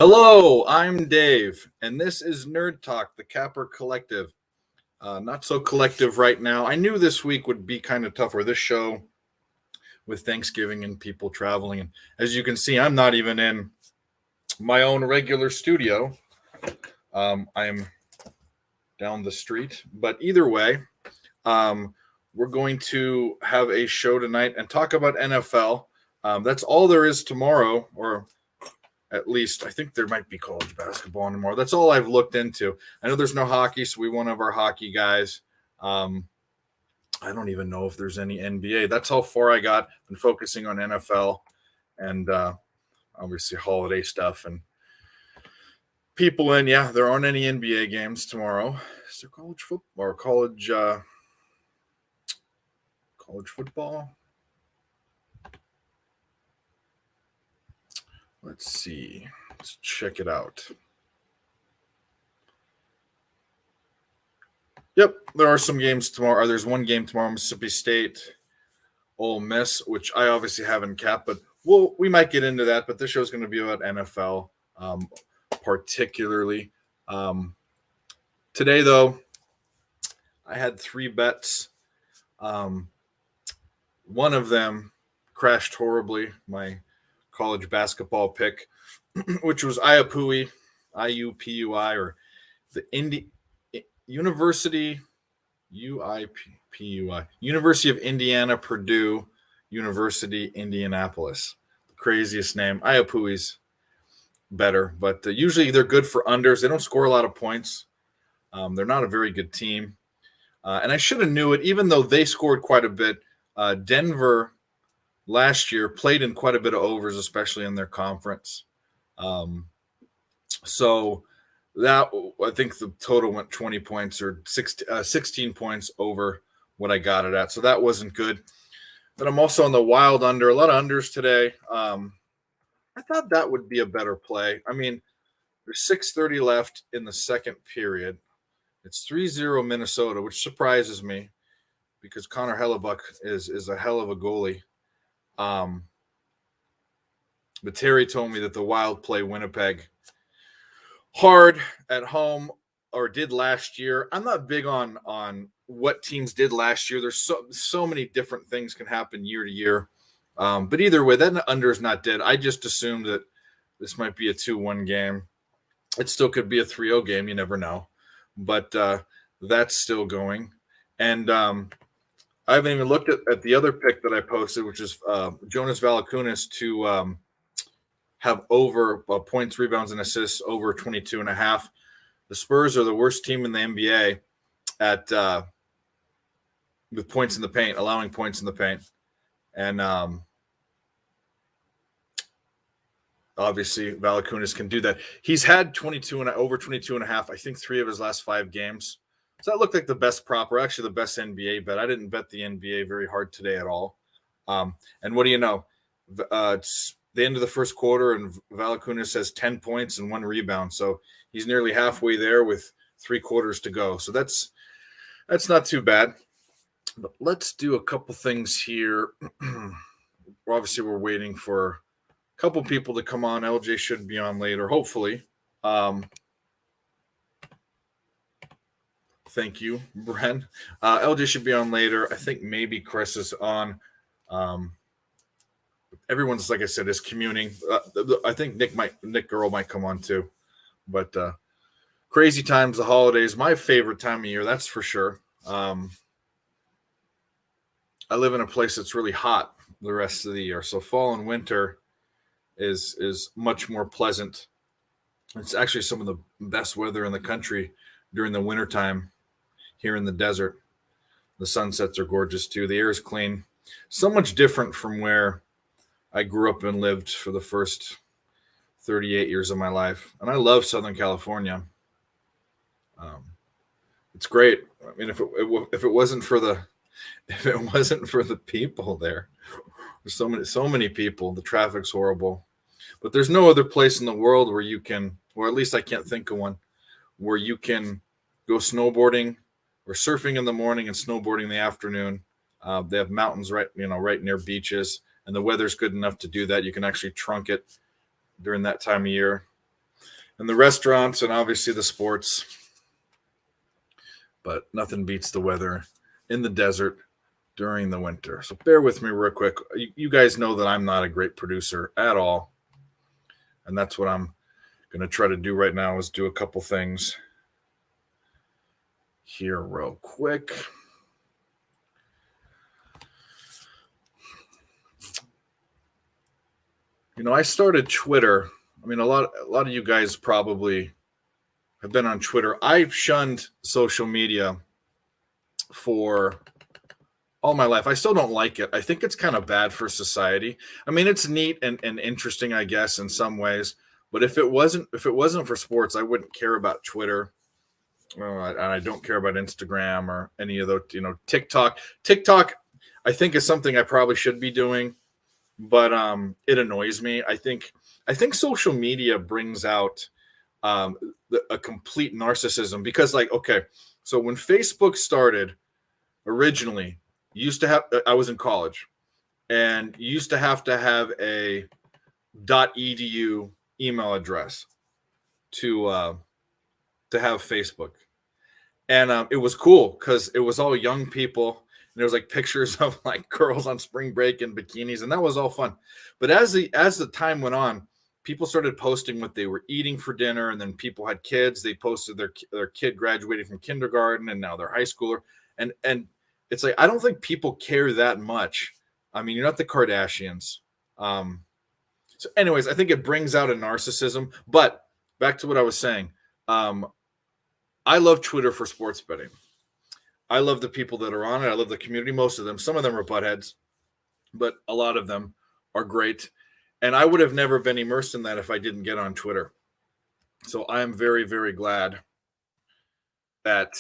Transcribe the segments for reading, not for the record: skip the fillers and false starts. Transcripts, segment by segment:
Hello, I'm Dave, and this is Nerd Talk, the Capper Collective. Not so collective right now. I knew this week would be kind of tough, or this show with Thanksgiving and people traveling. And as you can see, I'm not even in my own regular studio. I'm down the street. But either way, we're going to have a show tonight and talk about NFL. That's all there is tomorrow, or at least I think there might be college basketball anymore. That's all I've looked into. I know there's no hockey, so we won't have our hockey guys. I don't even know if there's any NBA. That's how far I got. Been focusing on NFL and obviously holiday stuff and people in. Yeah, there aren't any NBA games tomorrow. Is there college football or college football? Let's see. Let's check it out. Yep, there are some games tomorrow. There's one game tomorrow, Mississippi State, Ole Miss, which I obviously haven't capped, but we might get into that. But this show is going to be about NFL, particularly. Today, though, I had 3 bets. One of them crashed horribly. My college basketball pick, which was IUPUI, IUPUI, or the University UIPUI, University of Indiana, Purdue, University, Indianapolis. The craziest name. IUPUI's better, but usually they're good for unders. They don't score a lot of points. They're not a very good team. And I should have knew it, even though they scored quite a bit. Denver last year played in quite a bit of overs, especially in their conference. So that, I think the total went 20 points or 16 points over what I got it at. So that wasn't good. But I'm also on the wild under, a lot of unders today. I thought that would be a better play. I mean, there's 6:30 left in the second period. It's 3-0 Minnesota, which surprises me because Connor Hellebuck is a hell of a goalie. But Terry told me that the Wild play Winnipeg hard at home, or did last year. I'm not big on what teams did last year. There's so many different things can happen year to year. But either way, that under is not dead. I just assumed that this might be a 2-1 game. It still could be a 3-0 game. You never know. But that's still going. And I haven't even looked at the other pick that I posted, which is Jonas Valanciunas to have over points, rebounds, and assists over 22.5. The Spurs are the worst team in the NBA at with points in the paint, allowing points in the paint. And obviously Valanciunas can do that. He's had 22 and over 22.5, I think 3 of his last 5 games. So that looked like the best prop, or actually the best NBA bet. I didn't bet the NBA very hard today at all. And what do you know? It's the end of the first quarter, and Valanciunas has 10 points and 1 rebound. So he's nearly halfway there with 3 quarters to go. So that's not too bad. But let's do a couple things here. Obviously, we're waiting for a couple people to come on. LJ should be on later, hopefully. Thank you, Bren. LJ should be on later. I think maybe Chris is on. Everyone's, like I said, is communing. I think Nick Girl might come on too. But crazy times, the holidays, my favorite time of year, that's for sure. I live in a place that's really hot the rest of the year. So fall and winter is much more pleasant. It's actually some of the best weather in the country during the wintertime here in the desert. The sunsets are gorgeous too. The air is clean. So much different from where I grew up and lived for the first 38 years of my life. And I love Southern California. It's great. I mean, if it wasn't for the people there, there's so many people, the traffic's horrible. But there's no other place in the world where you can, or at least I can't think of one, where you can go snowboarding or surfing in the morning and snowboarding in the afternoon. They have mountains right near beaches, and the weather's good enough to do that. You can actually trunk it during that time of year. and the restaurants and obviously the sports. But nothing beats the weather in the desert during the winter. So bear with me real quick. You guys know that I'm not a great producer at all. And that's what I'm going to try to do right now is do a couple things here real quick. I started Twitter. I mean, a lot of you guys probably have been on Twitter. I've shunned social media for all my life. I still don't like it. I think it's kind of bad for society. I mean, it's neat and interesting, I guess, in some ways. But if it wasn't for sports, I wouldn't care about Twitter. And I don't care about Instagram or any of those. TikTok. TikTok, I think, is something I probably should be doing, but it annoys me. I think social media brings out a complete narcissism because, like, okay, so when Facebook started originally, you used to have. I was in college, and you used to have a .edu email address to have Facebook, and it was cool because it was all young people, and there was like pictures of like girls on spring break in bikinis, and that was all fun. But as the time went on, people started posting what they were eating for dinner, and then people had kids. They posted their kid graduating from kindergarten, and now they're high schooler, and it's like I don't think people care that much. I mean, you're not the Kardashians. So, anyways, I think it brings out a narcissism. But back to what I was saying. I love Twitter for sports betting. I love the people that are on it. I love the community. Most of them. Some of them are buttheads, but a lot of them are great. And I would have never been immersed in that if I didn't get on Twitter. So I am very, very glad that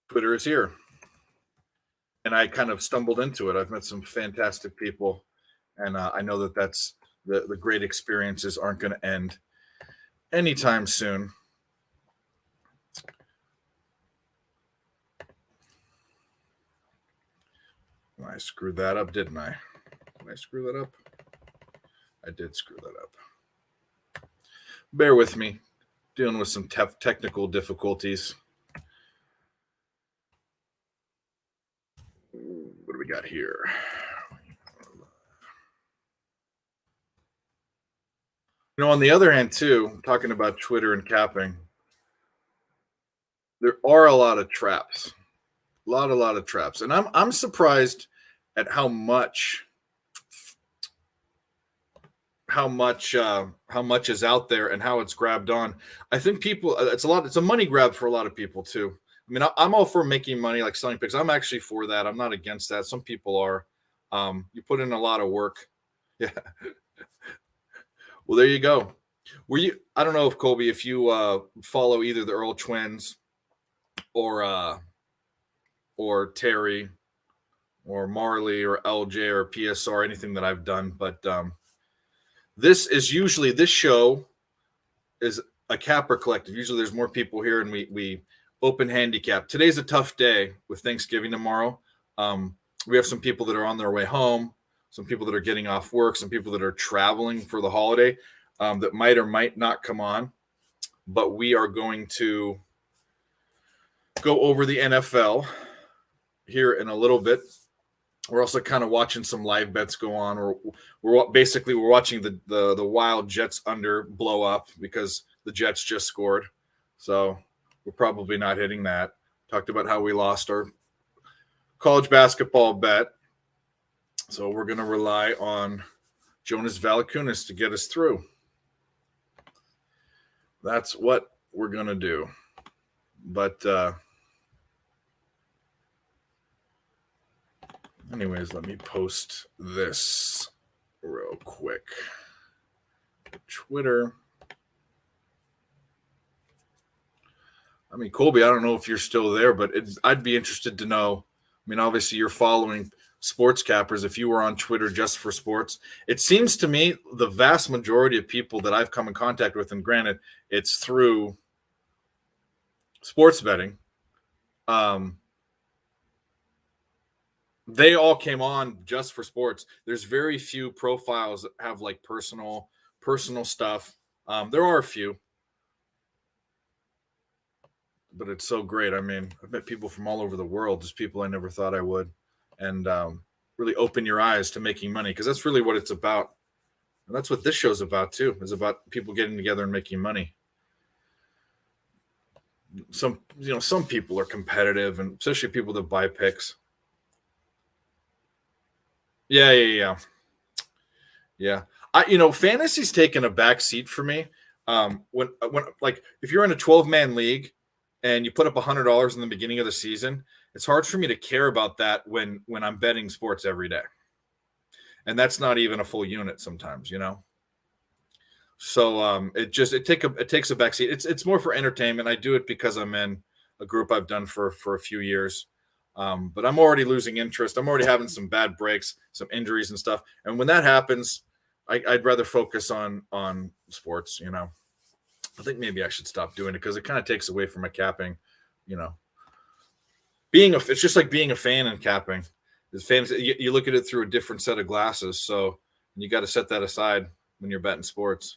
Twitter is here. And I kind of stumbled into it. I've met some fantastic people, and I know that that's the great experiences aren't going to end anytime soon. I screwed that up, didn't I? Did I screw that up? I did screw that up. Bear with me, dealing with some technical difficulties. What do we got here? On the other hand, too, talking about Twitter and capping, there are a lot of traps. A lot of traps. And I'm surprised at how much is out there and how it's grabbed on. I think people it's a money grab for a lot of people too. I mean, I'm all for making money, like selling picks. I'm actually for that. I'm not against that. Some people are. You put in a lot of work. Yeah. Well, there you go. I don't know if Colby, if you follow either the Earl twins or Terry or Marley or LJ or PSR, anything that I've done, but this show is a capper collective. Usually there's more people here and we open handicap. Today's a tough day with Thanksgiving tomorrow. We have some people that are on their way home, some people that are getting off work, some people that are traveling for the holiday that might or might not come on. But we are going to go over the NFL here in a little bit. We're also kind of watching some live bets go on. We're watching the Wild Jets under blow up because the Jets just scored. So we're probably not hitting that. Talked about how we lost our college basketball bet. So we're going to rely on Jonas Valanciunas to get us through. That's what we're going to do. But anyways, let me post this real quick. Twitter. I mean, Colby, I don't know if you're still there, but I'd be interested to know. I mean, obviously, you're following sports cappers. If you were on Twitter just for sports, it seems to me the vast majority of people that I've come in contact with, and granted, it's through sports betting, They all came on just for sports. There's very few profiles that have like personal stuff. There are a few, but it's so great. I mean, I've met people from all over the world, just people I never thought I would, and really open your eyes to making money because that's really what it's about. And that's what this show's about too. Is about people getting together and making money. Some people are competitive, and especially people that buy picks. Yeah. Yeah. Fantasy's taken a back seat for me. When like if you're in a 12-man league and you put up $100 in the beginning of the season, it's hard for me to care about that when I'm betting sports every day, and that's not even a full unit sometimes. So it takes a back seat. It's more for entertainment. I do it because I'm in a group I've done for a few years. But I'm already losing interest. I'm already having some bad breaks, some injuries and stuff. And when that happens, I'd rather focus on sports. I think maybe I should stop doing it because it kind of takes away from my capping. You know, it's just like being a fan and capping. As fans, you look at it through a different set of glasses. So you got to set that aside when you're betting sports.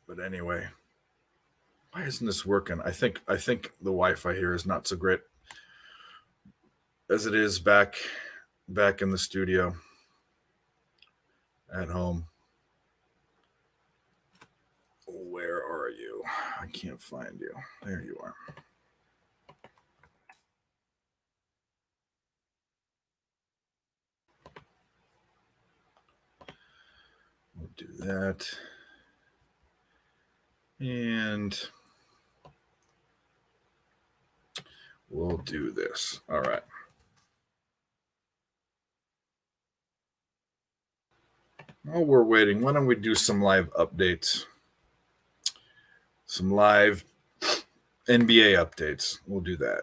But anyway, why isn't this working? I think the Wi-Fi here is not so great as it is back in the studio at home. Where are you? I can't find you. There you are. We'll do that. And we'll do this. All right. While we're waiting, why don't we do some live updates? Some live NBA updates. We'll do that.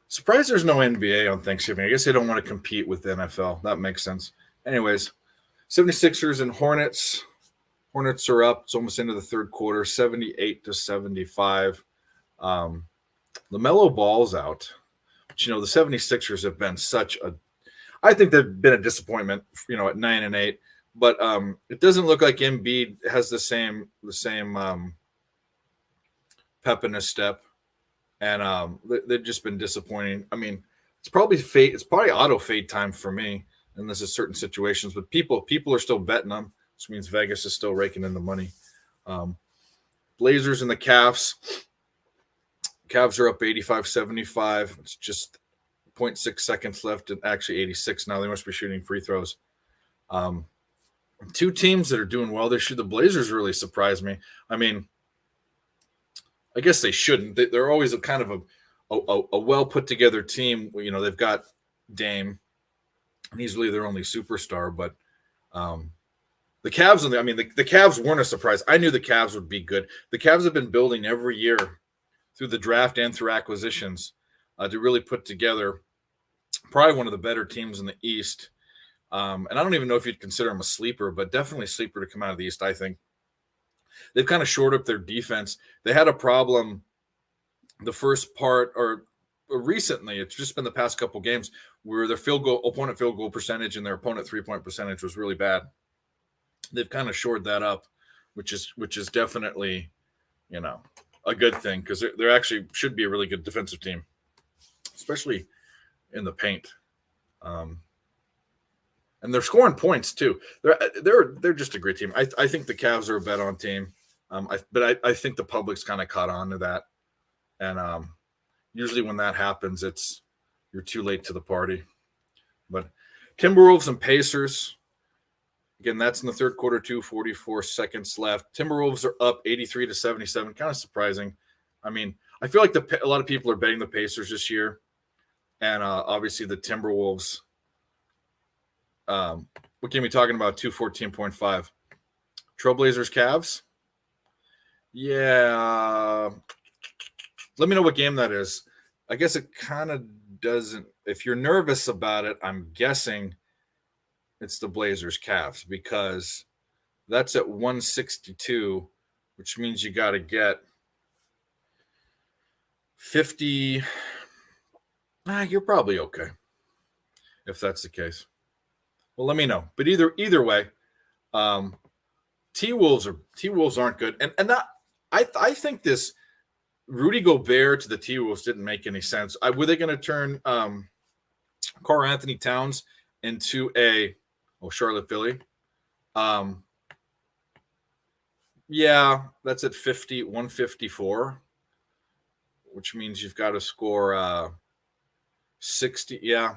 Surprised there's no NBA on Thanksgiving. I guess they don't want to compete with the NFL. That makes sense. Anyways, 76ers and Hornets. Hornets are up. It's almost into the third quarter, 78-75. LaMelo Ball's out. But, the 76ers have been I think they've been a disappointment, at 9-8. But it doesn't look like Embiid has the same pep in his step. And they've just been disappointing. I mean, it's probably fate. It's probably auto fade time for me, and this is certain situations. But people are still betting them, which means Vegas is still raking in the money. Blazers and the Cavs. Cavs are up 85-75. It's just 0.6 seconds left, and actually 86 now. They must be shooting free throws. Two teams that are doing well this year. The Blazers really surprised me. I mean, I guess they shouldn't. They're always a kind of a well put together team. They've got Dame, and he's really their only superstar. But the Cavs, the Cavs weren't a surprise. I knew the Cavs would be good. The Cavs have been building every year through the draft and through acquisitions to really put together probably one of the better teams in the East. And I don't even know if you'd consider them a sleeper, but definitely a sleeper to come out of the East, I think. They've kind of shored up their defense. They had a problem the first part, or recently, it's just been the past couple games where their opponent field goal percentage and their opponent 3-point percentage was really bad. They've kind of shored that up, which is definitely, a good thing because they're actually should be a really good defensive team, especially in the paint. And they're scoring points too. They're just a great team. I think the Cavs are a bet on team. But I think the public's kind of caught on to that. And usually when that happens, you're too late to the party. But Timberwolves and Pacers, again, that's in the third quarter too, 44 seconds left. Timberwolves are up 83-77, kind of surprising. I mean, I feel like a lot of people are betting the Pacers this year. And obviously the Timberwolves, what game are we talking about? 214.5. Trailblazers, Cavs. Yeah. Let me know what game that is. I guess it kind of doesn't. If you're nervous about it, I'm guessing it's the Blazers Cavs, because that's at 162, which means you got to get 50. You're probably okay if that's the case. Well, let me know. But either way, T-Wolves aren't good, and that I think this Rudy Gobert to the T-Wolves didn't make any sense. Were they going to turn Karl Anthony Towns into a Charlotte Philly? Yeah, that's at 154, which means you've got to score 60. Yeah,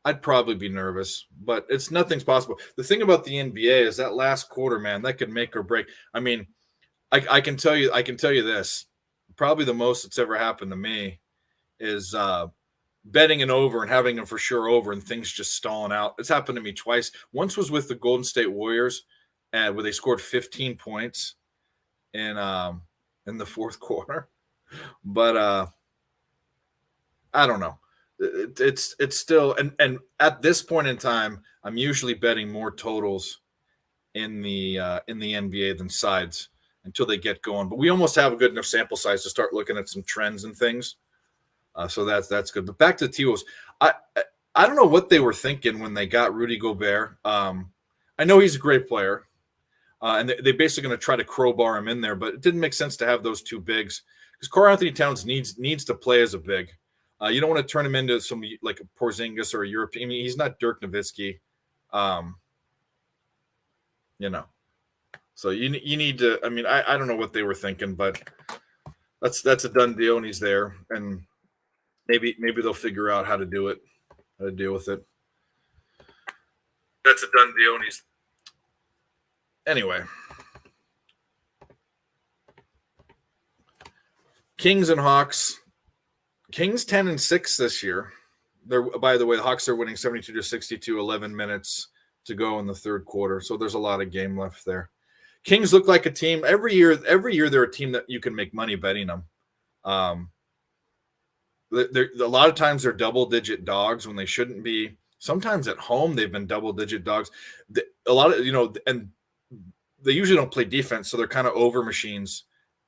I'd probably be nervous, but nothing's possible. The thing about the NBA is that last quarter, man, that could make or break. I mean, I can tell you this. Probably the most that's ever happened to me is betting an over and having them for sure over and things just stalling out. It's happened to me twice. Once was with the Golden State Warriors, where they scored 15 points in the fourth quarter. But I don't know. It's still, and at this point in time, I'm usually betting more totals in the NBA than sides until they get going. But we almost have a good enough sample size to start looking at some trends and things. So that's good. But back to the T-Wolves. I don't know what they were thinking when they got Rudy Gobert. I know he's a great player, and they're basically going to try to crowbar him in there, but it didn't make sense to have those two bigs because Karl Anthony Towns needs to play as a big. You don't want to turn him into some like a Porzingis or a European. I mean, he's not Dirk Nowitzki. So you need to. I mean, I don't know what they were thinking, but that's a done deal, and he's there, and maybe they'll figure out how to do it, how to deal with it. That's a done deal, and he's anyway. Kings and Hawks. Kings 10-6 this year. By the way, the Hawks are winning 72-62, 11 minutes to go in the third quarter. So there's a lot of game left there. Kings look like a team every year. They're a team that you can make money betting them. A lot of times they're double-digit dogs when they shouldn't be. Sometimes at home they've been double-digit dogs. A lot of and they usually don't play defense, so they're kind of over machines,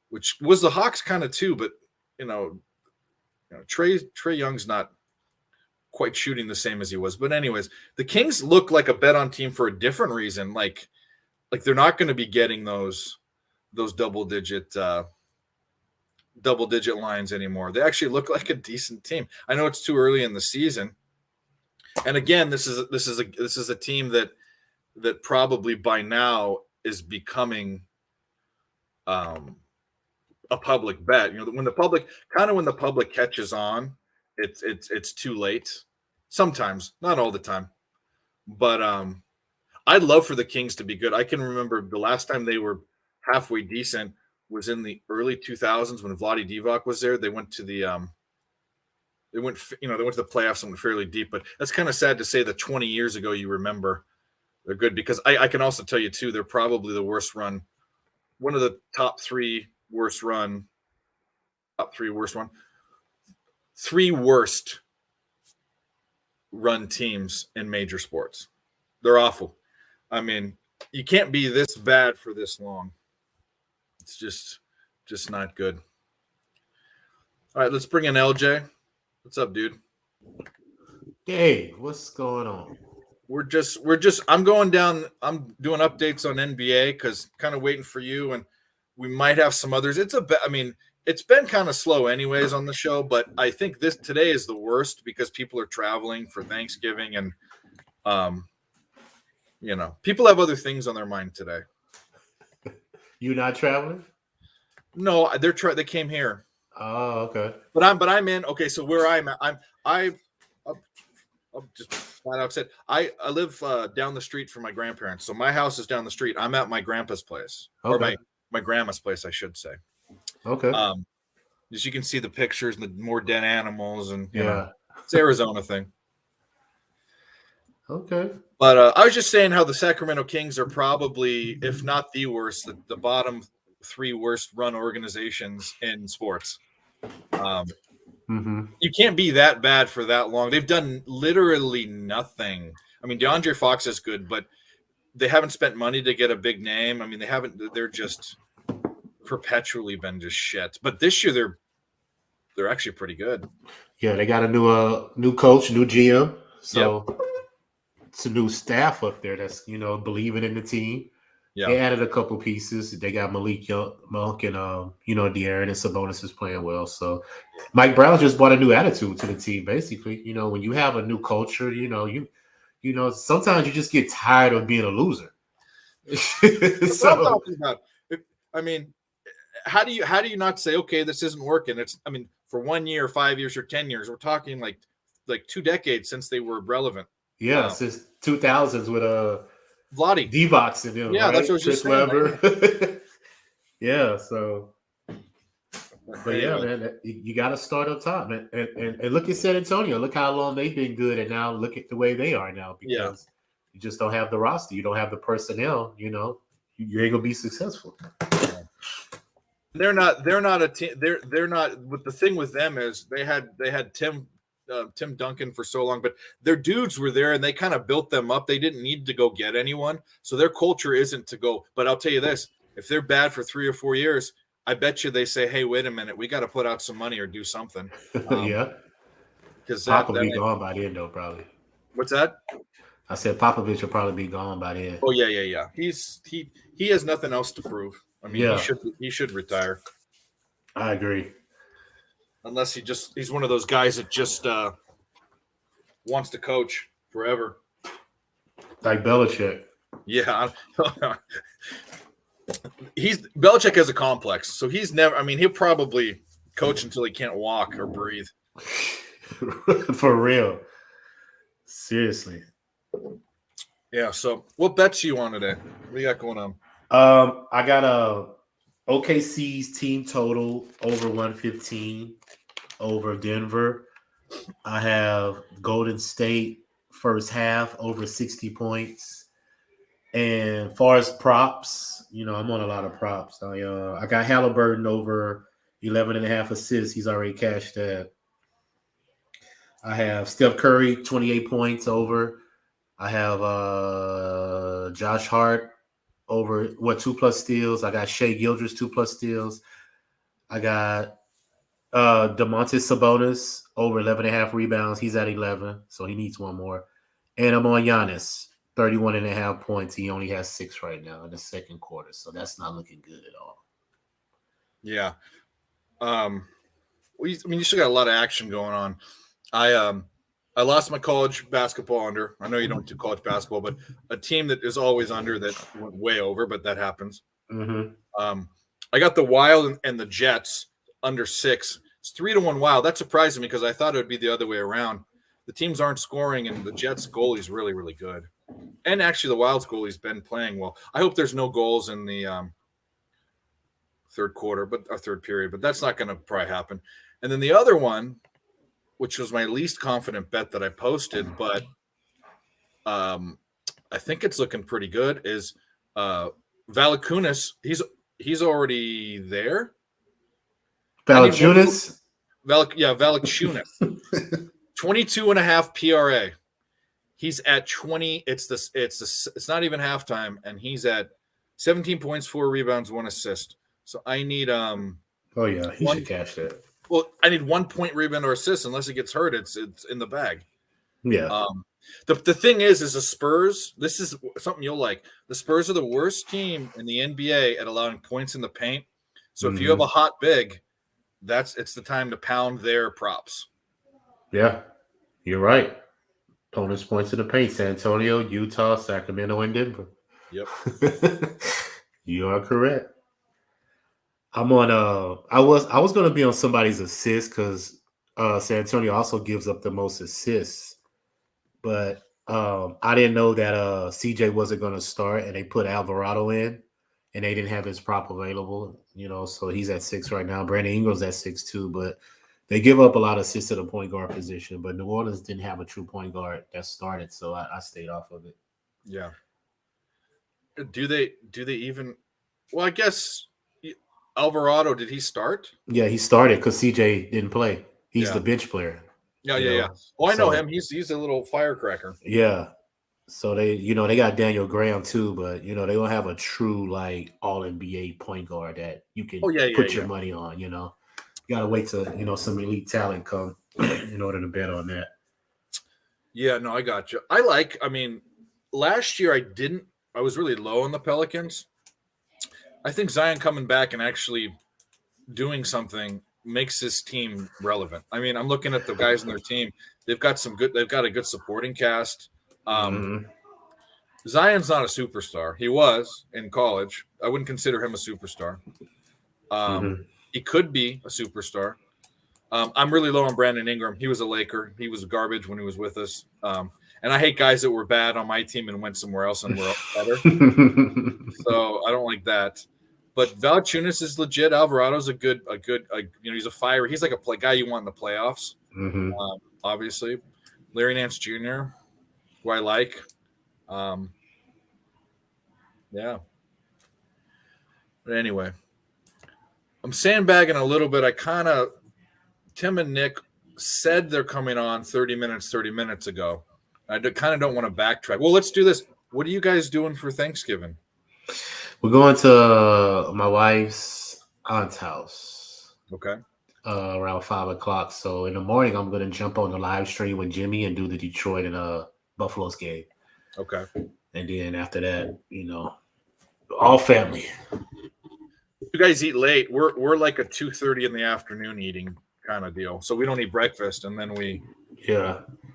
which was the Hawks kind of too. But Trae Young's not quite shooting the same as he was. But anyways, the Kings look like a bet on team for a different reason. Like they're not going to be getting those double-digit lines anymore. They actually look like a decent team. I know it's too early in the season. And again, this is a team that probably by now is becoming a public bet. When the public catches on, it's too late. Sometimes, not all the time. But I'd love for the Kings to be good. I can remember the last time they were halfway decent was in the early 2000s when Vlade Divac was there. They went to the playoffs and went fairly deep. But that's kind of sad to say that 20 years ago you remember. They're good because I can also tell you too, they're probably the worst run, one of the three worst run teams in major sports. They're awful. I mean, you can't be this bad for this long. It's just not good. All right, let's bring in LJ. What's up, dude? Hey, what's going on? I'm going down. I'm doing updates on NBA because kind of waiting for you, and we might have some others. It's been kind of slow anyways on the show, but I think today is the worst because people are traveling for Thanksgiving and people have other things on their mind today. You not traveling? No, they came here. Oh, okay. But I'm in. Okay, so where I'm at, I'll just flat out said I live down the street from my grandparents. So my house is down the street. I'm at my grandpa's place, okay. or my grandma's place, I should say. Okay. As you can see the pictures and the more dead animals, and it's Arizona thing. Okay. But I was just saying how the Sacramento Kings are probably, if not the worst, the bottom three worst run organizations in sports. You can't be that bad for that long. They've done literally nothing. I mean, DeAndre Fox is good, but they haven't spent money to get a big name. I mean, they haven't. They're just perpetually been just shit. But this year they're actually pretty good. Yeah, they got a new coach, new GM. Yep. So it's a new staff up there that's believing in the team. Yeah. They added a couple pieces. They got Monk and De'Aaron and Sabonis is playing well. So Mike Brown just brought a new attitude to the team. Basically, when you have a new culture, sometimes you just get tired of being a loser. That's what I'm talking about. I mean, how do you not say, okay, this isn't working? I mean, for 1 year, 5 years, or 10 years, we're talking like 2 decades since they were relevant. Yeah, since 2000s with Vlade, Divox and them, yeah, right? that's what I was Chris just saying. Webber. Yeah, so. But anyway. yeah, man, you got to start up top, man. And look at San Antonio. Look how long they've been good, and now look at the way they are now because you just don't have the roster. You don't have the personnel. You ain't gonna be successful. They're not a team. They're not. But the thing with them is they had Tim Duncan for so long, but their dudes were there and they kind of built them up. They didn't need to go get anyone, so their culture isn't to go. But I'll tell you this: if they're bad for 3 or 4 years, I bet you they say, "Hey, wait a minute, we got to put out some money or do something." Yeah, because Pop will be gone by then, though. Probably. What's that? I said Popovich will probably be gone by then. Oh yeah. He has nothing else to prove. I mean, he should retire. I agree. Unless he's one of those guys that just wants to coach forever. Like Belichick. Yeah. Belichick has a complex, so he's never. I mean, he'll probably coach until he can't walk or breathe. For real. Seriously. Yeah. So, what bets you on today? What do you got going on? I got OKC's team total over 115 over Denver. I have Golden State first half over 60 points. And far as props, I'm on a lot of props. I got Halliburton over 11.5 assists. He's already cashed that. I have Steph Curry 28 points over. I have Josh Hart over 2+ steals. I got Shea Gildress 2+ steals. I got DeMontis Sabonis over 11.5 rebounds. He's at 11, so he needs one more. And I'm on Giannis 31.5 points. He only has 6 right now in the second quarter, so that's not looking good at all. Yeah. You still got a lot of action going on. I lost my college basketball under. I know you don't do college basketball, but a team that is always under that went way over, but that happens. Mm-hmm. I got the Wild and the Jets under 6. It's 3-1 Wild. That surprised me because I thought it would be the other way around. The teams aren't scoring, and the Jets goalie's really, really good. And actually, the Wild's goalie's been playing well. I hope there's no goals in the third period, but that's not going to probably happen. And then the other one, which was my least confident bet that I posted, but I think it's looking pretty good, is Valanciunas. He's already there. Valanciunas? Valanciunas. 22.5 PRA. He's at 20. It's not even halftime, and he's at 17 points, 4 rebounds, 1 assist. So I need Oh yeah, he should cash that. Well, I need 1 point, rebound, or assist. Unless he gets hurt, it's in the bag. Yeah. The thing is the Spurs. This is something you'll like. The Spurs are the worst team in the NBA at allowing points in the paint. So if you have a hot big, it's the time to pound their props. Yeah, you're right. Opponents points in the paint: San Antonio, Utah, Sacramento, and Denver. Yep. You are correct. I'm on I was gonna be on somebody's assist because San Antonio also gives up the most assists. But I didn't know that CJ wasn't gonna start and they put Alvarado in and they didn't have his prop available, so he's at 6 right now. Brandon Ingram's at 6 too, but they give up a lot of assists at the point guard position. But New Orleans didn't have a true point guard that started, so I stayed off of it. Yeah. Do they even? Well, I guess Alvarado, did he start? Yeah, he started because CJ didn't play. He's the bench player. Yeah. Oh, I know him. He's a little firecracker. Yeah. So they got Daniel Graham too, but they don't have a true like all NBA point guard that you can Oh, yeah. put your money on. You gotta wait till some elite talent come in order to bet on that. Yeah, no, I got you. I mean, last year I was really low on the Pelicans. I think Zion coming back and actually doing something makes this team relevant. I mean, I'm looking at the guys on their team. They've got a good supporting cast. Mm-hmm. Zion's not a superstar. He was in college. I wouldn't consider him a superstar. Mm-hmm. He could be a superstar. I'm really low on Brandon Ingram. He was a Laker. He was garbage when he was with us. And I hate guys that were bad on my team and went somewhere else and were better. So I don't like that. But Valanciunas is legit. Alvarado's a good. He's a fire. He's like a guy you want in the playoffs. Mm-hmm. Obviously, Larry Nance Jr., who I like. Yeah. But anyway, I'm sandbagging a little bit. Tim and Nick said they're coming on 30 minutes ago. I kind of don't want to backtrack. Well, let's do this. What are you guys doing for Thanksgiving? We're going to my wife's aunt's house. Okay. Around 5:00. So in the morning, I'm going to jump on the live stream with Jimmy and do the Detroit and Buffalo's game. Okay. And then after that, all family. You guys eat late. We're like a 2:30 in the afternoon eating kind of deal. So we don't eat breakfast, and then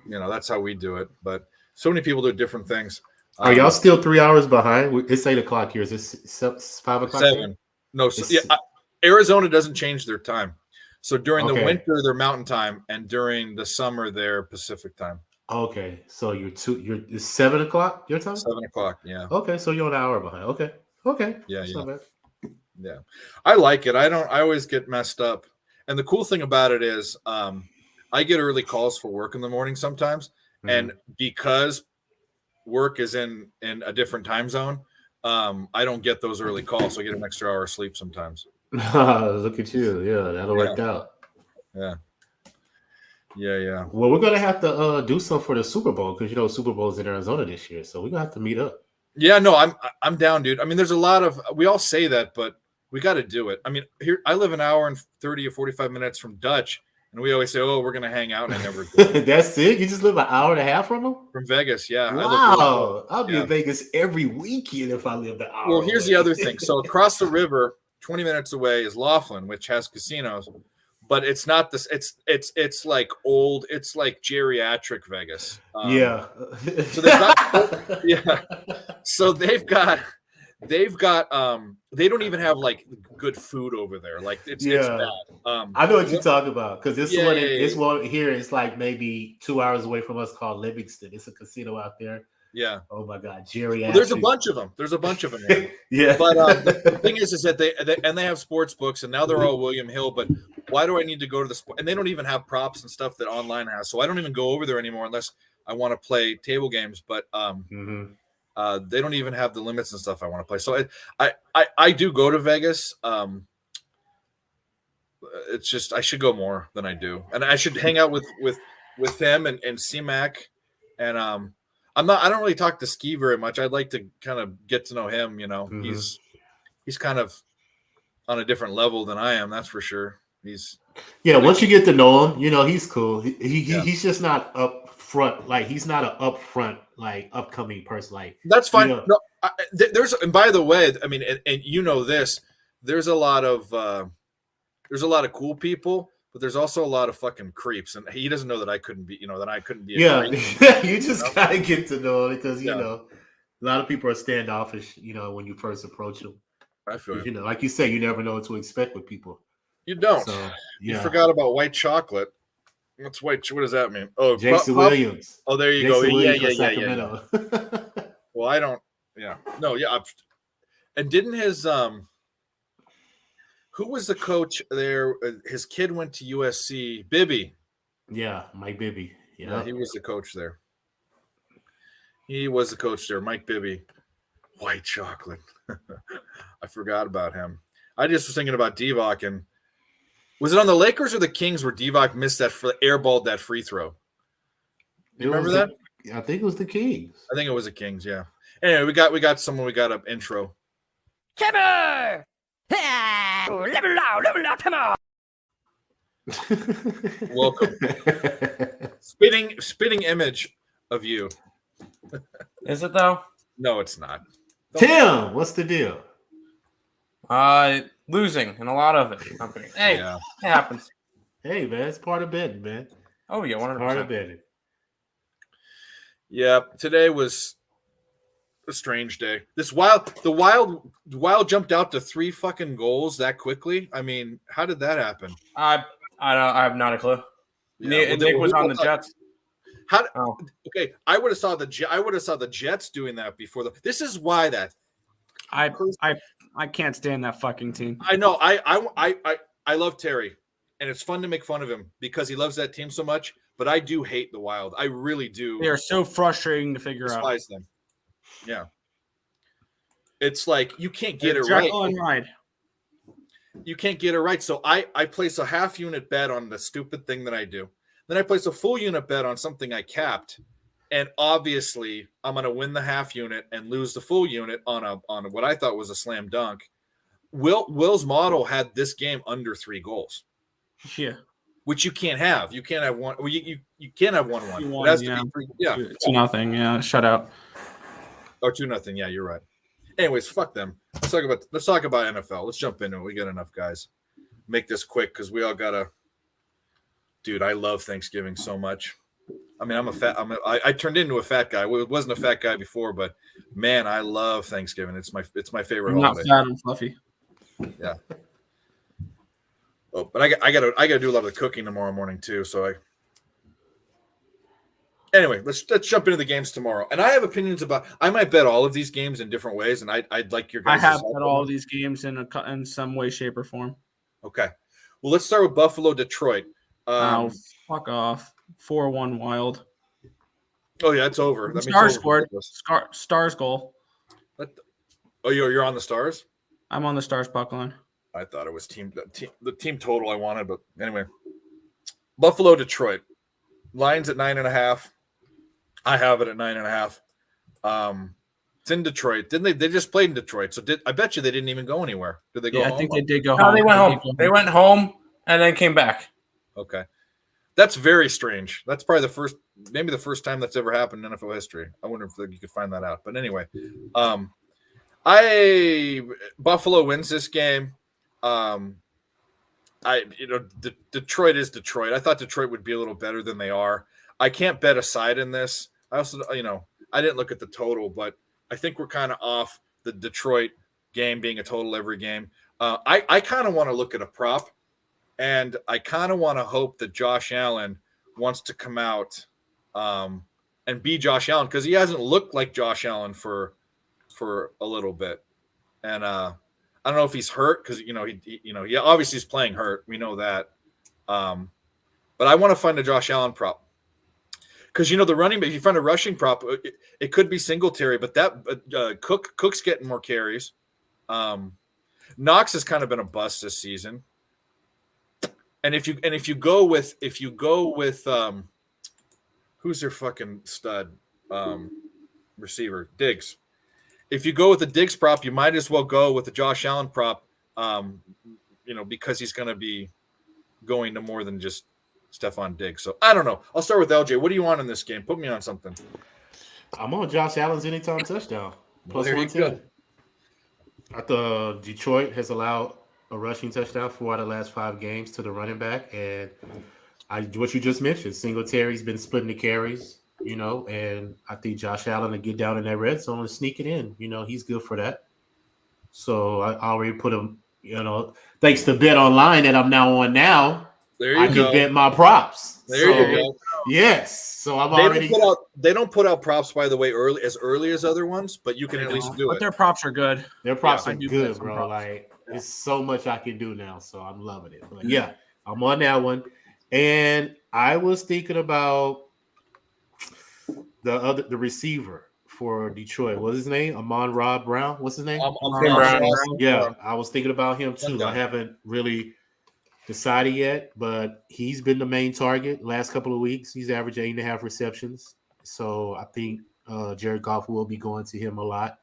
that's how we do it. But so many people do different things. Are y'all still 3 hours behind? It's 8:00 here. Is this 5:00? 7. Here? No, Arizona doesn't change their time. So during the winter, they're Mountain Time, and during the summer, they're Pacific Time. Okay, so it's 7:00 your time. 7:00, yeah. Okay, so you're an hour behind. Okay. Yeah, that's not bad. Yeah, I like it. I always get messed up. And the cool thing about it is, I get early calls for work in the morning sometimes, and because work is in a different time zone, I don't get those early calls. So I get an extra hour of sleep sometimes. Look at you. Yeah, that'll work out. Yeah. Well, we're gonna have to do something for the Super Bowl because Super Bowl's in Arizona this year, so we're gonna have to meet up. Yeah, no, I'm down, dude. I mean, there's a lot of we all say that, but we got to do it. I mean, here I live an hour and 30 or 45 minutes from Dutch, and we always say, "Oh, we're gonna hang out," and I never do. That's it. You just live an hour and a half from them? From Vegas, yeah. Wow, I'll be in Vegas every weekend if I lived an hour. Well, here's the other thing. So across the river, 20 minutes away, is Laughlin, which has casinos. But it's not this. It's like old. It's like geriatric Vegas. Yeah. So they've got. So they've got. They don't even have like good food over there. Like it's bad. I know what you're talking about because this one here is like maybe 2 hours away from us called Livingston. It's a casino out there. Yeah. Oh my God, geriatric. Well, there's a bunch of them. Yeah. But the thing is that they have sports books and now they're all William Hill. But why do I need to go to the sport? And they don't even have props and stuff that online has. So I don't even go over there anymore unless I want to play table games. But they don't even have the limits and stuff I want to play. So I do go to Vegas. It's just I should go more than I do, and I should hang out with him and C-Mac. And I don't really talk to Ski very much. I'd like to kind of get to know him. He's kind of on a different level than I am. That's for sure. Once you get to know him, he's cool. He's just not up front. Like he's not an upfront like upcoming person. Like that's fine. No, and by the way, I mean, and this, there's a lot of cool people, but there's also a lot of fucking creeps, and he doesn't know that I couldn't be. That I couldn't be. You just gotta get to know him because a lot of people are standoffish. When you first approach them. I feel like you say, you never know what to expect with people. You don't. So, you forgot about white chocolate. What's white? What does that mean? Oh, Jason Williams. Oh, there you Jason go. Williams Yeah. Well, I don't. Yeah. No. Yeah. And didn't his who was the coach there? His kid went to USC. Bibby. Yeah, Mike Bibby. Yeah, he was the coach there. Mike Bibby. White chocolate. I forgot about him. I just was thinking about Divock and. Was it on the Lakers or the Kings where Divock missed that airballed that free throw? You remember that? I think it was the Kings. I think it was the Kings. Yeah. Anyway, we got someone. We got an intro. Timber! Level out, come on! Welcome. Spitting image of you. Is it though? No, it's not. Tim, what's the deal? Losing in a lot of it. Company. Hey, Yeah. it happens. Hey, man, it's part of betting, man. Oh yeah, 100%. Part of betting. Yeah. Today was a strange day. The wild jumped out to 3 fucking goals that quickly. I mean, how did that happen? I have not a clue. Yeah, Nick was on the Jets. Okay, I would have saw the Jets doing that before this is why that I can't stand that fucking team. I know. I love Terry, and it's fun to make fun of him because he loves that team so much. But I do hate the Wild. I really do. They are so frustrating to figure out. Despise them. Yeah, it's like you can't get it right. Hyde. You can't get it right. So I place a half unit bet on the stupid thing that I do. Then I place a full unit bet on something I capped. And obviously, I'm going to win the half unit and lose the full unit on what I thought was a slam dunk. Will's model had this game under 3 goals. Yeah. Which you can't have. You can't have one. Well, you can't have 1-1. It has to be 3. Yeah. 2-0. Yeah. Shutout. Or 2-0. Yeah, you're right. Anyways, fuck them. Let's talk about NFL. Let's jump into it. We got enough guys. Make this quick because we all gotta. Dude, I love Thanksgiving so much. I mean, I turned into a fat guy. I wasn't a fat guy before, but man, I love Thanksgiving. It's my favorite holiday. Not fat and fluffy. Yeah. Oh, but I gotta do a lot of the cooking tomorrow morning too. So anyway, let's jump into the games tomorrow. And I have opinions about. I might bet all of these games in different ways, and I'd like your guys. I have bet all of these games in some way, shape, or form. Okay. Well, let's start with Buffalo, Detroit. Fuck off. 4-1 Wild. Oh yeah, it's over. That Stars scored. Stars goal. Oh, you're on the Stars? I'm on the Stars puck line. I thought it was the team total I wanted, but anyway. Buffalo, Detroit. Line's at 9.5. I have it at 9.5. It's in Detroit. Didn't they? They just played in Detroit. So I bet you they didn't even go anywhere. Did they go home? I think they did go No, home. they went home. They went home and then came back. Okay. That's very strange. That's probably the first time that's ever happened in NFL history. I wonder if you could find that out. But anyway, Buffalo wins this game. Detroit is Detroit. I thought Detroit would be a little better than they are. I can't bet a side in this. I also, I didn't look at the total, but I think we're kind of off the Detroit game being a total every game. I kind of want to look at a prop. And I kind of want to hope that Josh Allen wants to come out and be Josh Allen because he hasn't looked like Josh Allen for a little bit. And I don't know if he's hurt because he obviously is playing hurt. We know that. But I want to find a Josh Allen prop because the running back. If you find a rushing prop, it could be Singletary, but that Cook's getting more carries. Knox has kind of been a bust this season. And if you go with who's their fucking stud receiver, Diggs. If you go with the Diggs prop, you might as well go with the Josh Allen prop, because he's going to be going to more than just Stephon Diggs. So I don't know. I'll start with LJ. What do you want in this game? Put me on something. I'm on Josh Allen's anytime touchdown. Plus there you 110. I thought Detroit has allowed a rushing touchdown 4 out of the last 5 games to the running back. And what you just mentioned, Singletary's been splitting the carries, and I think Josh Allen to get down in that red zone and sneak it in. He's good for that. So I already put him, thanks to Bet Online that I'm now on now. I can bet my props. There you go. Yes. So they don't put out props, by the way, early as other ones, but you can at least do it. But their props are good. Their props are good, bro. Like it's so much I can do now, so I'm loving it. But yeah, I'm on that one. And I was thinking about the receiver for Detroit. What's his name? Amon-Ra Brown. What's his name? Brown. Yeah, I was thinking about him too. I haven't really decided yet, but he's been the main target last couple of weeks. He's averaged 8.5 receptions. So I think Jared Goff will be going to him a lot.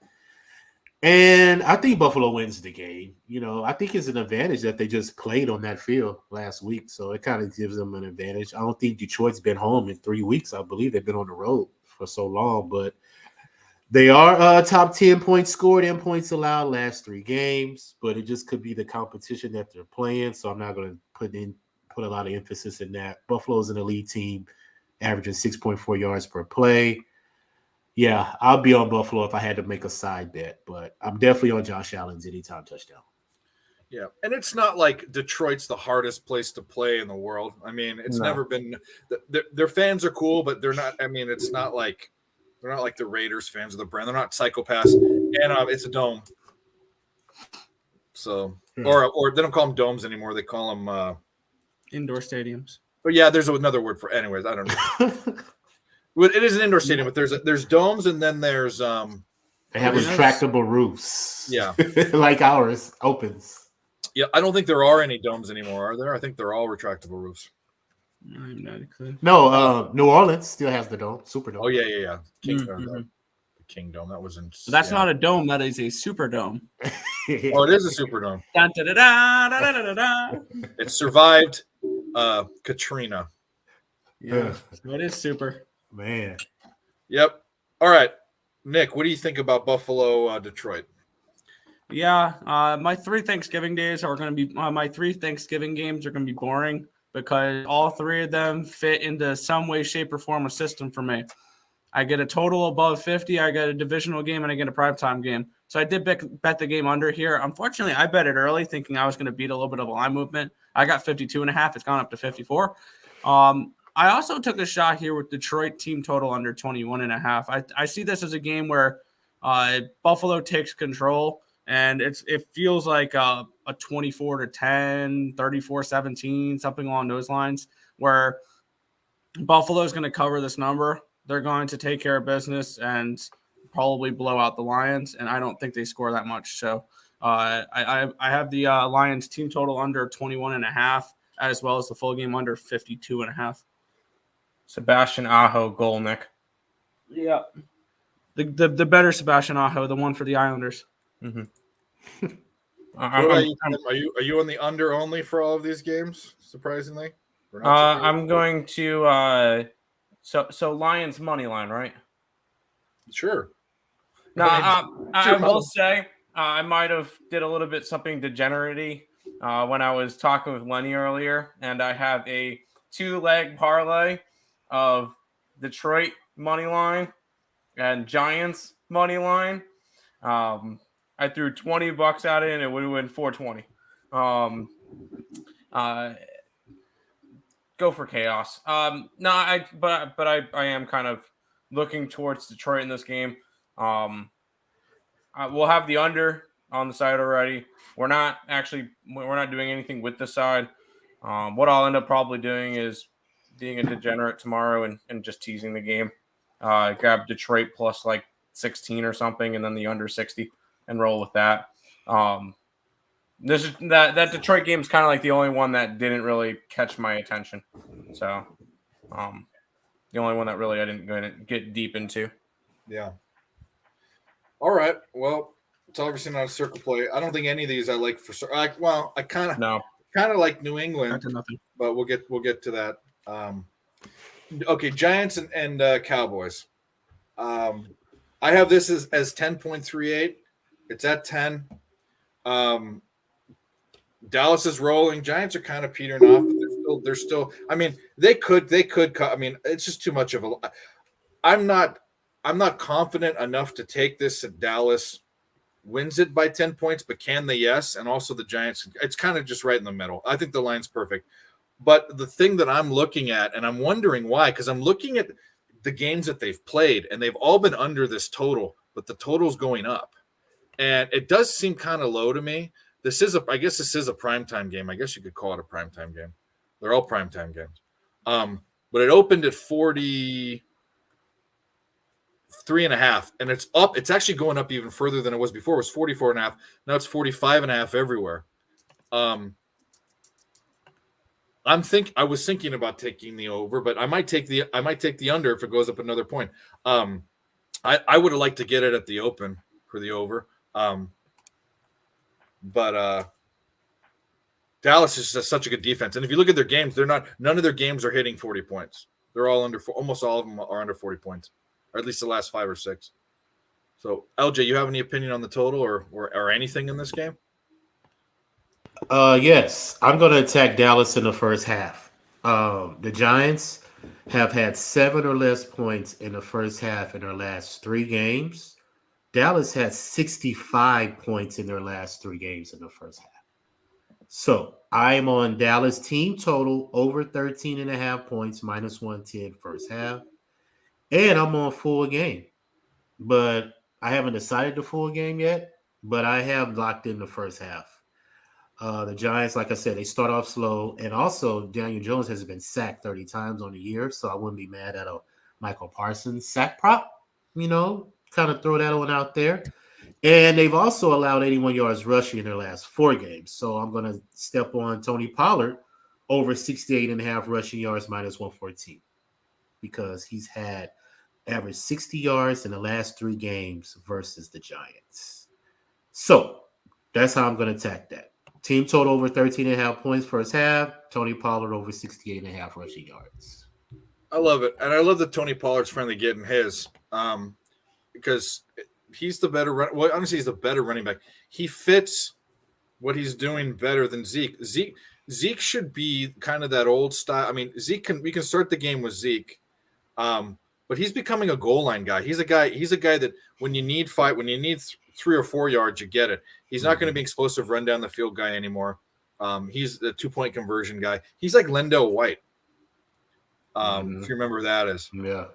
And I think Buffalo wins the game. I think it's an advantage that they just played on that field last week. So it kind of gives them an advantage. I don't think Detroit's been home in 3 weeks. I believe they've been on the road for so long. But they are top 10 points scored and points allowed last 3 games. But it just could be the competition that they're playing. So I'm not going to put a lot of emphasis in that. Buffalo's an elite team, averaging 6.4 yards per play. Yeah, I'll be on Buffalo if I had to make a side bet, but I'm definitely on Josh Allen's anytime touchdown. Yeah, and it's not like Detroit's the hardest place to play in the world. I mean, it's never been. Their fans are cool, but they're not. I mean, it's not like they're not like the Raiders fans or the Brand. They're not psychopaths, and it's a dome. So, or they don't call them domes anymore. They call them indoor stadiums. But yeah, there's another word for. Anyways, I don't know. It is an indoor stadium, but there's domes, and then there's they have retractable roofs. Yeah, like ours opens. Yeah, I don't think there are any domes anymore, are there? I think they're all retractable roofs. I'm not clear. No, New Orleans still has the dome, Superdome. Oh yeah. The Kingdom. That was in. So that's not a dome. That is a Superdome. Oh, it is a Superdome. It survived Katrina. Yeah, so it is super. Man. Yep. All right, Nick, what do you think about Buffalo, Detroit? Yeah, my 3 Thanksgiving days are going to be my 3 Thanksgiving games are going to be boring because all 3 of them fit into some way, shape, or form a system for me. I get a total above 50, I get a divisional game, and I get a primetime game. So I did bet the game under here. Unfortunately, I bet it early thinking I was going to beat a little bit of a line movement. I got 52.5. It's gone up to 54. I also took a shot here with Detroit team total under 21.5. I see this as a game where Buffalo takes control, and it feels like a 24-10, 34-17, something along those lines, where Buffalo is going to cover this number. They're going to take care of business and probably blow out the Lions, and I don't think they score that much. So I have the Lions team total under 21.5, as well as the full game under 52.5. Sebastian Aho goal, Nick. Yeah. The better Sebastian Aho, the one for the Islanders. Mm-hmm. Are you on the under only for all of these games? Surprisingly, I'm going to so Lions money line, right? Sure. No, I will say I might have did a little bit something degenerate when I was talking with Lenny earlier, and I have a 2-leg parlay of Detroit money line and Giants money line. I threw $20 at it, and it would have been $420. Go for chaos. No, I am kind of looking towards Detroit in this game. We'll have the under on the side already. We're not doing anything with the side. What I'll end up probably doing is being a degenerate tomorrow and just teasing the game. Grab Detroit plus like 16 or something, and then the under 60 and roll with that. That Detroit game is kind of like the only one that didn't really catch my attention. So, the only one that really I didn't get deep into. Yeah. All right. Well, it's obviously not a circle play. I don't think any of these I like for. I kind of like New England, but we'll get to that. Okay, Giants and Cowboys. I have this as 10.38. It's at 10. Dallas is rolling. Giants are kind of petering off, but they're still. I mean, they could. I mean, it's just too much of a. I'm not confident enough to take this at Dallas wins it by 10 points, but can they? Yes. And also the Giants, it's kind of just right in the middle. I think the line's perfect. But the thing that I'm looking at, and I'm wondering why, because I'm looking at the games that they've played, and they've all been under this total, but the total's going up. And it does seem kind of low to me. I guess this is a primetime game. I guess you could call it a primetime game. They're all primetime games. But it opened at 43.5, and it's up. It's actually going up even further than it was before. It was 44.5. Now it's 45.5 everywhere. I was thinking about taking the over, but I might take the under if it goes up another point. I would have liked to get it at the open for the over. But Dallas is just such a good defense, and if you look at their games, none of their games are hitting 40 points. They're all almost all of them are under 40 points, or at least the last 5 or 6. So, LJ, you have any opinion on the total or anything in this game? Yes, I'm going to attack Dallas in the first half. The Giants have had 7 or less points in the first half in their last 3 games. Dallas had 65 points in their last 3 games in the first half. So I'm on Dallas team total over 13.5 points, minus 110 first half. And I'm on full game. But I haven't decided the full game yet, but I have locked in the first half. The Giants, like I said, they start off slow. And also, Daniel Jones has been sacked 30 times on the year, so I wouldn't be mad at a Michael Parsons sack prop. Kind of throw that one out there. And they've also allowed 81 yards rushing in their last 4 games. So I'm going to step on Tony Pollard over 68.5 rushing yards, minus 114, because he's had average 60 yards in the last 3 games versus the Giants. So that's how I'm going to attack that. Team total over 13.5 points first half. Tony Pollard over 68.5 rushing yards. I love it. And I love that Tony Pollard's finally getting his because he's the better honestly, he's the better running back. He fits what he's doing better than Zeke. Zeke should be kind of that old style. I mean, we can start the game with Zeke. But he's becoming a goal line guy. He's a guy that when you need 3 or 4 yards, you get it. He's not going to be explosive run down the field guy anymore. He's the 2-point conversion guy. He's like Lendell White. If you remember that as. Yeah.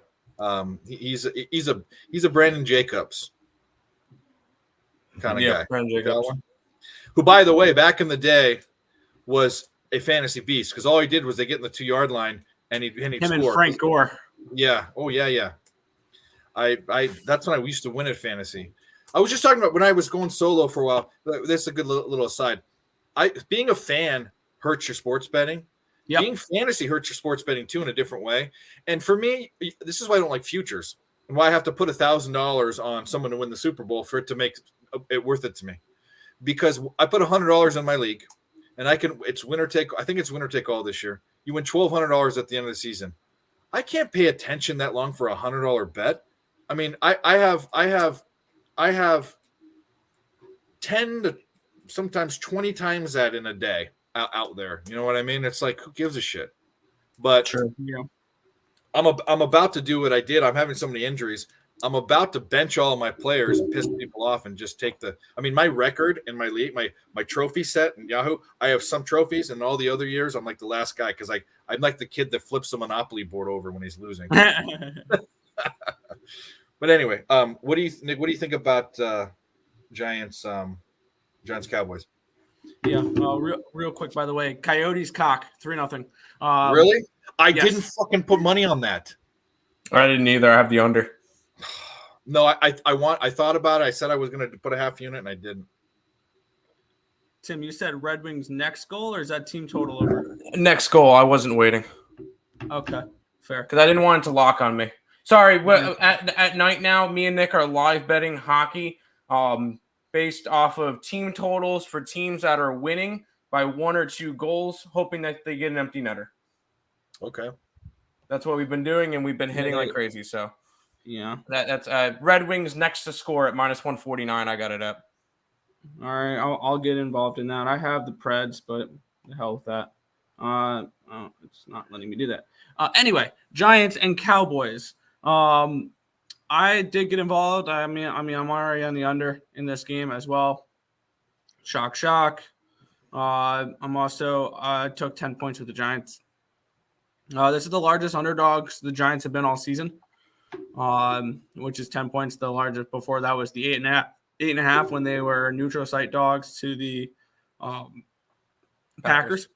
He's a Brandon Jacobs kind of guy. Brandon Jacobs. Who, by the way, back in the day was a fantasy beast because all he did was they get in the 2-yard line and he'd Him score. and Frank Gore. Yeah. Oh, yeah. I that's when I used to win at fantasy. I was just talking about when I was going solo for a while. This is a good little aside. Being a fan hurts your sports betting. Yep. Being fantasy hurts your sports betting too in a different way. And for me, this is why I don't like futures and why I have to put $1,000 on someone to win the Super Bowl for it to make it worth it to me. Because I put $100 in my league, and it's winner take. I think it's winner take all this year. You win $1,200 at the end of the season. I can't pay attention that long for $100 bet. I mean, I have 10 to sometimes 20 times that in a day out there. You know what I mean? It's like, who gives a shit? But sure. Yeah. I'm about to do what I did. I'm having so many injuries. I'm about to bench all of my players and piss people off and just take my record in my league, my trophy set in Yahoo. I have some trophies, and all the other years I'm like the last guy because I'm like the kid that flips the Monopoly board over when he's losing. But anyway, what do you think about Giants Cowboys? Yeah, real quick, by the way, Coyotes cock 3-0. Really? I yes. didn't fucking put money on that. I didn't either. I have the under. No, I thought about it. I said I was going to put a half unit, and I didn't. Tim, you said Red Wings next goal, or is that team total over? Next goal. I wasn't waiting. Okay, fair. Because I didn't want it to lock on me. Sorry, at night now, me and Nick are live betting hockey based off of team totals for teams that are winning by 1 or 2 goals, hoping that they get an empty netter. Okay. That's what we've been doing, and we've been hitting like crazy. So, yeah, that's Red Wings next to score at minus 149. I got it up. All right, I'll get involved in that. I have the Preds, but the hell with that. It's not letting me do that. Anyway, Giants and Cowboys. I did get involved. I mean, I'm already on the under in this game as well. Shock. I'm also took 10 points with the Giants. This is the largest underdogs the Giants have been all season, which is 10 points. The largest before that was the 8.5 when they were neutral site dogs to the Packers.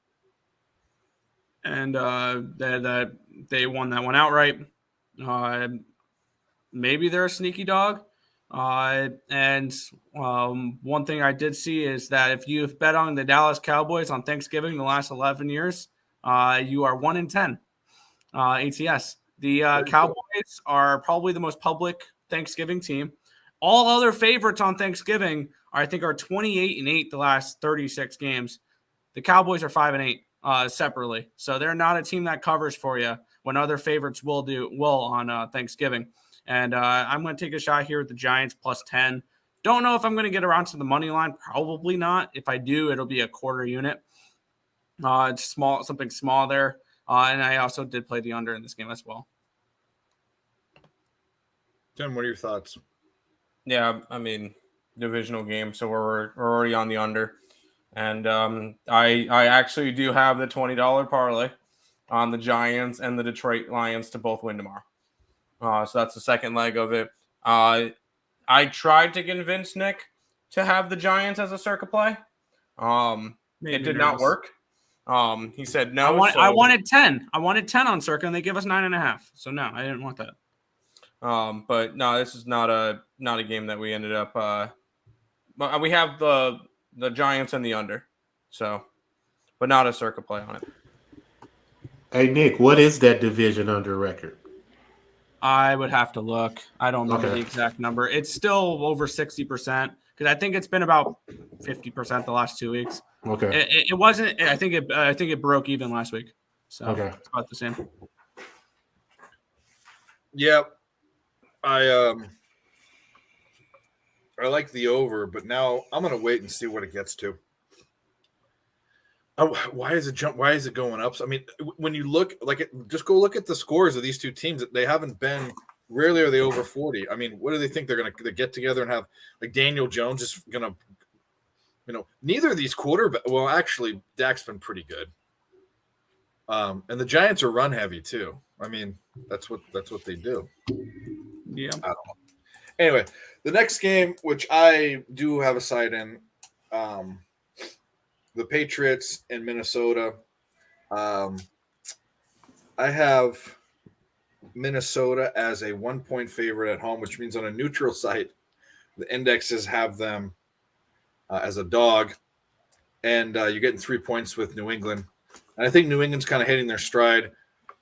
And they won that one outright. Maybe they're a sneaky dog. And one thing I did see is that if you've bet on the Dallas Cowboys on Thanksgiving the last 11 years, You are 1-10 ATS. The Very Cowboys are probably the most public Thanksgiving team. All other favorites on Thanksgiving I think are 28-8 the last 36 games. The Cowboys are 5-8 separately, so they're not a team that covers for you when other favorites will on Thanksgiving. And I'm going to take a shot here with the Giants plus 10. Don't know if I'm going to get around to the money line. Probably not. If I do, it'll be a quarter unit. It's small, something small there. And I also did play the under in this game as well. Tim, what are your thoughts? Yeah, I mean, divisional game, so we're already on the under. And I actually do have the $20 parlay on the Giants and the Detroit Lions to both win tomorrow. So that's the second leg of it. I tried to convince Nick to have the Giants as a circa play. It did not work. He said no. I wanted 10. I wanted 10 on circa, and they give us 9.5. So no, I didn't want that. But no, this is not a game that we ended up. But we have the Giants and the under, so, but not a circa play on it. Hey Nick, what is that division under record? I would have to look. I don't remember the exact number. It's still over 60% because I think it's been about 50% the last 2 weeks. Okay. It wasn't. I think it broke even last week. So it's about the same. Yep. I like the over, but now I'm gonna wait and see what it gets to. Oh, why is it jump? Why is it going up? So, I mean, when you look just go look at the scores of these two teams. They haven't been. Rarely are they over 40. I mean, what do they think they're gonna get together and have? Like Daniel Jones is gonna, neither of these quarterbacks. Well, actually, Dak's been pretty good. And the Giants are run heavy too. I mean, that's what they do. Yeah. I don't know. Anyway, the next game, which I do have a side in, the Patriots in Minnesota. I have Minnesota as a 1-point favorite at home, which means on a neutral site, the indexes have them as a dog, and you're getting 3 points with New England. And I think New England's kind of hitting their stride.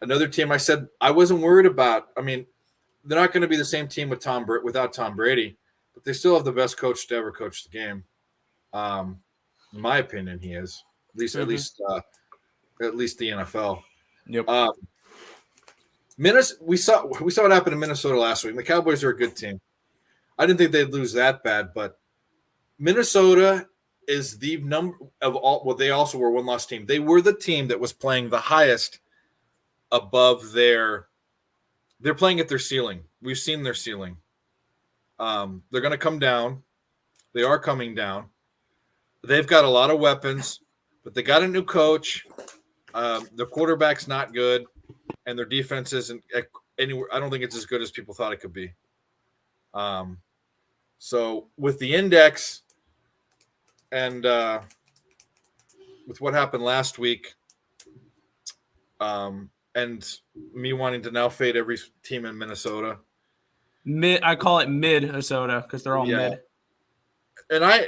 Another team I said I wasn't worried about. I mean, they're not going to be the same team without Tom Brady, but they still have the best coach to ever coach the game. In my opinion, he is at least the NFL. Yep. We saw what happened in Minnesota last week. The Cowboys are a good team. I didn't think they'd lose that bad, but Minnesota is the number of all. Well, they also were one loss team. They were the team that was playing the highest above their. They're playing at their ceiling. We've seen their ceiling. They're going to come down. They are coming down. They've got a lot of weapons, but they got a new coach. The quarterback's not good, and their defense isn't anywhere. I don't think it's as good as people thought it could be. So with the index and with what happened last week, and me wanting to now fade every team in Minnesota. I call it mid-Minnesota because they're all mid. And I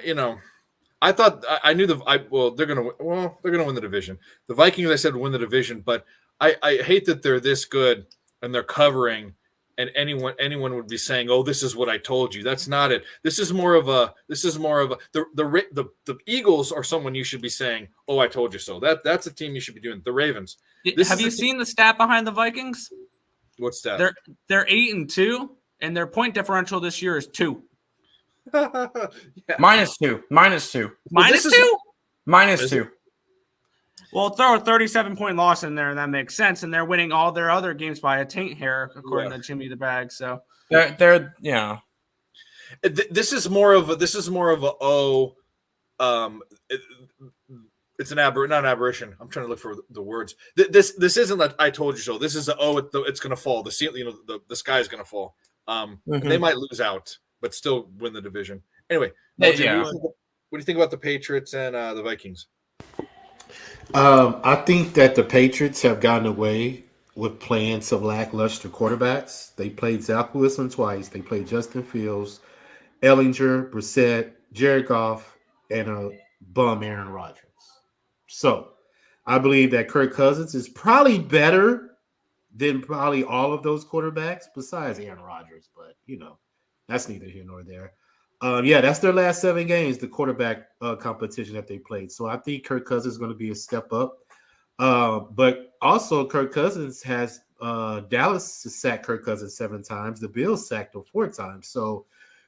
thought I knew they're gonna win the division. The Vikings, I said, win the division, but I hate that they're this good and they're covering, and anyone would be saying, "Oh, this is what I told you." That's not it. This is more of a the Eagles are someone you should be saying, "Oh, I told you so." That's a team you should be doing. The Ravens. Have you seen the stat behind the Vikings? What's that? They're 8-2, and their point differential this year is 2. -2. -2. Well, throw a 37-point loss in there, and that makes sense. And they're winning all their other games by a taint hair, according to Jimmy the Bag. So they're This is more of a it's an not an aberration. I'm trying to look for the words. This isn't that I told you so. This is it's going to fall. The ceiling, the sky is going to fall. They might lose out, but still win the division. Anyway, what do you think about the Patriots and the Vikings? I think that the Patriots have gotten away with playing some lackluster quarterbacks. They played Zach Wilson twice. They played Justin Fields, Ellinger, Brissett, Jared Goff, and a bum Aaron Rodgers. So I believe that Kirk Cousins is probably better than probably all of those quarterbacks besides Aaron Rodgers. But, that's neither here nor there. Yeah, that's their last 7 games, the quarterback competition that they played. So I think Kirk Cousins is going to be a step up. But also Kirk Cousins has Dallas sacked Kirk Cousins 7 times. The Bills sacked him 4 times. So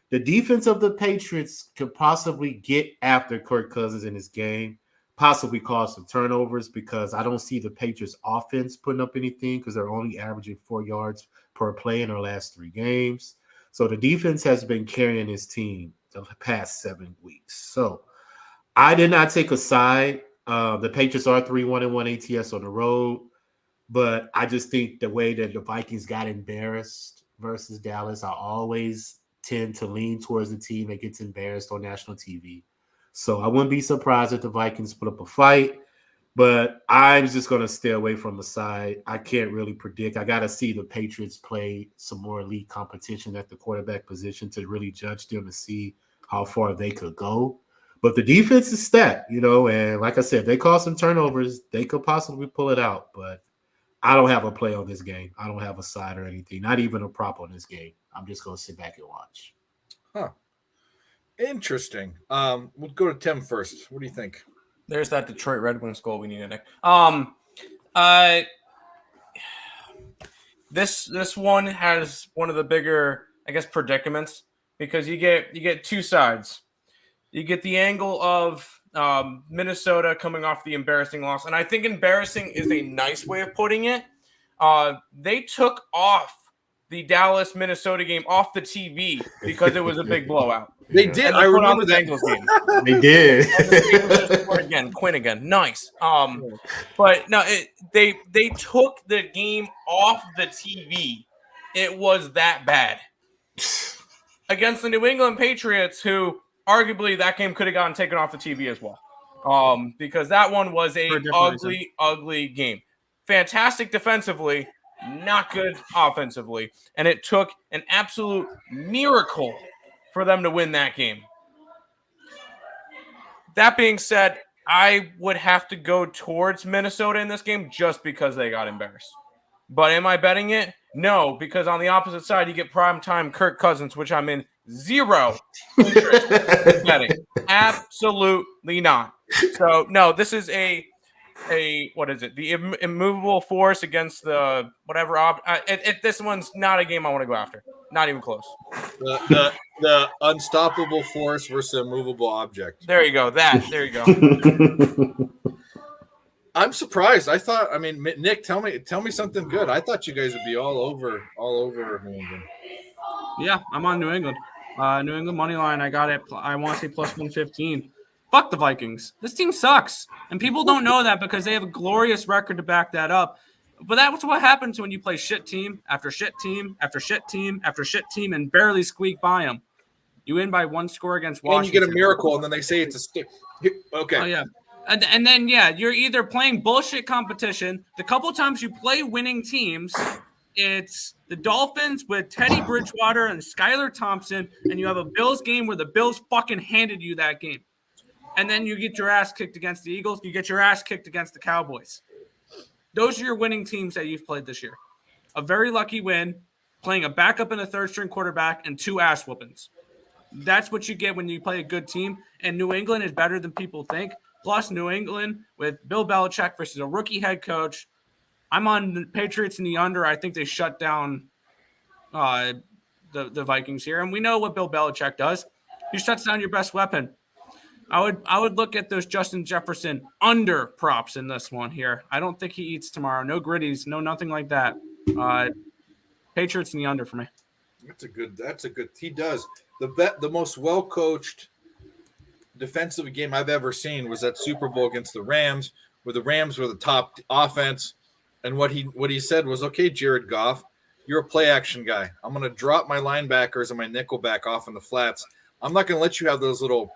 the defense of the Patriots could possibly get after Kirk Cousins in this game, possibly cause some turnovers because I don't see the Patriots offense putting up anything because they're only averaging 4 yards per play in their last 3 games. So the defense has been carrying his team the past 7 weeks. So I did not take a side. The Patriots are 3-1-1 ATS on the road, but I just think the way that the Vikings got embarrassed versus Dallas, I always tend to lean towards the team that gets embarrassed on national TV. So I wouldn't be surprised if the Vikings put up a fight, but I'm just going to stay away from the side. I can't really predict. I got to see the Patriots play some more elite competition at the quarterback position to really judge them to see how far they could go. But the defense is stacked, and like I said, if they cause some turnovers, they could possibly pull it out. But I don't have a play on this game. I don't have a side or anything, not even a prop on this game. I'm just going to sit back and watch. Huh. Interesting. We'll go to Tim first. What do you think? There's that Detroit Red Wings goal we needed, Nick. This one has one of the bigger, I guess, predicaments because you get 2 sides. You get the angle of Minnesota coming off the embarrassing loss, and I think embarrassing is a nice way of putting it. They took off the Dallas-Minnesota game off the TV because it was a big blowout. They did. I remember the Bengals game. They did. Again, Quinn again. Nice. But no, they took the game off the TV. It was that bad against the New England Patriots, who arguably that game could have gotten taken off the TV as well, because that one was a ugly game. Fantastic defensively, not good offensively, and it took an absolute miracle for them to win that game. That being said, I would have to go towards Minnesota in this game just because they got embarrassed. But am I betting it? No, because on the opposite side, you get primetime Kirk Cousins, which I'm in zero interest in betting. Absolutely not. So, no, this is a what is it? The immovable force against the whatever. This one's not a game I want to go after. Not even close. The unstoppable force versus a movable object. There you go. There you go. I'm surprised. Nick, tell me something good. I thought you guys would be all over New England. Yeah, I'm on New England. New England money line. I got it. I want to say plus 115. Fuck the Vikings. This team sucks, and people don't know that because they have a glorious record to back that up. But that's what happens when you play shit team after shit team after shit team after shit team and barely squeak by them. You win by 1 score against Washington. And you get a miracle, and then they say it's a stick. Okay. Oh, yeah. And then, yeah, you're either playing bullshit competition. The couple times you play winning teams, it's the Dolphins with Teddy Bridgewater and Skylar Thompson, and you have a Bills game where the Bills fucking handed you that game. And then you get your ass kicked against the Eagles. You get your ass kicked against the Cowboys. Those are your winning teams that you've played this year. A very lucky win, playing a backup and a third-string quarterback, and 2 ass whoopings. That's what you get when you play a good team, and New England is better than people think. Plus, New England with Bill Belichick versus a rookie head coach. I'm on the Patriots in the under. I think they shut down the Vikings here, and we know what Bill Belichick does. He shuts down your best weapon. I would look at those Justin Jefferson under props in this one here. I don't think he eats tomorrow. No gritties, no nothing like that. Patriots in the under for me. That's a good. He does the most well coached defensive game I've ever seen was that Super Bowl against the Rams, where the Rams were the top offense, and what he said was, "Okay, Jared Goff, you're a play action guy. I'm going to drop my linebackers and my nickel back off in the flats. I'm not going to let you have those little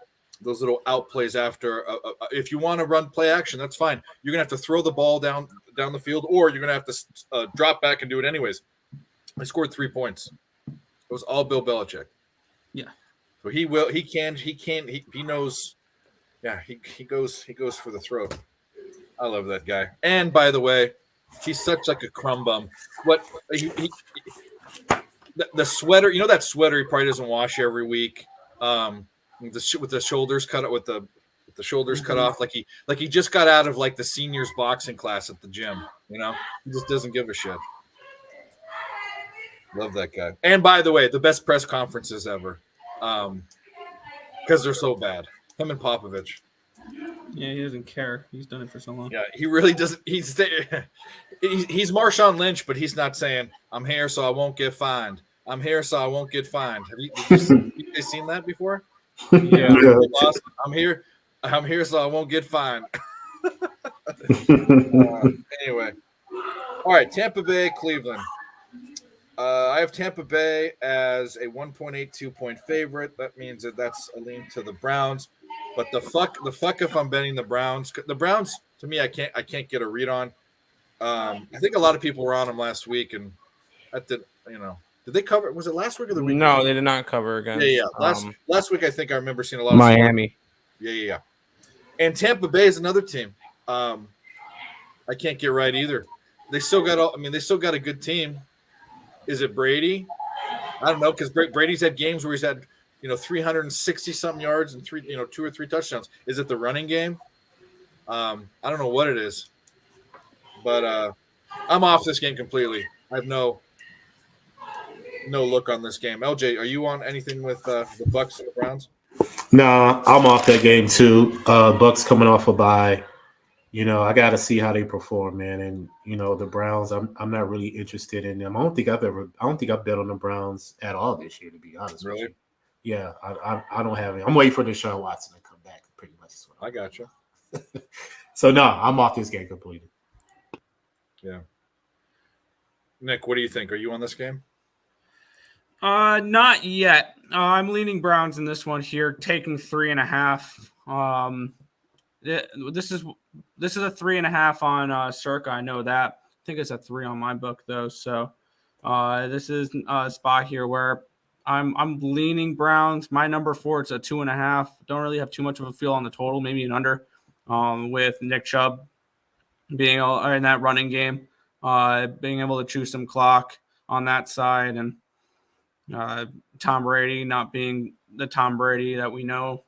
out plays after. If you want to run play action, that's fine. You're going to have to throw the ball down the field, or you're going to have to drop back and do it anyways." I scored 3 points. It was all Bill Belichick. Yeah. So he knows. Yeah, he goes for the throat. I love that guy. And by the way, he's such like a crumb bum. What the sweater? You know that sweater he probably doesn't wash every week. With the shoulders cut up with the shoulders cut off, like he just got out of like the seniors boxing class at the gym. You know, he just doesn't give a shit. Love that guy. And by the way, the best press conferences ever, because they're so bad. Him and Popovich. Yeah, he doesn't care. He's done it for so long. Yeah, he really doesn't. He's Marshawn Lynch, but he's not saying, "I'm here so I won't get fined. I'm here so I won't get fined." Have you seen that before? Yeah. I'm here so I won't get fined. Anyway, all right. Tampa Bay, Cleveland. I have Tampa Bay as a 1.82 point favorite. That means that's a lean to the Browns. But the fuck if I'm betting the Browns. The Browns, to me, I can't get a read on. I think a lot of people were on them last week, and did they cover? Was it last week or the week? No, they did not cover against. Yeah. Last week, I think I remember seeing a lot of Miami. Yeah. And Tampa Bay is another team. I can't get right either. They still got a good team. Is it Brady? I don't know, because Brady's had games where he's had 360 something yards and 2 or 3 touchdowns. Is it the running game? I don't know what it is, but I'm off this game completely. I have no look on this game. LJ, are you on anything with the Bucks and the Browns? Nah, I'm off that game too. Bucks coming off a bye. I got to see how they perform, man. And the Browns, I'm not really interested in them. I don't think I've bet on the Browns at all this year, to be honest. Really? With you. Yeah, I don't have it. I'm waiting for Deshaun Watson to come back. Pretty much. I got you. So no, I'm off this game completely. Yeah. Nick, what do you think? Are you on this game? Not yet. I'm leaning Browns in this one here, taking 3.5. This is a 3.5 on Circa. I know that. I think it's a 3 on my book though. So this is a spot here where I'm leaning Browns. My number 4, it's a 2.5. Don't really have too much of a feel on the total, maybe an under. With Nick Chubb being in that running game, being able to chew some clock on that side, and Tom Brady not being the Tom Brady that we know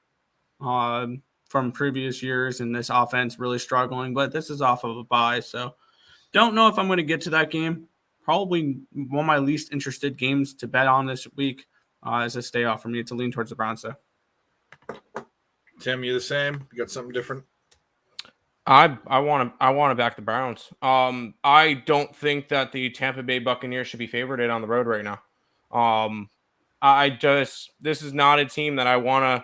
from previous years, and this offense really struggling. But this is off of a bye, so don't know if I'm going to get to that game. Probably one of my least interested games to bet on this week as a stay off for me to lean towards the Browns, though. Tim, you the same? You got something different? I want to back the Browns. I don't think that the Tampa Bay Buccaneers should be favored on the road right now. This is not a team that I want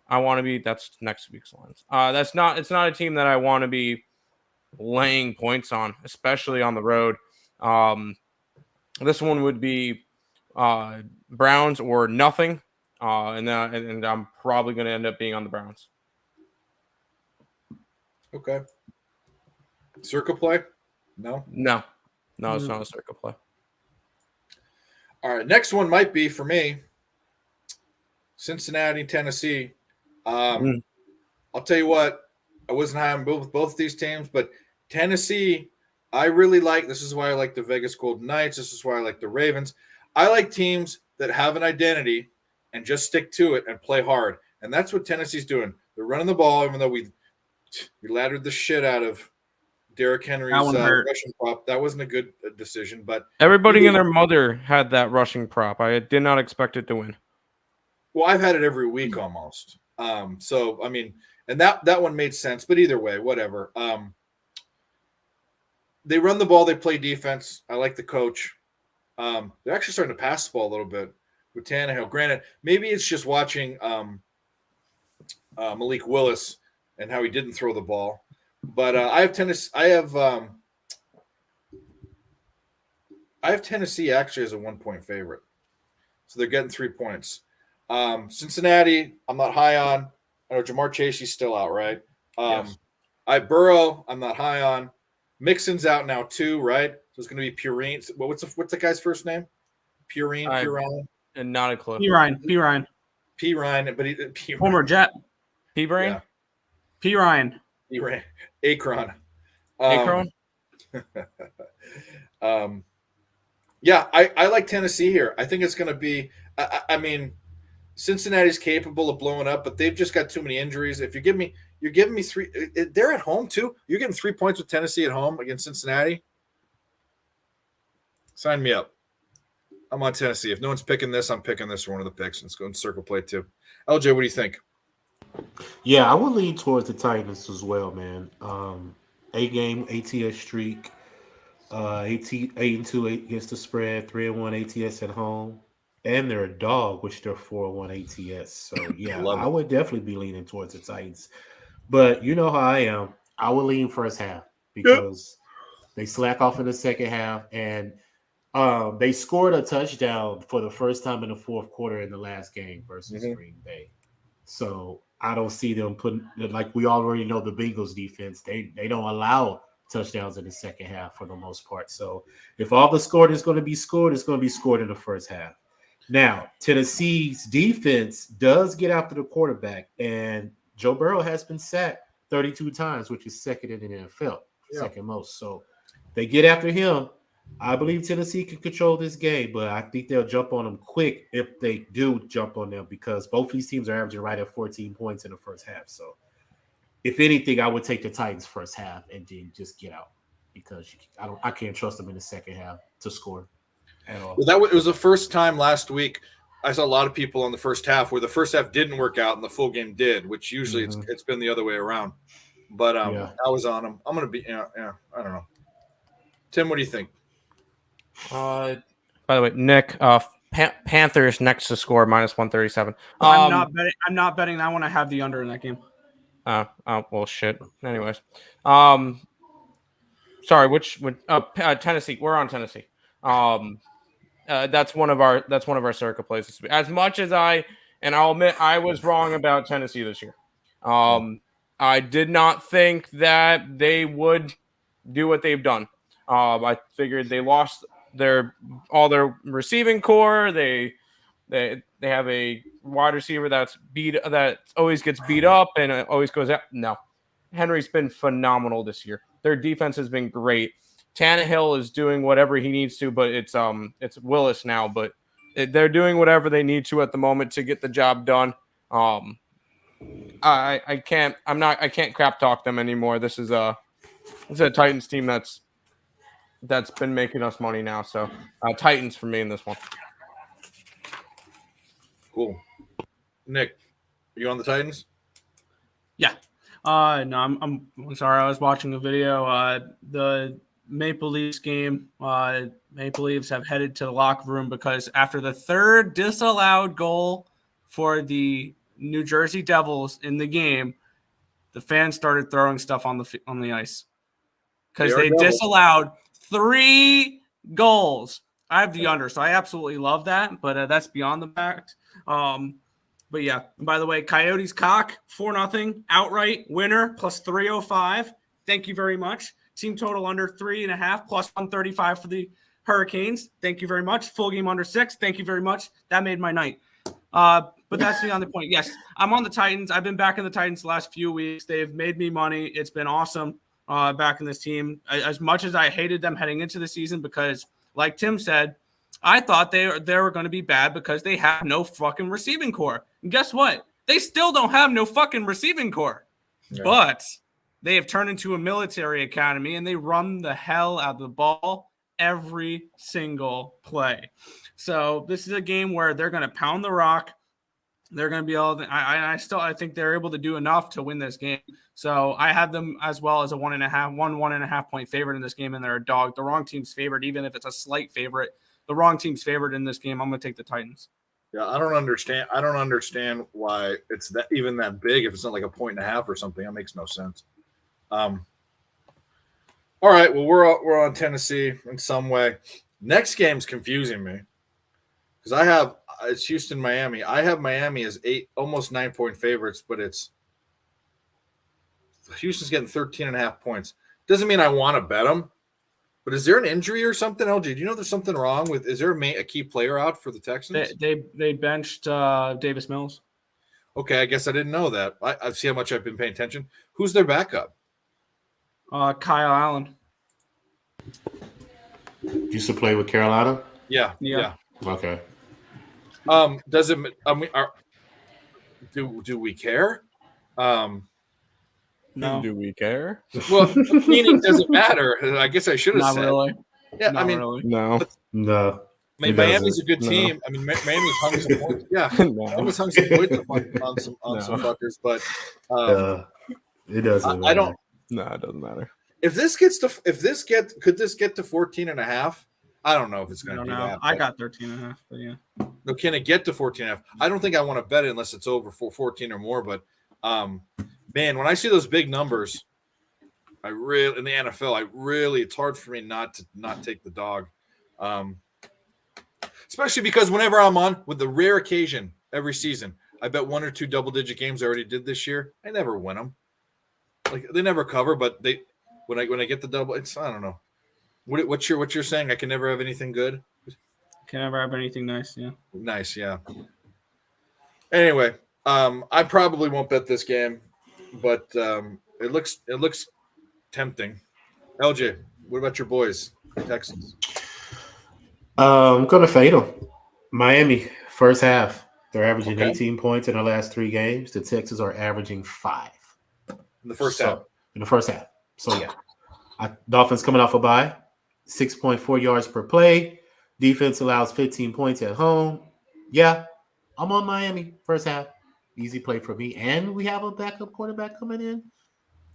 to be. That's next week's lines. It's not a team that I want to be laying points on, especially on the road. This one would be Browns or nothing, and I'm probably going to end up being on the Browns. Okay. Circa play? No, it's not a circle play. All right, next one might be for me. Cincinnati, Tennessee. I'll tell you what, I wasn't high on both these teams, but Tennessee, I really like. This is why I like the Vegas Golden Knights. This is why I like the Ravens. I like teams that have an identity and just stick to it and play hard. And that's what Tennessee's doing. They're running the ball, even though we laddered the shit out of Derrick Henry's rushing prop. That wasn't a good decision, but everybody and their mother had that rushing prop. I did not expect it to win. Well, I've had it every week almost. So I mean, and that one made sense. But either way, whatever. They run the ball. They play defense. I like the coach. They're actually starting to pass the ball a little bit with Tannehill. Granted, maybe it's just watching Malik Willis and how he didn't throw the ball. But I have Tennessee actually as a 1-point favorite. So they're getting 3 points. Cincinnati, I'm not high on. I know Jamar Chase's still out, right? Yes. Burrow, I'm not high on. Mixon's out now too, right? So it's going to be Purine. What's the guy's first name? Purine. And not a clue. P. Ryan. But Homer Jet. P-Brain? Yeah. P. Ryan. He ran Akron. Hey, Um, Crone. yeah, I like Tennessee here. I think it's going to be. I mean, Cincinnati's capable of blowing up, but they've just got too many injuries. If you're giving me three. They're at home too. You're getting 3 points with Tennessee at home against Cincinnati. Sign me up. I'm on Tennessee. If no one's picking this, I'm picking this for one of the picks. Let's go in circle play too. LJ, what do you think? Yeah, I would lean towards the Titans as well, man. 8-game ATS streak, 8-2 against the spread, 3-1 ATS at home, and they're a dog, which they're 4-1 ATS. So yeah, Love I it. would definitely be leaning towards the Titans. But you know how I am. I would lean first half Yep. because they slack off in the second half, and they scored a touchdown for the first time in the fourth quarter in the last game versus Green Bay. So I don't see them putting, like we already know the Bengals defense, they don't allow touchdowns in the second half for the most part. So if all the scored is going to be scored, it's going to be scored in the first half. Now, Tennessee's defense does get after the quarterback, and Joe Burrow has been sacked 32 times, which is second in the NFL, second most. So they get after him. I believe Tennessee can control this game, but I think they'll jump on them quick if they do jump on them because both these teams are averaging right at 14 points in the first half. So, if anything, I would take the Titans first half and then just get out because I can't trust them in the second half to score at all. Well, it was the first time last week I saw a lot of people on the first half where the first half didn't work out and the full game did, which usually it's been the other way around. But Yeah. I was on them. I'm gonna be I don't know. Tim, what do you think? By the way, Nick, Panthers next to score -137. I'm not betting that one. I have the under in that game. Well, shit. Anyways, sorry. Tennessee. We're on Tennessee. That's one of our circle plays this week. As much as I'll admit I was wrong about Tennessee this year. I did not think that they would do what they've done. I figured they lost all their receiving core. They have a wide receiver that always gets beat up and always goes out. No, Henry's been phenomenal this year. Their defense has been great. Tannehill is doing whatever he needs to, but it's Willis now. But they're doing whatever they need to at the moment to get the job done. I can't crap talk them anymore. This is a Titans team that's been making us money now. So Titans for me in this one. Cool. Nick, are you on the Titans? Yeah. No, I'm sorry. I was watching a video. The Maple Leafs game. Maple Leafs have headed to the locker room because after the third disallowed goal for the New Jersey Devils in the game, the fans started throwing stuff on the ice because they disallowed 3 goals. I have the under, so I absolutely love that, but that's beyond the fact. But yeah, and by the way, Coyotes cock 4-0 outright winner plus 305. Thank you very much. Team total under 3.5 plus 135 for the Hurricanes. Thank you very much. Full game under 6. Thank you very much. That made my night. But that's the other point. Yes, I'm on the Titans. I've been back in the Titans the last few weeks. They've made me money. It's been awesome back in this team. As much as I hated them heading into the season because, like Tim said, I thought they were going to be bad because they have no fucking receiving core. And guess what? They still don't have no fucking receiving core. Yeah. But they have turned into a military academy and they run the hell out of the ball every single play. So this is a game where they're going to pound the rock. They're going to be all. I think they're able to do enough to win this game. So I have them as well as a 1.5 point favorite in this game, and they're a dog. The wrong team's favorite, even if it's a slight favorite. The wrong team's favorite in this game. I'm going to take the Titans. Yeah, I don't understand why it's even that big if it's not like a 1.5 or something. That makes no sense. All right, well we're on Tennessee in some way. Next game's confusing me because it's Houston, Miami. I have Miami as almost 9-point favorites, but it's Houston's getting 13.5 points. Doesn't mean I want to bet them. But is there an injury or something, LG? Do you know there's something wrong with? Is there a key player out for the Texans? They benched Davis Mills. Okay, I guess I didn't know that. I see how much I've been paying attention. Who's their backup? Kyle Allen. Used to play with Carolina. Yeah. Okay. Does it? Do we care? No, Do we care? Well, meaning does it matter? I guess I should have not said. really. Yeah, Not I mean, really. No. No. I mean, It Miami's doesn't. a good No. team. I mean, Miami's hung some points. Yeah, No. Miami's hung some points on some No. fuckers. But It doesn't. I don't. No, it doesn't matter. Could this get to 14.5? I don't know if it's I going to don't be know. that. I but- got 13.5, but yeah. No, can it get to 14.5? I don't think I want to bet it unless it's over for 14 or more. But man, when I see those big numbers, in the NFL, it's hard for me not to take the dog. Especially because whenever I'm on, with the rare occasion every season, I bet 1 or 2 double-digit games I already did this year. I never win them. Like they never cover, but when I get the double, it's I don't know. What you're saying? I can never have anything good. Can never have anything nice. Yeah. Nice, yeah. Anyway, I probably won't bet this game, but it looks tempting. LJ, what about your boys, Texans? I'm gonna fade them. Miami first half. They're averaging Okay. 18 points in their last 3 games. The Texans are averaging 5 In the first half. In the first half. So yeah, Dolphins coming off a bye, 6.4 yards per play. Defense allows 15 points at home. Yeah, I'm on Miami first half. Easy play for me. And we have a backup quarterback coming in.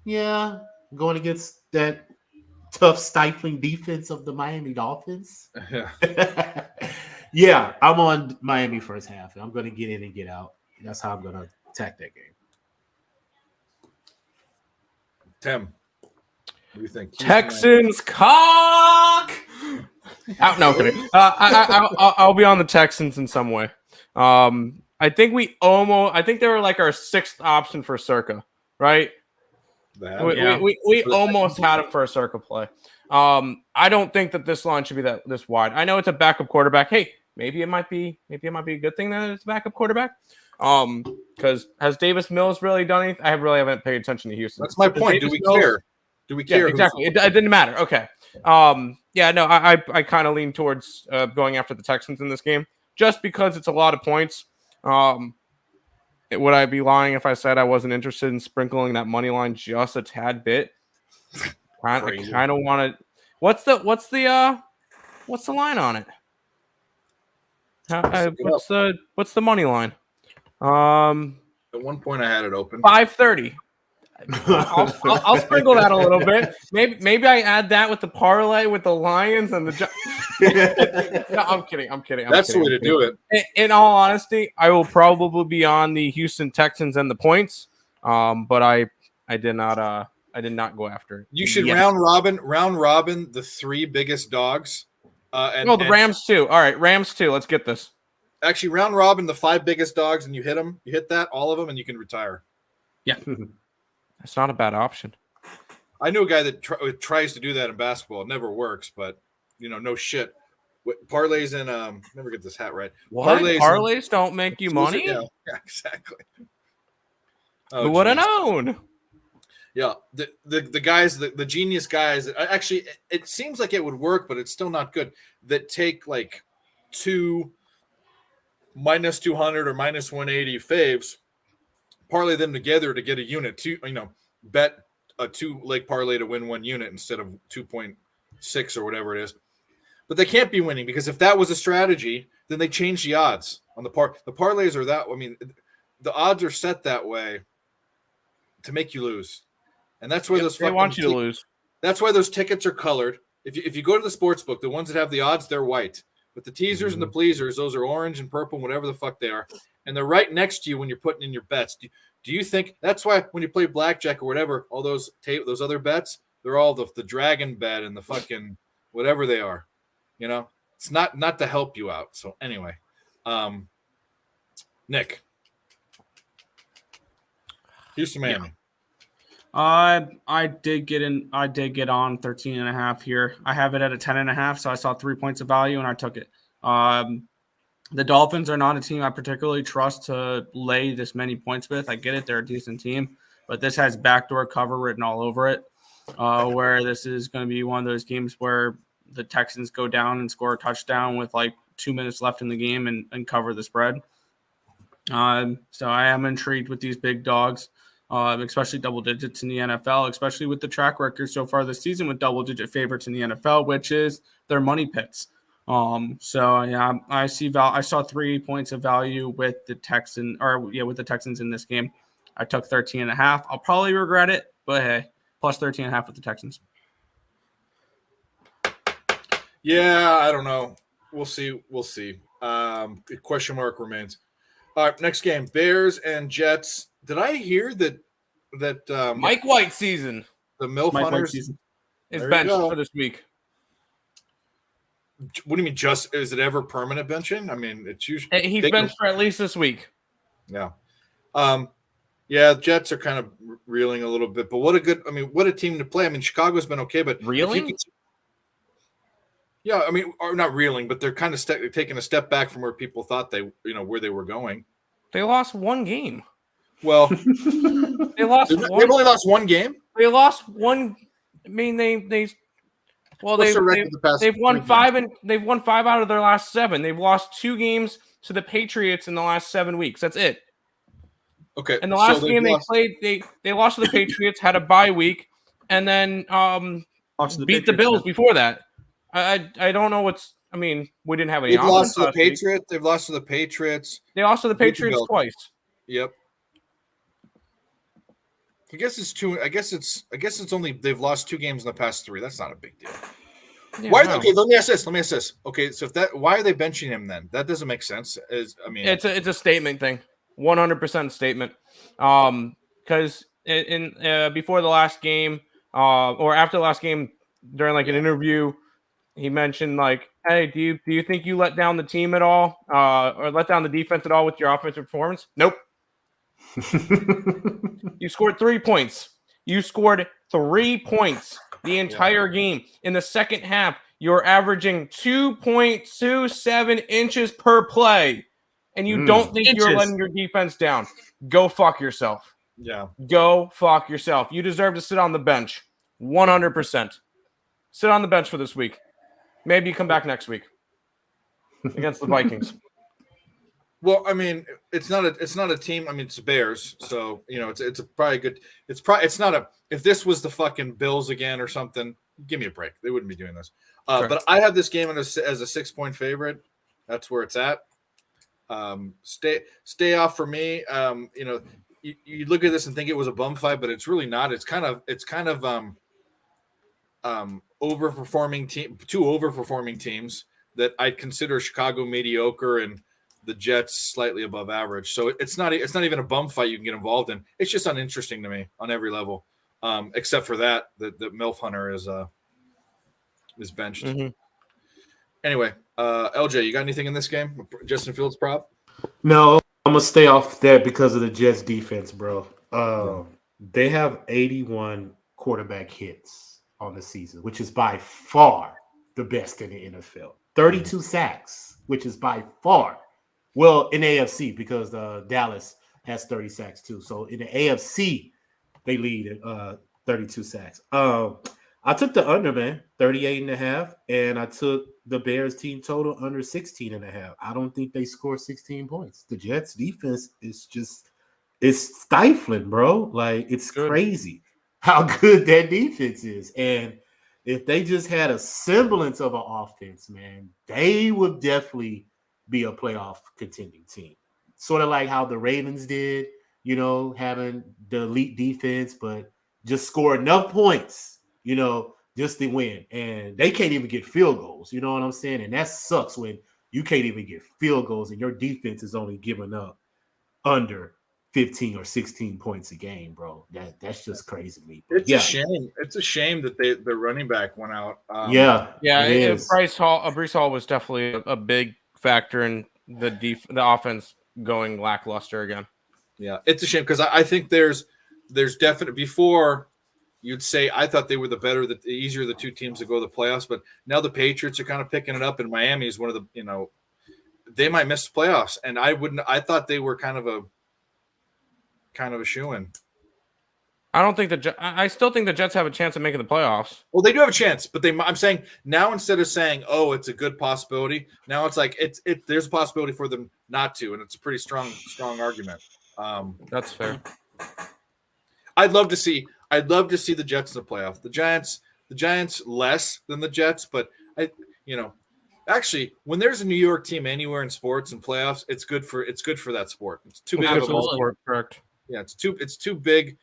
Yeah, going against that tough, stifling defense of the Miami Dolphins. Yeah. Yeah, I'm on Miami first half. I'm going to get in and get out. That's how I'm going to attack that game. Tim, what do you think? Texans cock. No, kidding. I'll be on the Texans in some way. I think they were like our 6th option for Circa, right? We almost had him for a Circa play. I don't think that this line should be this wide. I know it's a backup quarterback. Hey, maybe it might be a good thing that it's a backup quarterback. Because has Davis Mills really done anything? I really haven't paid attention to Houston. That's my point. Do we care? Do we care? Yeah, exactly. It didn't matter. Okay. Yeah, no, I kind of lean towards going after the Texans in this game just because it's a lot of points. Would I be lying if I said I wasn't interested in sprinkling that money line just a tad bit? I kind of want to. What's the line on it? What's the money line? At one point, I had it open. 530. I'll sprinkle that a little bit. Maybe I add that with the parlay with the Lions and the. No, I'm kidding. That's the way to do it. In all honesty, I will probably be on the Houston Texans and the points. But I did not go after it. You should round robin the 3 biggest dogs. The Rams too. All right, Rams too. Let's get this. Actually, round robin the 5 biggest dogs, and you hit them. You hit that all of them, and you can retire. Yeah. That's not a bad option. I knew a guy that tries to do that in basketball. It never works, but no shit. Parlays and never get this hat right. What? Parlays don't make you money? Yeah, exactly. Who would have known? Yeah, the guys, the genius guys. Actually, it seems like it would work, but it's still not good. That take like 2 minus 200 or minus 180 faves, parlay them together to get a unit. Bet a 2-leg parlay to win 1 unit instead of 2.6 or whatever it is. But they can't be winning because if that was a strategy, then they change the odds on the parlays are that. I mean, the odds are set that way to make you lose, and that's why they want you to lose. That's why those tickets are colored. If you go to the sports book, the ones that have the odds, they're white. But the teasers and the pleasers, those are orange and purple, whatever the fuck they are. And they're right next to you when you're putting in your bets. Do you think that's why when you play blackjack or whatever, all those other bets, they're all the dragon bet and the fucking whatever they are. It's not to help you out. So anyway, Nick, Houston, Miami. I did get on 13.5 here. I have it at a 10.5, so I saw 3 points of value and I took it. The Dolphins are not a team I particularly trust to lay this many points with. I get it. They're a decent team, but this has backdoor cover written all over it. where this is going to be one of those games where the Texans go down and score a touchdown with like 2 minutes left in the game and cover the spread. So I am intrigued with these big dogs, especially double digits in the NFL, especially with the track record so far this season with double-digit favorites in the NFL, which is their money pits. So yeah, I saw 3 points of value with the Texans in this game. I took 13.5. I'll probably regret it, but hey, plus 13.5 with the Texans. Yeah, I don't know. We'll see. Question mark remains. All right, next game: Bears and Jets. Did I hear that Mike White season the MILF Mike White hunters season. is There you benched go. for this week. What do you mean? Just is it ever permanent benching? I mean, it's usually He's benched for at least this week. Yeah. Yeah, the Jets are kind of reeling a little bit, but what a team to play. I mean, Chicago's been okay, but Reeling? Yeah, I mean, or not reeling, but they're kind of taking a step back from where people thought where they were going. They lost one game. Well, They lost they've one. only lost one game. They lost one. I mean, they've What's their record the past won 3 5 games? and they've won 5 out of their last 7. They've lost 2 games to the Patriots in the last 7 weeks. That's it. Okay, And the last so game they played, they lost to the Patriots, had a bye week, and then beat the Bills before that. I don't know what's. I mean, we didn't have any. They've lost to the last week. Patriots. They've lost to the Patriots. They lost to the Beat the Patriots Bills. twice. Yep. I guess it's 2. I guess it's only they've lost 2 games in the past 3. That's not a big deal. Yeah, Why? no. Okay, let me ask this. Okay, so why are they benching him then? That doesn't make sense. It's a statement thing, 100% statement. Because in before the last game, or after the last game, during like an interview, he mentioned like, "Hey, do you think you let down the team at all, or let down the defense at all with your offensive performance?" Nope. You scored 3 points. You scored 3 points the entire game. In the second half, you're averaging 2.27 inches per play, and you don't think you're Inches. letting your defense down. Go fuck yourself. Yeah. Go fuck yourself. You deserve to sit on the bench. 100%. Sit on the bench for this week. Maybe you come back next week against the Vikings. Well, I mean, it's not a team. I mean, it's the Bears, so it's a probably good. It's not a. If this was the fucking Bills again or something, give me a break. They wouldn't be doing this. Sure. But I have this game as a 6-point favorite. That's where it's at. Stay off for me. You look at this and think it was a bum fight, but it's really not. It's kind of overperforming team, 2 overperforming teams that I'd consider Chicago mediocre and the Jets slightly above average. So it's not even a bum fight you can get involved in. It's just uninteresting to me on every level, except for that the MILF Hunter is benched. Mm-hmm. Anyway, LJ, you got anything in this game? Justin Fields prop? No, I'm gonna stay off that because of the Jets defense, bro. They have 81 quarterback hits on the season, which is by far the best in the NFL. 32 sacks, which is by far, well, in AFC, because Dallas has 30 sacks too. So in the AFC, they lead at 32 sacks. I took the under, man, 38.5, and I took the Bears team total under 16.5. I don't think they score 16 points. The Jets defense is it's stifling, bro. Like, it's crazy how good that defense is. And if they just had a semblance of an offense, man, they would definitely be a playoff contending team. Sort of like how the Ravens did, having the elite defense, but just score enough points, just to win. And they can't even get field goals, you know what I'm saying? And that sucks when you can't even get field goals and your defense is only giving up under 15 or 16 points a game, bro. That's just crazy to me. It's a shame. It's a shame that the running back went out. Breece Hall was definitely a big factor in the offense going lackluster again. Yeah, it's a shame because I think there's definite before you'd say I thought they were the easier of the 2 teams to go to the playoffs, but now the Patriots are kind of picking it up, and Miami is one of the they might miss the playoffs, and I thought they were kind of a shoo-in. I don't think I still think the Jets have a chance of making the playoffs. Well, they do have a chance, but I'm saying now instead of saying, "Oh, it's a good possibility," now it's like there's a possibility for them not to, and it's a pretty strong argument. That's fair. I'd love to see the Jets in the playoff. The Giants less than the Jets, but actually, when there's a New York team anywhere in sports and playoffs, it's good for that sport. It's too big of a Absolutely. market. Correct. Yeah, it's too big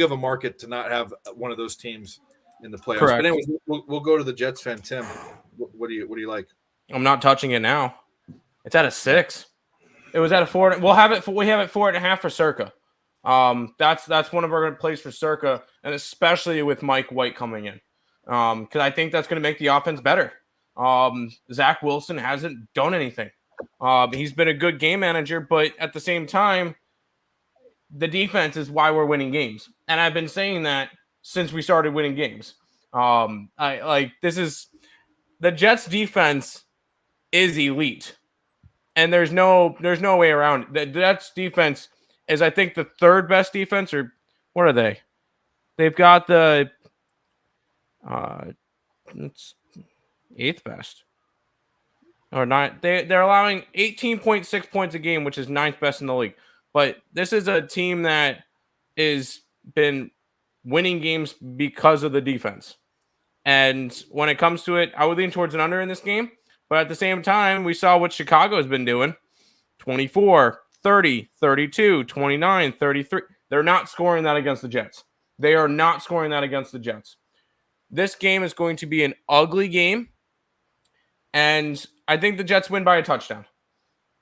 of a market to not have one of those teams in the playoffs. Correct. But anyways, we'll go to the Jets fan. Tim, what do you like? I'm not touching it now. It's at a 6. It was at a 4. We have it 4.5 for Circa. That's one of our plays for Circa, and especially with Mike White coming in, because I think that's going to make the offense better. Zach Wilson hasn't done anything. He's been a good game manager, but at the same time, the defense is why we're winning games, and I've been saying that since we started winning games. This is the Jets' defense is elite, and there's no way around it. The Jets' defense is, I think, the third best defense, or what are they? They've got the it's 8th best. Or not. They're allowing 18.6 points a game, which is 9th best in the league. But this is a team that is been winning games because of the defense. And when it comes to it, I would lean towards an under in this game. But at the same time, we saw what Chicago has been doing. 24, 30, 32, 29, 33. They're not scoring that against the Jets. They are not scoring that against the Jets. This game is going to be an ugly game. And I think the Jets win by a touchdown,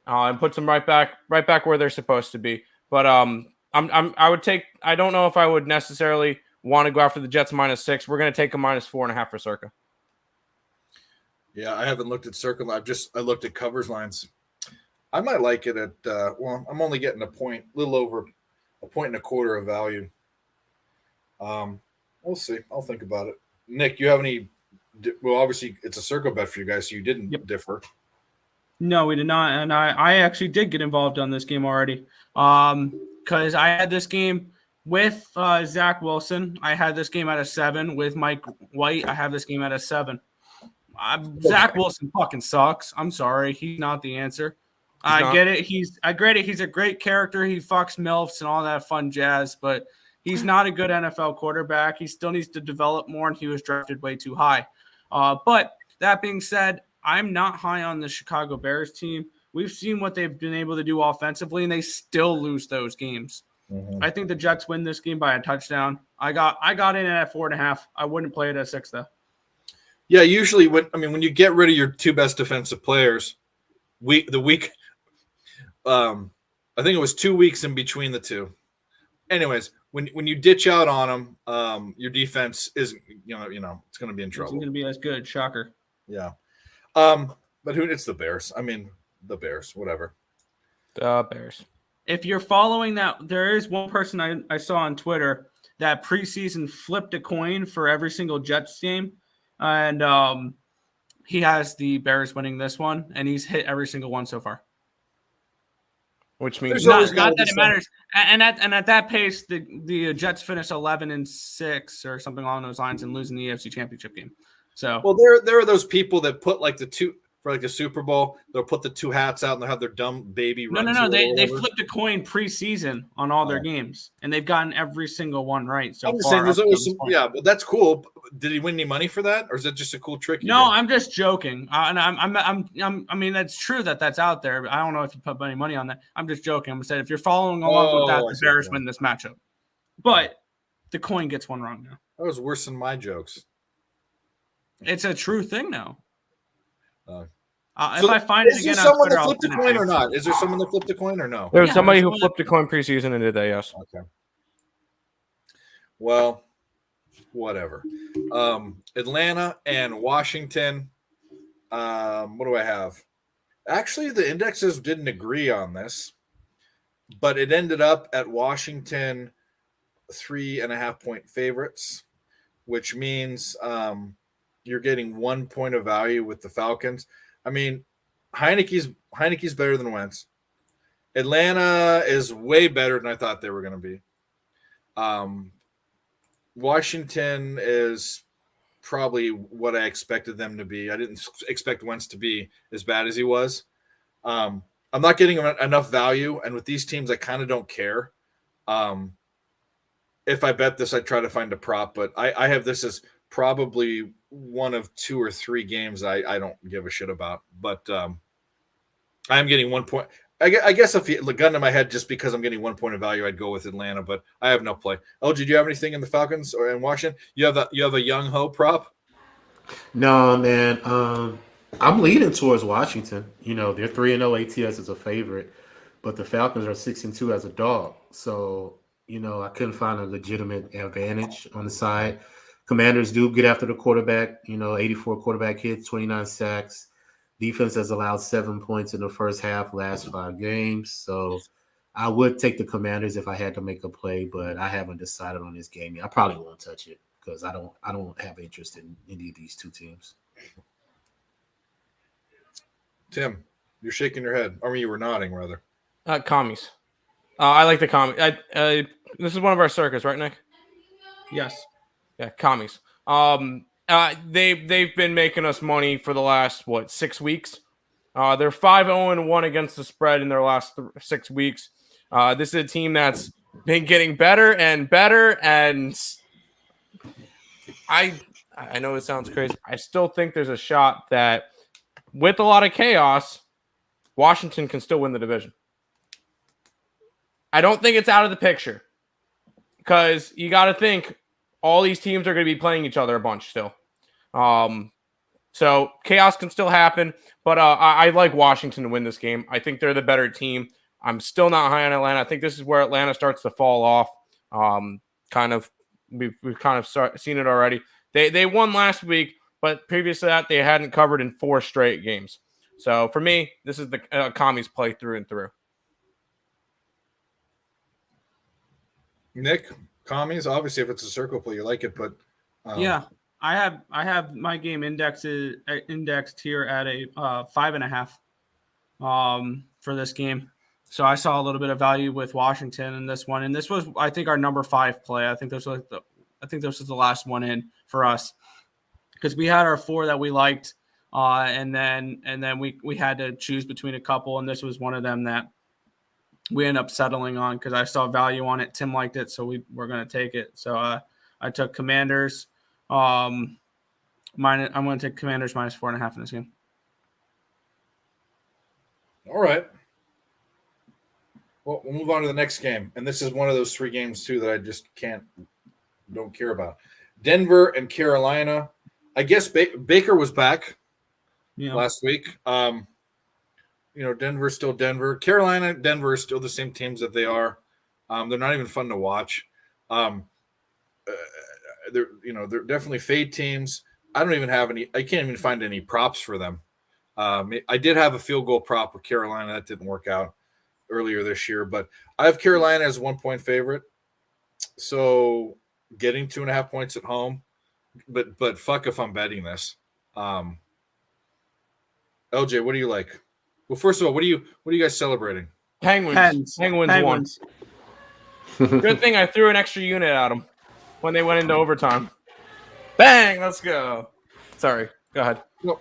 and puts them right back where they're supposed to be. But I would take. I don't know if I would necessarily want to go after the Jets -6. We're going to take a -4.5 for Circa. Yeah, I haven't looked at Circa. I looked at covers lines. I might like it at. I'm only getting a little over a 1.25 of value. We'll see. I'll think about it. Nick, you have any? Well, obviously, it's a Circa bet for you guys, so you didn't differ. No, we did not. And I actually did get involved on this game already. Because I had this game with Zach Wilson. I had this game at a 7 with Mike White. I have this game at a 7. Zach Wilson fucking sucks. I'm sorry. He's not the answer. I get it. I get it. He's a great character. He fucks MILFs and all that fun jazz, but he's not a good NFL quarterback. He still needs to develop more, and he was drafted way too high. But that being said, I'm not high on the Chicago Bears team. We've seen what they've been able to do offensively, and they still lose those games. Mm-hmm. I think the Jets win this game by a touchdown. I got in at 4.5. I wouldn't play it at 6 though. Yeah, usually when you get rid of your 2 best defensive players, I think it was 2 weeks in between the 2. Anyways, when you ditch out on them, your defense isn't it's going to be in trouble. It's going to be as good. Shocker. Yeah. But it's the Bears. The Bears, whatever. The Bears. If you're following that, there is one person I saw on Twitter that preseason flipped a coin for every single Jets game. And he has the Bears winning this one, and he's hit every single one so far. Which means not that it matters. And at that pace, the Jets finish 11-6 or something along those lines and losing the AFC Championship game. So there are those people that put like the 2 for like the Super Bowl. They'll put the 2 hats out and they'll have their dumb baby. No. They flipped a coin preseason on all their games, and they've gotten every single one right. So I'm just saying, there's always but that's cool. Did he win any money for that, or is that just a cool trick? No, I'm just joking. And I mean, that's true that's out there. But I don't know if you put any money on that. I'm just joking. I'm saying if you're following along with that, the Bears win this matchup. But the coin gets one wrong now. That was worse than my jokes. It's a true thing now. So if I find it again, is there someone that flipped a coin or not? Is there someone that flipped a coin or no? There was somebody who flipped a coin preseason and did that. Yes. Okay. Well, whatever. Atlanta and Washington. What do I have? Actually, the indexes didn't agree on this, but it ended up at Washington 3.5-point favorites, which means you're getting 1 point of value with the Falcons. I mean, Heineke's better than Wentz. Atlanta is way better than I thought they were going to be. Washington is probably what I expected them to be. I didn't expect Wentz to be as bad as he was. I'm not getting enough value, and with these teams, I kind of don't care. Um, if I bet this, I try to find a prop, but I have this as probably one of 2 or 3 games I don't give a shit about. But I'm getting 1 point. I guess if you gun to my head, just because I'm getting 1 point of value, I'd go with Atlanta, but I have no play. LG, do you have anything in the Falcons or in Washington? You have a young ho prop? No, man. I'm leaning towards Washington. You know, they're 3-0 ATS as a favorite, but the Falcons are 6-2 as a dog. So, you know, I couldn't find a legitimate advantage on the side. Commanders do get after the quarterback, you know, 84 quarterback hits, 29 sacks. Defense has allowed 7 points in the first half, last 5 games. So I would take the Commanders if I had to make a play, but I haven't decided on this game yet. I probably won't touch it because I don't have interest in any of these two teams. Tim, you're shaking your head. Or you were nodding, rather. Commies. I like the commies. This is one of our circus, right, Nick? Yes. Yeah, commies. They've been making us money for the last 6 weeks. They're 5-0-1 against the spread in their last 6 weeks. This is a team that's been getting better and better, and I know it sounds crazy. I still think there's a shot that with a lot of chaos, Washington can still win the division. I don't think it's out of the picture because you got to think all these teams are going to be playing each other a bunch still. So chaos can still happen, but I like Washington to win this game. I think they're the better team. I'm still not high on Atlanta. I think this is where Atlanta starts to fall off. We've kind of seen it already. They won last week, but previous to that, they hadn't covered in 4 straight games. So for me, this is the commies play through and through. Nick, commies. Obviously, if it's a circle play, you like it, but Yeah, I have my game indexed here at a 5.5 for this game. So I saw a little bit of value with Washington in this one, and this was, I think, our number 5 play. I think this was the last one in for us because we had our 4 that we liked, and then we had to choose between a couple, and this was one of them that we ended up settling on because I saw value on it. Tim liked it, so we're going to take it. So I took Commanders. I'm going to take Commanders minus 4.5 in this game. all right. Well, we'll move on to the next game, and this is one of those 3 games too that I just don't care about. Denver and Carolina. I guess Baker was back last week. Denver's still Denver. Carolina, Denver are still the same teams that they are. They're not even fun to watch. They're definitely fade teams. I can't even find any props for them. I did have a field goal prop with Carolina. That didn't work out earlier this year, but I have Carolina as 1-point favorite. So getting 2.5 points at home, but fuck if I'm betting this. LJ, what do you like? Well, first of all, what are you guys celebrating? Penguins won. Good thing I threw an extra unit at them when they went into overtime. Bang! Let's go. Sorry. Go ahead. Well,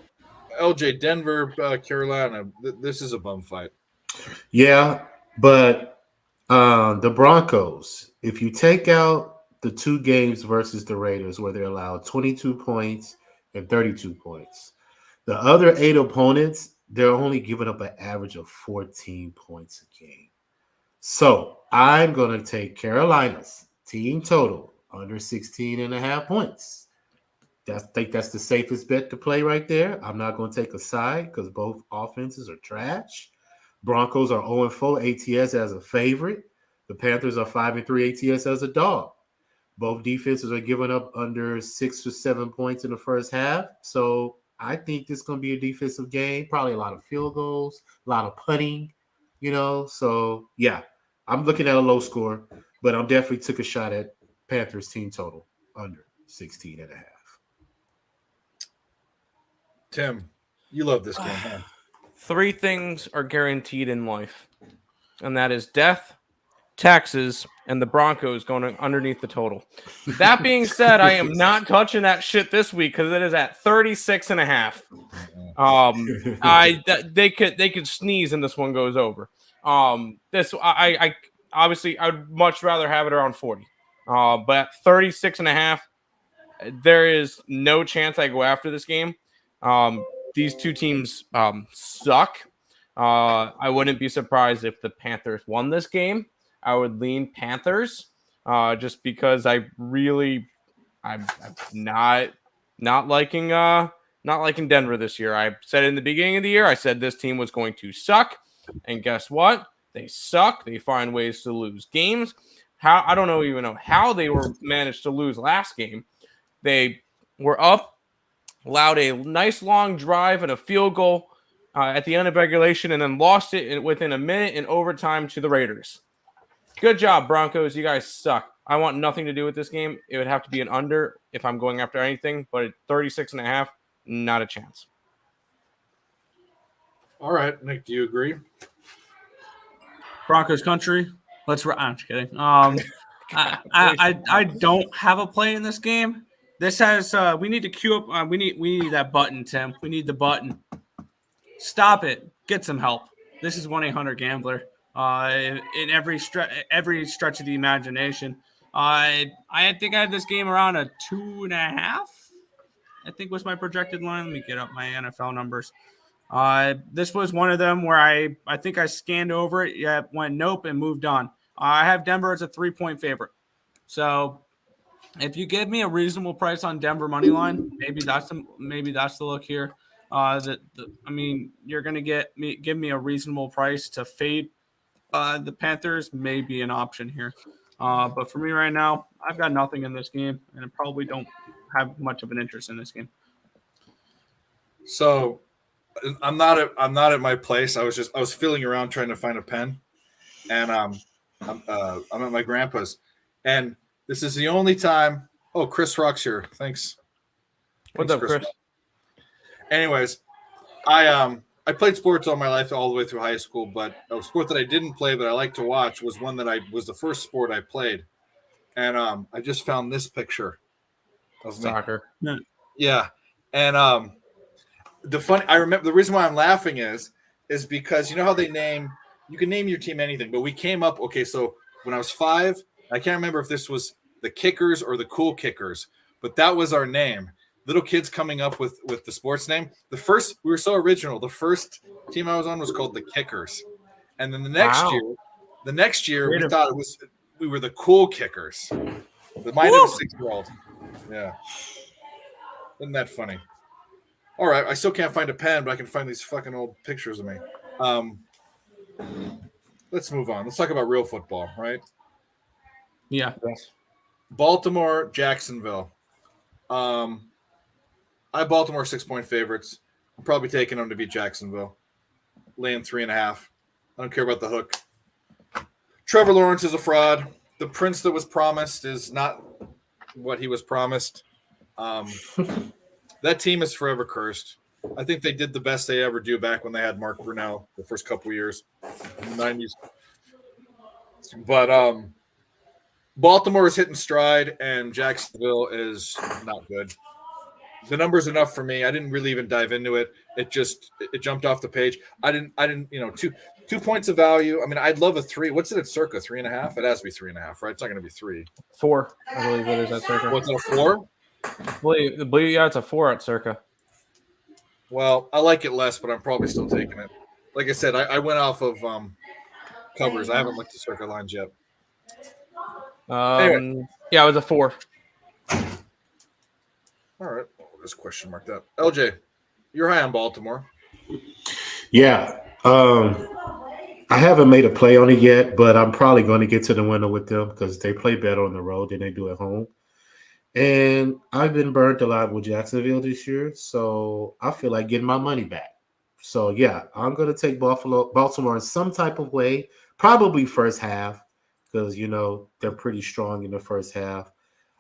LJ, Denver, Carolina. This is a bum fight. Yeah, but the Broncos, if you take out the 2 games versus the Raiders where they allowed 22 points and 32 points, the other 8 opponents, they're only giving up an average of 14 points a game. So I'm going to take Carolina's team total under 16.5 points. I think that's the safest bet to play right there. I'm not going to take a side because both offenses are trash. Broncos are 0-4 ATS as a favorite. The Panthers are 5-3 ATS as a dog. Both defenses are giving up under 6 or 7 points in the first half. So I think this is going to be a defensive game. Probably a lot of field goals, a lot of punting, So, yeah, I'm looking at a low score, but I'm definitely took a shot at Panthers team total under 16.5. Tim, you love this game, huh? 3 things are guaranteed in life, and that is death, taxes, and the Broncos going underneath the total. That being said, I am not touching that shit this week because it is at 36.5. They could sneeze and this one goes over. This I obviously I'd much rather have it around 40. But at 36.5, there is no chance I go after this game. These two teams suck. I wouldn't be surprised if the Panthers won this game. I would lean Panthers just because I'm not liking Denver this year. I said in the beginning of the year, I said this team was going to suck, and guess what? They suck. They find ways to lose games. I don't even know how they were managed to lose last game. They were up, allowed a nice long drive and a field goal at the end of regulation, and then lost it within a minute in overtime to the Raiders. Good job, Broncos. You guys suck. I want nothing to do with this game. It would have to be an under if I'm going after anything, but at 36.5, not a chance. All right, Nick, do you agree? Broncos country. I'm just kidding. I don't have a play in this game. This has we need to queue up. We need that button, Tim. We need the button. Stop it. Get some help. This is 1-800-GAMBLER. In every stretch of the imagination. I think I had this game around a 2.5. I think was my projected line. Let me get up my NFL numbers. This was one of them where I think I scanned over it, went nope, and moved on. I have Denver as a 3-point favorite. So if you give me a reasonable price on Denver money line, maybe that's the look here. You're gonna give me a reasonable price to fade the Panthers may be an option here. But for me right now, I've got nothing in this game, and I probably don't have much of an interest in this game. So I'm not at my place. I was feeling around trying to find a pen, and I'm at my grandpa's, and this is the only time. Oh, Chris Rock's here. Thanks. What's up, Chris? Anyways, I played sports all my life, all the way through high school, but a sport that I didn't play but I like to watch was one that was the first sport I played, and I just found this picture of soccer. Yeah, and I remember the reason why I'm laughing is because you know how you can name your team anything, but we came up. Okay, so when I was 5, I can't remember if this was the Kickers or the Cool Kickers, but that was our name. Little kids coming up with the sports name. We were so original. The first team I was on was called the Kickers, and then the next year we thought we were the Cool Kickers. The mind of a 6-year-old. Yeah, isn't that funny? All right, I still can't find a pen, but I can find these fucking old pictures of me. Let's move on. Let's talk about real football, right? Yeah. Baltimore, Jacksonville. I have Baltimore 6-point favorites. I'm probably taking them to beat Jacksonville. Laying 3.5. I don't care about the hook. Trevor Lawrence is a fraud. The prince that was promised is not what he was promised. That team is forever cursed. I think they did the best they ever do back when they had Mark Brunell the first couple of years in the 90s. But Baltimore is hitting stride, and Jacksonville is not good. The number's enough for me. I didn't really even dive into it. It jumped off the page. I didn't, 2 points of value. I mean, I'd love a 3. What's it at circa? 3.5? It has to be 3.5, right? It's not going to be 3. 4, I believe it is at circa. What's it, a 4? Yeah, it's a 4 at circa. Well, I like it less, but I'm probably still taking it. Like I said, I went off of covers. I haven't looked at circa lines yet. Anyway. Yeah, it was a 4. All right. We'll just question mark that. LJ, you're high on Baltimore. Yeah. I haven't made a play on it yet, but I'm probably going to get to the window with them because they play better on the road than they do at home. And I've been burnt a lot with Jacksonville this year, so I feel like getting my money back. So, yeah, I'm going to take Baltimore in some type of way, probably first half because, they're pretty strong in the first half.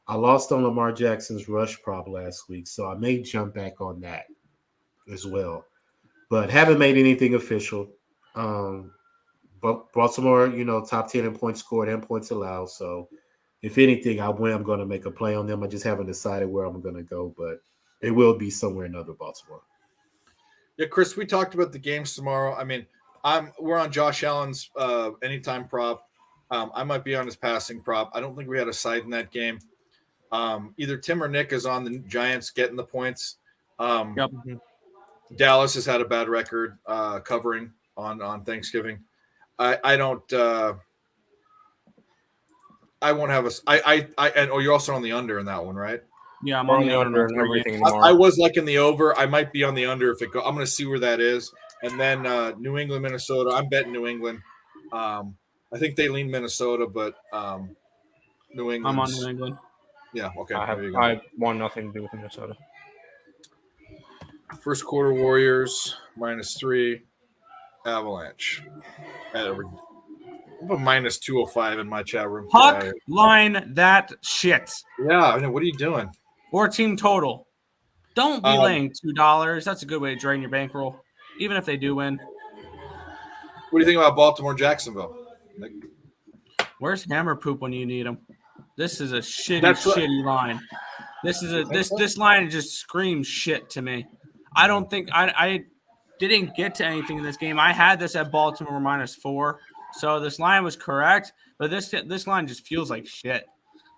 I lost on Lamar Jackson's rush prop last week, so I may jump back on that as well. But haven't made anything official. Baltimore, top 10 in points scored and points allowed. So if anything, I'm going to make a play on them. I just haven't decided where I'm going to go, but it will be somewhere in other Baltimore. Yeah, Chris, we talked about the games tomorrow. I mean, we're on Josh Allen's anytime prop. I might be on his passing prop. I don't think we had a side in that game. Either Tim or Nick is on the Giants getting the points. Yep. Dallas has had a bad record covering on Thanksgiving. I don't. I won't have and you're also on the under in that one, right? Yeah, I'm We're on the under and everything I tomorrow. was liking the over. I might be on the under if it go. I'm going to see where that is, and then New England, Minnesota. I'm betting New England. I think they lean Minnesota, but New England. I'm on New England. Yeah. Okay. I want nothing to do with Minnesota. First quarter Warriors -3, Avalanche. I'm a -205 in my chat room. Puck line that shit. Yeah. I mean, what are you doing? Or team total. Don't be laying $2. That's a good way to drain your bankroll, even if they do win. What do you think about Baltimore, Jacksonville? Nick? Where's Hammer Poop when you need him? This is a shitty line. This line just screams shit to me. I don't think I didn't get to anything in this game. I had this at Baltimore -4, so this line was correct, but this line just feels like shit.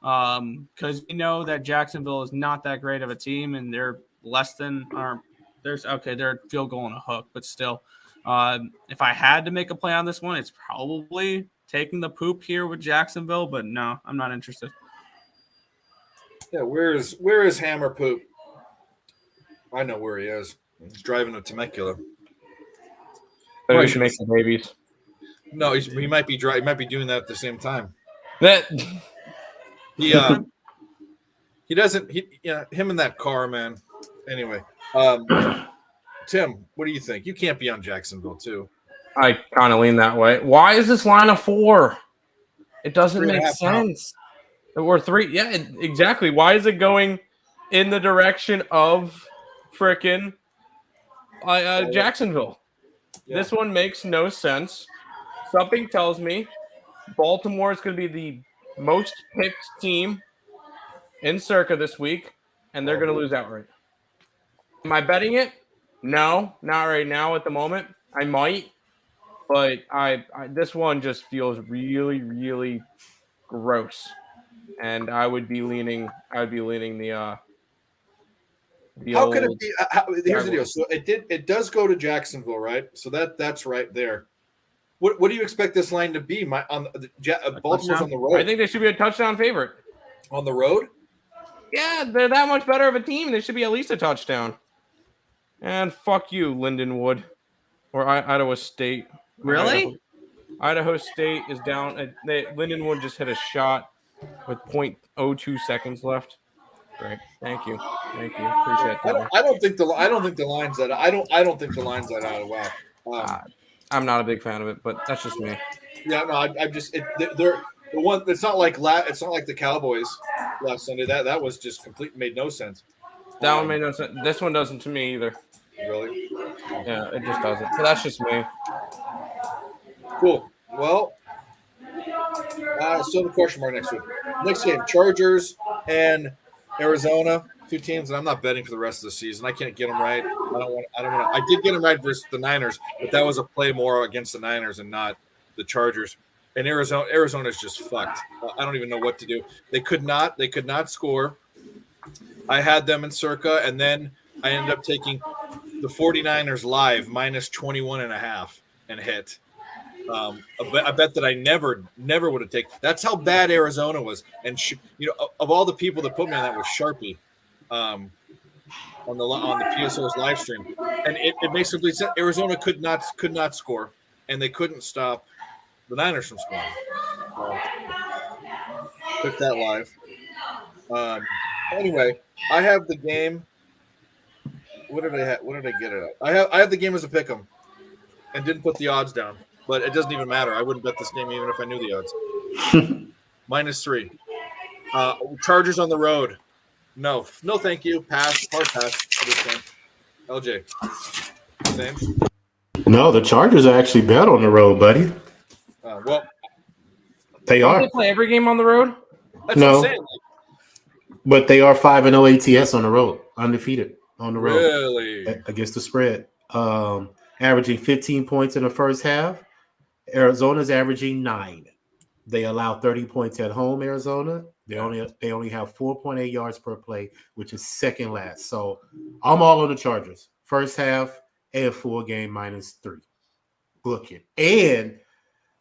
Because we know that Jacksonville is not that great of a team, and they're less than they're a field goal and a hook, but still, if I had to make a play on this one, it's probably taking the poop here with Jacksonville, but no, I'm not interested. Yeah, where is Hammer Poop? I know where he is. He's driving a Temecula. But we should make some babies. No, he might be He might be doing that at the same time. That he doesn't. Him in that car, man. Anyway, Tim, what do you think? You can't be on Jacksonville too. I kind of lean that way. Why is this line a 4? It doesn't make sense. Or 3. Yeah, exactly. Why is it going in the direction of frickin' Jacksonville? Yeah. This one makes no sense. Something tells me Baltimore is going to be the most picked team in Circa this week, and they're going to lose outright. Am I betting it? No, not right now at the moment. I might, but I this one just feels really, really gross, and I would be leaning the. How could it be? Here's the deal. So it does go to Jacksonville, right? So that's right there. What do you expect this line to be? Baltimore's on the road. I think they should be a touchdown favorite. On the road? Yeah, they're that much better of a team. They should be at least a touchdown. And fuck you, Lindenwood, or Idaho State. Really? Idaho State is down. Lindenwood just hit a shot with 0.02 seconds left. Great, thank you. Appreciate that. I don't think the line's that. I don't think the line's that out of whack. I'm not a big fan of it, but that's just me. Yeah, no, I'm just they're the one. It's not like the Cowboys last Sunday. That was just made no sense. That one made no sense. This one doesn't to me either. Really? Yeah, it just doesn't. So that's just me. Cool. Well, still the question mark next week. Next game, Chargers and Arizona, 2 teams, and I'm not betting for the rest of the season. I can't get them right. I don't want. I did get them right versus the Niners, but that was a play more against the Niners and not the Chargers. And Arizona's just fucked. I don't even know what to do. They could not score. I had them in Circa, and then I ended up taking the 49ers live -21.5 and hit. A bet that I never would have taken. That's how bad Arizona was. And of all the people that put me on that was Sharpie, on the PSO's live stream, and it makes complete sense. Arizona could not score, and they couldn't stop the Niners from scoring. Took that live. Anyway, I have the game. What did I get it at? I have the game as a pick'em, and didn't put the odds down. But it doesn't even matter. I wouldn't bet this game even if I knew the odds. -3. Chargers on the road. No, thank you. Pass. Hard pass for this game. LJ. Same. No, the Chargers are actually bet on the road, buddy. Well, They Don't are. they play every game on the road? that's No. what I'm saying. But they are 5-0 ATS on the road, undefeated on the road Really? against the spread. Averaging 15 points in the first half. Arizona's averaging 9. They allow 30 points at home. Arizona. They only have 4.8 yards per play, which is second last. So I'm all on the Chargers. First half and full game -3. Book it. And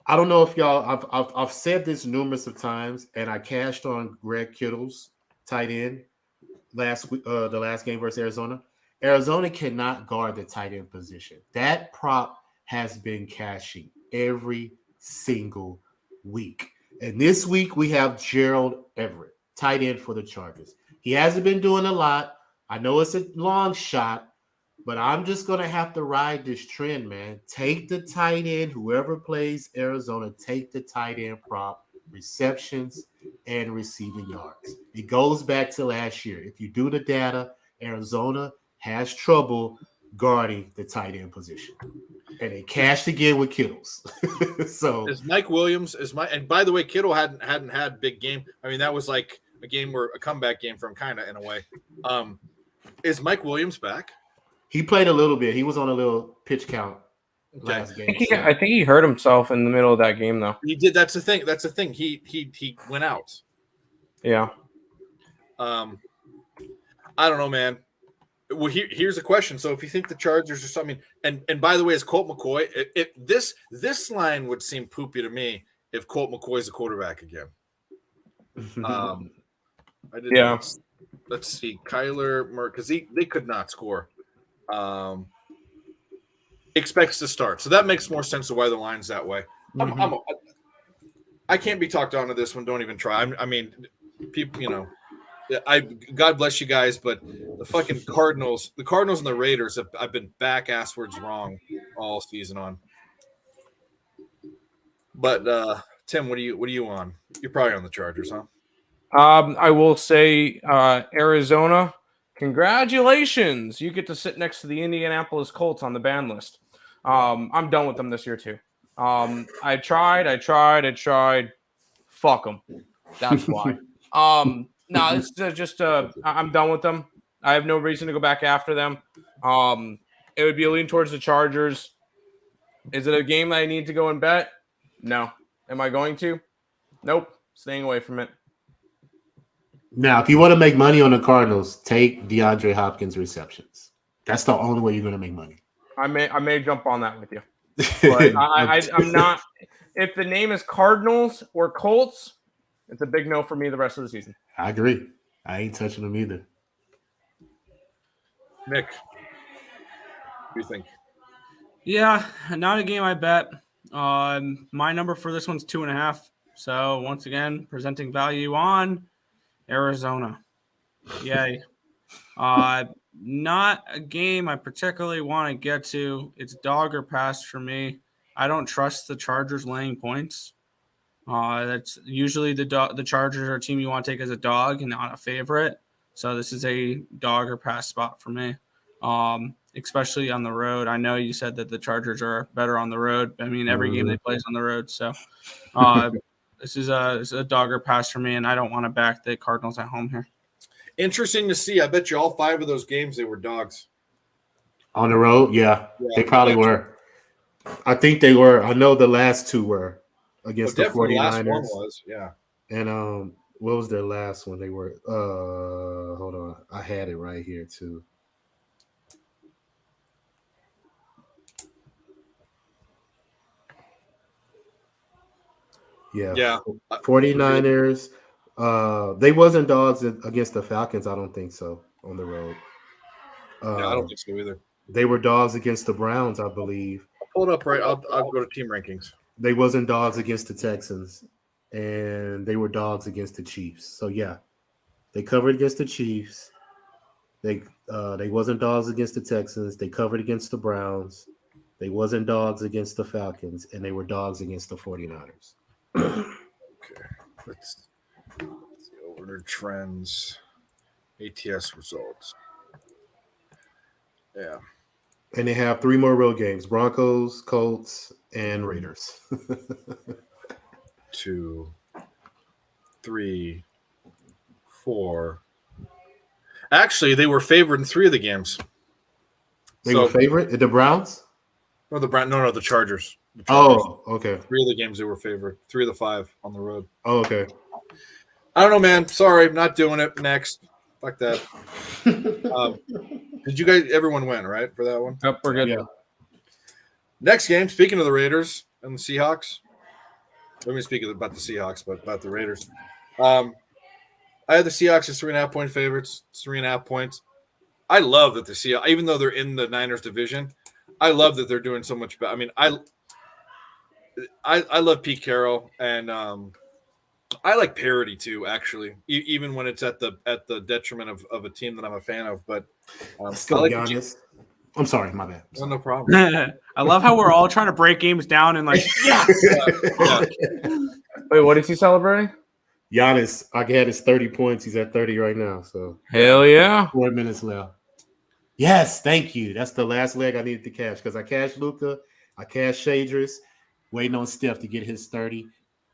I don't know if y'all. I've said this numerous of times, and I cashed on Greg Kittle's tight end last week, the last game versus Arizona. Arizona cannot guard the tight end position. That prop has been cashing every single week. And this week we have Gerald Everett, tight end for the Chargers. He hasn't been doing a lot. I know it's a long shot, but I'm just going to have to ride this trend, man. Take the tight end, whoever plays Arizona, take the tight end prop, receptions, and receiving yards. It goes back to last year. If you do the data, Arizona has trouble guarding the tight end position. And they cashed again with Kittles. So is Mike Williams and by the way, Kittle hadn't had big game. I mean, that was like a game where a comeback game for him, kind of in a way. Is Mike Williams back? he played a little bit. He was on a little pitch count Okay. last game. I think he hurt himself in the middle of that game, though. He did. That's the thing. That's the thing. He went out. Yeah. I don't know, man. Well, here's a question. So if you think the Chargers are something, and by the way, is Colt McCoy? This line would seem poopy to me if Colt McCoy's a quarterback again. I didn't. Yeah. Let's see, Kyler Murray, because they could not score. Expects to start, so that makes more sense of why the line's that way. I can't be talked onto this one. Don't even try. I mean, people, God bless you guys, but the fucking Cardinals, and the Raiders I've been back asswards wrong all season on. But Tim, what are you on? You're probably on the Chargers, huh? I will say, Arizona, congratulations! You get to sit next to the Indianapolis Colts on the ban list. I'm done with them this year too. I tried. Fuck them. That's why. No, this is just I'm done with them. I have no reason to go back after them. It would be a lean towards the Chargers. Is it a game that I need to go and bet? No. Am I going to? Nope. Staying away from it. Now, if you want to make money on the Cardinals, take DeAndre Hopkins receptions. That's the only way you're going to make money. I may jump on that with you. But I'm not. If the name is Cardinals or Colts, it's a big no for me the rest of the season. I agree. I ain't touching them either. Nick, what do you think? Yeah, not a game I bet. My number for this one's 2.5. So once again, presenting value on Arizona. Yay. Not a game I particularly want to get to. It's dog or pass for me. I don't trust the Chargers laying points. That's usually the Chargers are a team you want to take as a dog and not a favorite. So this is a dog or pass spot for me, especially on the road. I know you said that the Chargers are better on the road. I mean, every game they play is on the road. So this is a dog or pass for me, and I don't want to back the Cardinals at home here. Interesting to see. I bet you all 5 of those games they were dogs. On the road? Yeah, they probably were. I think they were. I know the last 2 were against the 49ers. The last one was, yeah. And what was their last one? They were hold on. I had it right here too. Yeah. 49ers. They wasn't dogs against the Falcons, I don't think so, on the road. Yeah, I don't think so either. They were dogs against the Browns, I believe. I'll pull it up right. I'll go to team rankings. They wasn't dogs against the Texans, and they were dogs against the Chiefs. So yeah, they covered against the Chiefs. They wasn't dogs against the Texans. They covered against the Browns. They wasn't dogs against the Falcons, and they were dogs against the 49ers. Okay, let's see over trends, ATS results. Yeah. And they have 3 more road games: Broncos, Colts, and Raiders. 2, 3, 4. Actually, they were favored in 3 of the games. They were favorite? The Browns? No, the Chargers. The Chargers. Oh, okay. 3 of the games they were favored. 3 of the 5 on the road. Oh, okay. I don't know, man. Sorry, not doing it. Next. Fuck that. Did you guys? Everyone went right for that one. Yep, we're good. Yeah. Next game. Speaking of the Raiders and the Seahawks, let me speak about the Seahawks, but about the Raiders. I had the Seahawks as 3.5-point favorites. 3.5 points. I love that the Seahawks, even though they're in the Niners division, I love that they're doing so much better. I mean, I love Pete Carroll, and I like parity too. Actually, even when it's at the detriment of a team that I'm a fan of. But Let's go, Giannis. I'm sorry, my bad. No problem. I love how we're all trying to break games down and like, yeah. Wait, what is he celebrating? Giannis, I had his 30 points. He's at 30 right now. So Hell yeah. 4 minutes left. Yes, thank you. That's the last leg I needed to cash because I cashed Luka, I cashed Shadris, waiting on Steph to get his 30.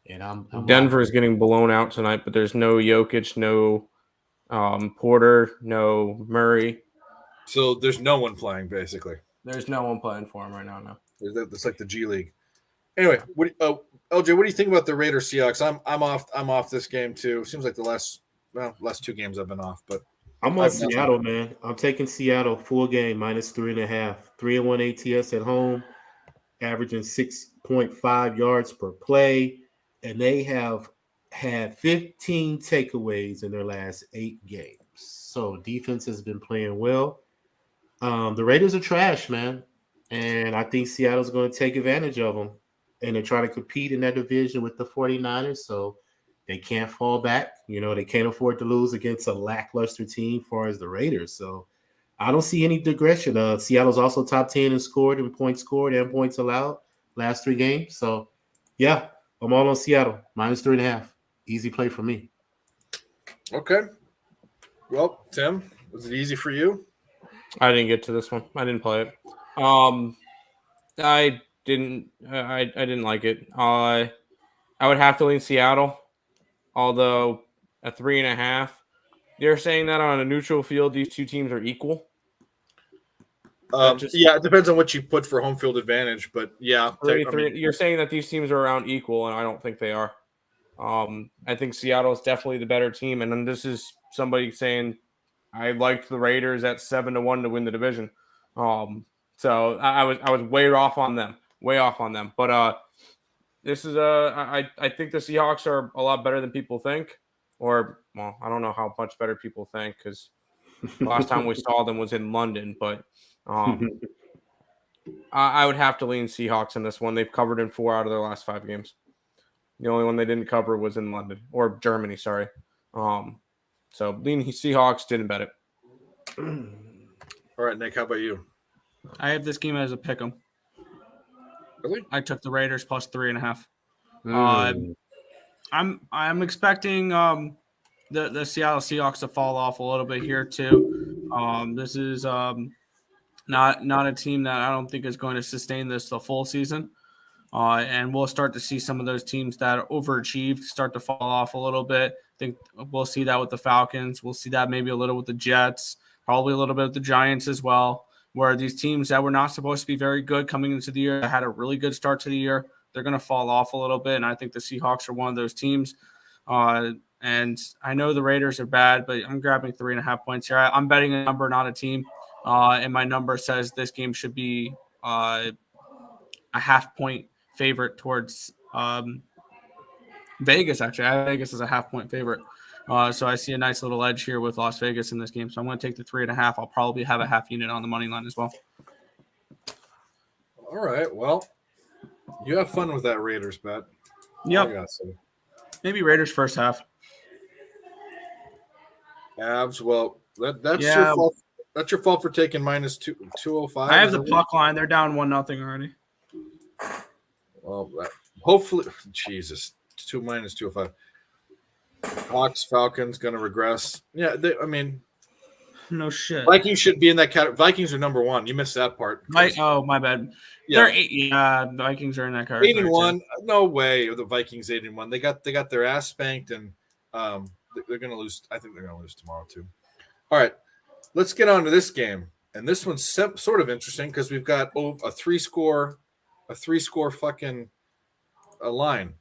And I'm Denver is getting blown out tonight, but there's no Jokic, no Porter, no Murray. So there's no one playing basically. There's no one playing for him right now. No. It's like the G League. Anyway, LJ, what do you think about the Raiders Seahawks? I'm off this game too. Seems like the last 2 games I've been off, but I'm on Seattle, man. I'm taking Seattle full game -3.5. 3-1 ATS at home, averaging 6.5 yards per play, and they have had 15 takeaways in their last 8 games. So defense has been playing well. The Raiders are trash, man, and I think Seattle's going to take advantage of them. And they're trying to compete in that division with the 49ers, so they can't fall back. You know, they can't afford to lose against a lackluster team as far as the Raiders. So I don't see any digression. Seattle's also top 10 in points scored and points allowed last 3 games. So, yeah, I'm all on Seattle, -3.5. Easy play for me. Okay. Well, Tim, was it easy for you? I didn't get to this one. I didn't play it. I didn't like it. I would have to lean Seattle, although at 3.5. They're saying that on a neutral field, these 2 teams are equal. Yeah, it depends on what you put for home field advantage, but yeah, you're saying that these teams are around equal, and I don't think they are. I think Seattle is definitely the better team, and then this is somebody saying I liked the Raiders at 7-1 to win the division. So I was way off on them. But this is I think the Seahawks are a lot better than people think. Or well, I don't know how much better people think because last time we saw them was in London. But I would have to lean Seahawks in this one. They've covered in 4 out of their last 5 games. The only one they didn't cover was in London or Germany. Sorry. So lean Seahawks, didn't bet it. All right, Nick, how about you? I have this game as a pick 'em. Really? I took the Raiders plus 3.5. I'm expecting the Seattle Seahawks to fall off a little bit here too. This is not a team that I don't think is going to sustain this the full season. And we'll start to see some of those teams that overachieved start to fall off a little bit. I think we'll see that with the Falcons. We'll see that maybe a little with the Jets, probably a little bit with the Giants as well, where these teams that were not supposed to be very good coming into the year, that had a really good start to the year, they're going to fall off a little bit. And I think the Seahawks are one of those teams. And I know the Raiders are bad, but I'm grabbing 3.5 points here. I'm betting a number, not a team. And my number says this game should be a half-point favorite towards Vegas, actually. I have Vegas as a half-point favorite. So I see a nice little edge here with Las Vegas in this game. So I'm going to take the 3.5. I'll probably have a half unit on the money line as well. All right. Well, you have fun with that Raiders bet. Yep. Maybe Raiders first half. Abs. Well, that's your fault. That's your fault for taking -205. I have the puck line. They're down 1-0 already. Well, hopefully, Jesus, -205. Hawks, Falcons going to regress. Yeah, No shit. Vikings should be in that category. Vikings are number one. You missed that part. Oh, my bad. Yeah. They're 8. Yeah, the Vikings are in that category. 8-1. No way. The Vikings 8-1. They got their ass spanked, and they're going to lose. I think they're going to lose tomorrow too. All right, let's get on to this game, and this one's sort of interesting because we've got a three score fucking line.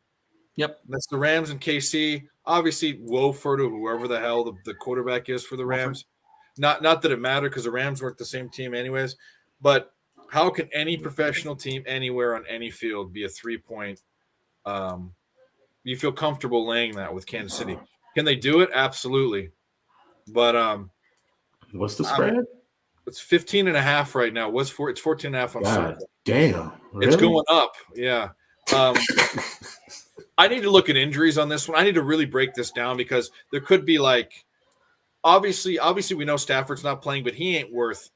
Yep. That's the Rams and KC. Obviously, Wolford or whoever the hell the quarterback is for the Rams. Not that it mattered because the Rams weren't the same team anyways. But how can any professional team anywhere on any field be a 3-point? You feel comfortable laying that with Kansas City? Can they do it? Absolutely. But what's the spread? It's 15.5 right now. It's 14.5 on God Sunday. damn. Really? It's going up. Yeah. I need to look at injuries on this one. I need to really break this down because there could be obviously we know Stafford's not playing, but he ain't worth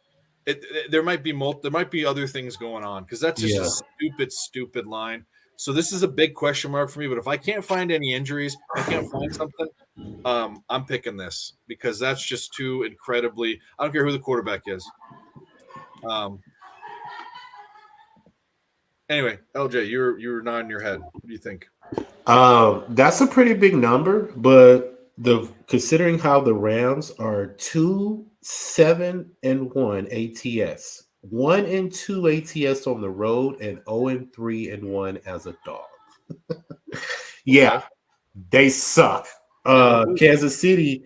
it. There might be other things going on because that's just a stupid line. So this is a big question mark for me. But if I can't find any injuries, I can't find something. I'm picking this because that's just too incredibly. I don't care who the quarterback is. Anyway, LJ, you're nodding your head. What do you think? That's a pretty big number, but considering how the Rams are 2-7-1 ATS, 1-2 ATS on the road, and 0-3-1 as a dog. Yeah, they suck. Kansas City,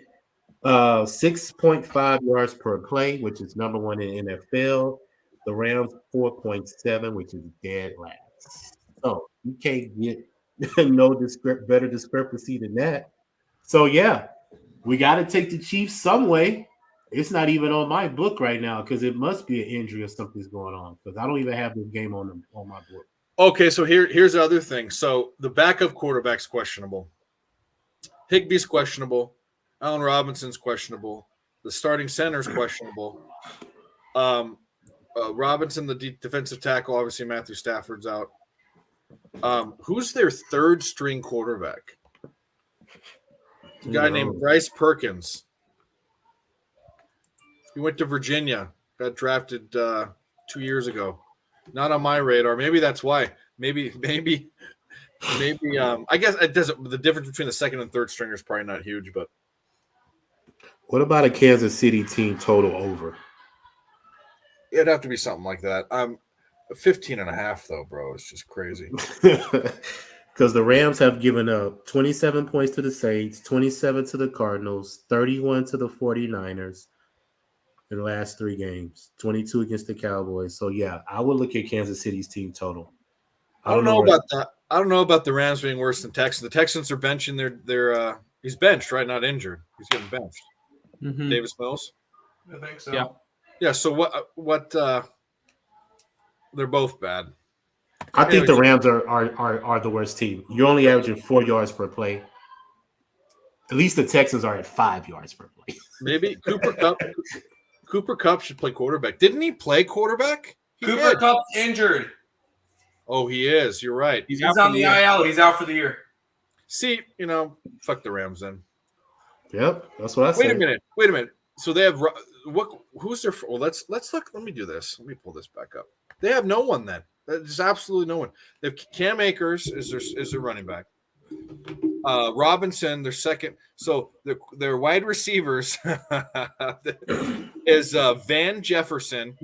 6.5 yards per play, which is number one in NFL. The Rams 4.7, which is dead last. So you can't get no better discrepancy than that. So yeah, we got to take the Chiefs some way. It's not even on my book right now because it must be an injury or something's going on because I don't even have this game on my book. Okay, so here's the other thing. So the backup quarterback's questionable. Higbee's questionable. Allen Robinson's questionable. The starting center's questionable. Robinson, the defensive tackle, obviously Matthew Stafford's out. Who's their third string quarterback? A guy named Bryce Perkins. He went to Virginia, got drafted 2 years ago. Not on my radar. Maybe that's why. Maybe. I guess it doesn't. The difference between the second and third stringer is probably not huge, but. What about a Kansas City team total over? It'd have to be something like that. 15.5 though, bro. It's just crazy. Because the Rams have given up 27 points to the Saints, 27 to the Cardinals, 31 to the 49ers in the last 3 games, 22 against the Cowboys. So yeah, I would look at Kansas City's team total. I don't know about that. I don't know about the Rams being worse than Texans. The Texans are benching their he's benched, right? Not injured. He's getting benched. Mm-hmm. Davis Mills. I think so. Yeah. Yeah. So what? They're both bad. I think the Rams are the worst team. You're only averaging 4 yards per play. At least the Texans are at 5 yards per play. Maybe Cooper Kupp should play quarterback. Didn't he play quarterback? Cooper Kupp's injured. Oh, he is. You're right. He's on the IL. He's out for the year. See, fuck the Rams then. Yep, that's what I said. Wait a minute. So they have what? Who's their? Well, let's look. Let me do this. Let me pull this back up. They have no one then. There's absolutely no one. They have Cam Akers is their running back. Robinson, their second. So their wide receivers is Van Jefferson,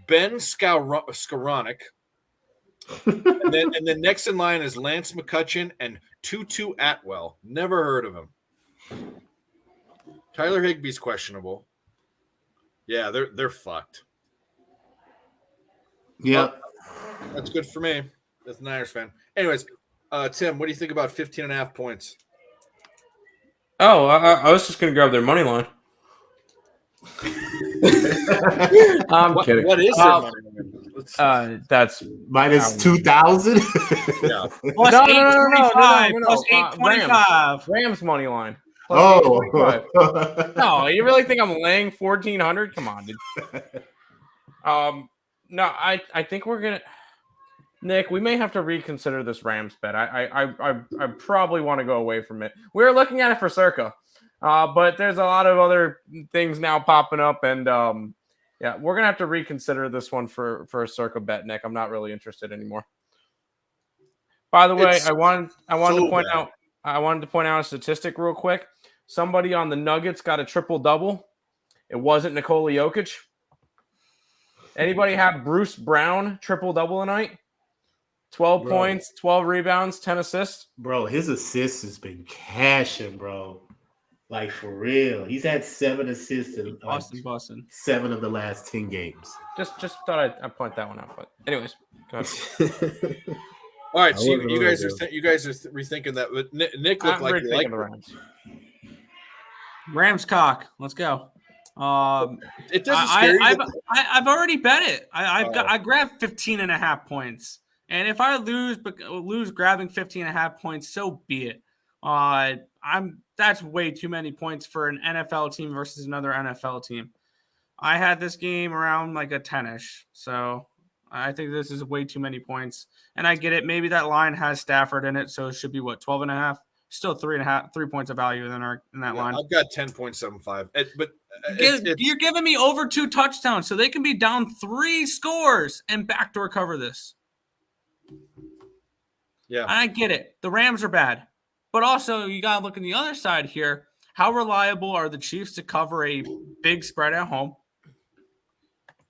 Ben Skowronek, and then next in line is Lance McCutcheon and Tutu Atwell. Never heard of him. Tyler Higbee's questionable. Yeah, they're fucked. Yeah, that's good for me. As a Niners fan. Anyways, Tim, what do you think about 15.5 points? Oh, I was just going to grab their money line. I'm kidding. What is their money line? That's minus 2,000. Yeah. Plus No, 825. no. Plus 825. Rams money line. Oh. No, you really think I'm laying 1,400? Come on, dude. No, I think we're gonna. Nick, we may have to reconsider this Rams bet. I probably want to go away from it. We were looking at it for Circa. But there's a lot of other things now popping up, and yeah, we're gonna have to reconsider this one for a circa bet, Nick. I'm not really interested anymore. By the way, It's I wanted to so point bad. out a statistic real quick. Somebody on the Nuggets got a triple double. It wasn't Nikola Jokic. Anybody have Bruce Brown triple double tonight? 12 Bro. points, 12 rebounds, 10 assists. Bro, his assists has been cashing, bro. Like for real. He's had 7 assists in like Boston. 7 of the last 10 games. Just thought I'd point that one out. But anyways, go ahead. All right, I so wasn't you on guys it, are though. you guys are rethinking that. But Nick looked I'm like really he liked thinking the it. Rams. Rams cock. Let's go. It doesn't scare you. I've already bet it. Oh. I grabbed 15.5 points. And if I lose grabbing 15.5 points, so be it. That's way too many points for an NFL team versus another NFL team. I had this game around like a 10-ish. So I think this is way too many points. And I get it. Maybe that line has Stafford in it, so it should be 12.5. Still 3 points of value in that line. I've got 10.75. But you're giving me over 2 touchdowns, so they can be down 3 scores and backdoor cover this. Yeah, I get it. The Rams are bad. But also, you got to look on the other side here. How reliable are the Chiefs to cover a big spread at home?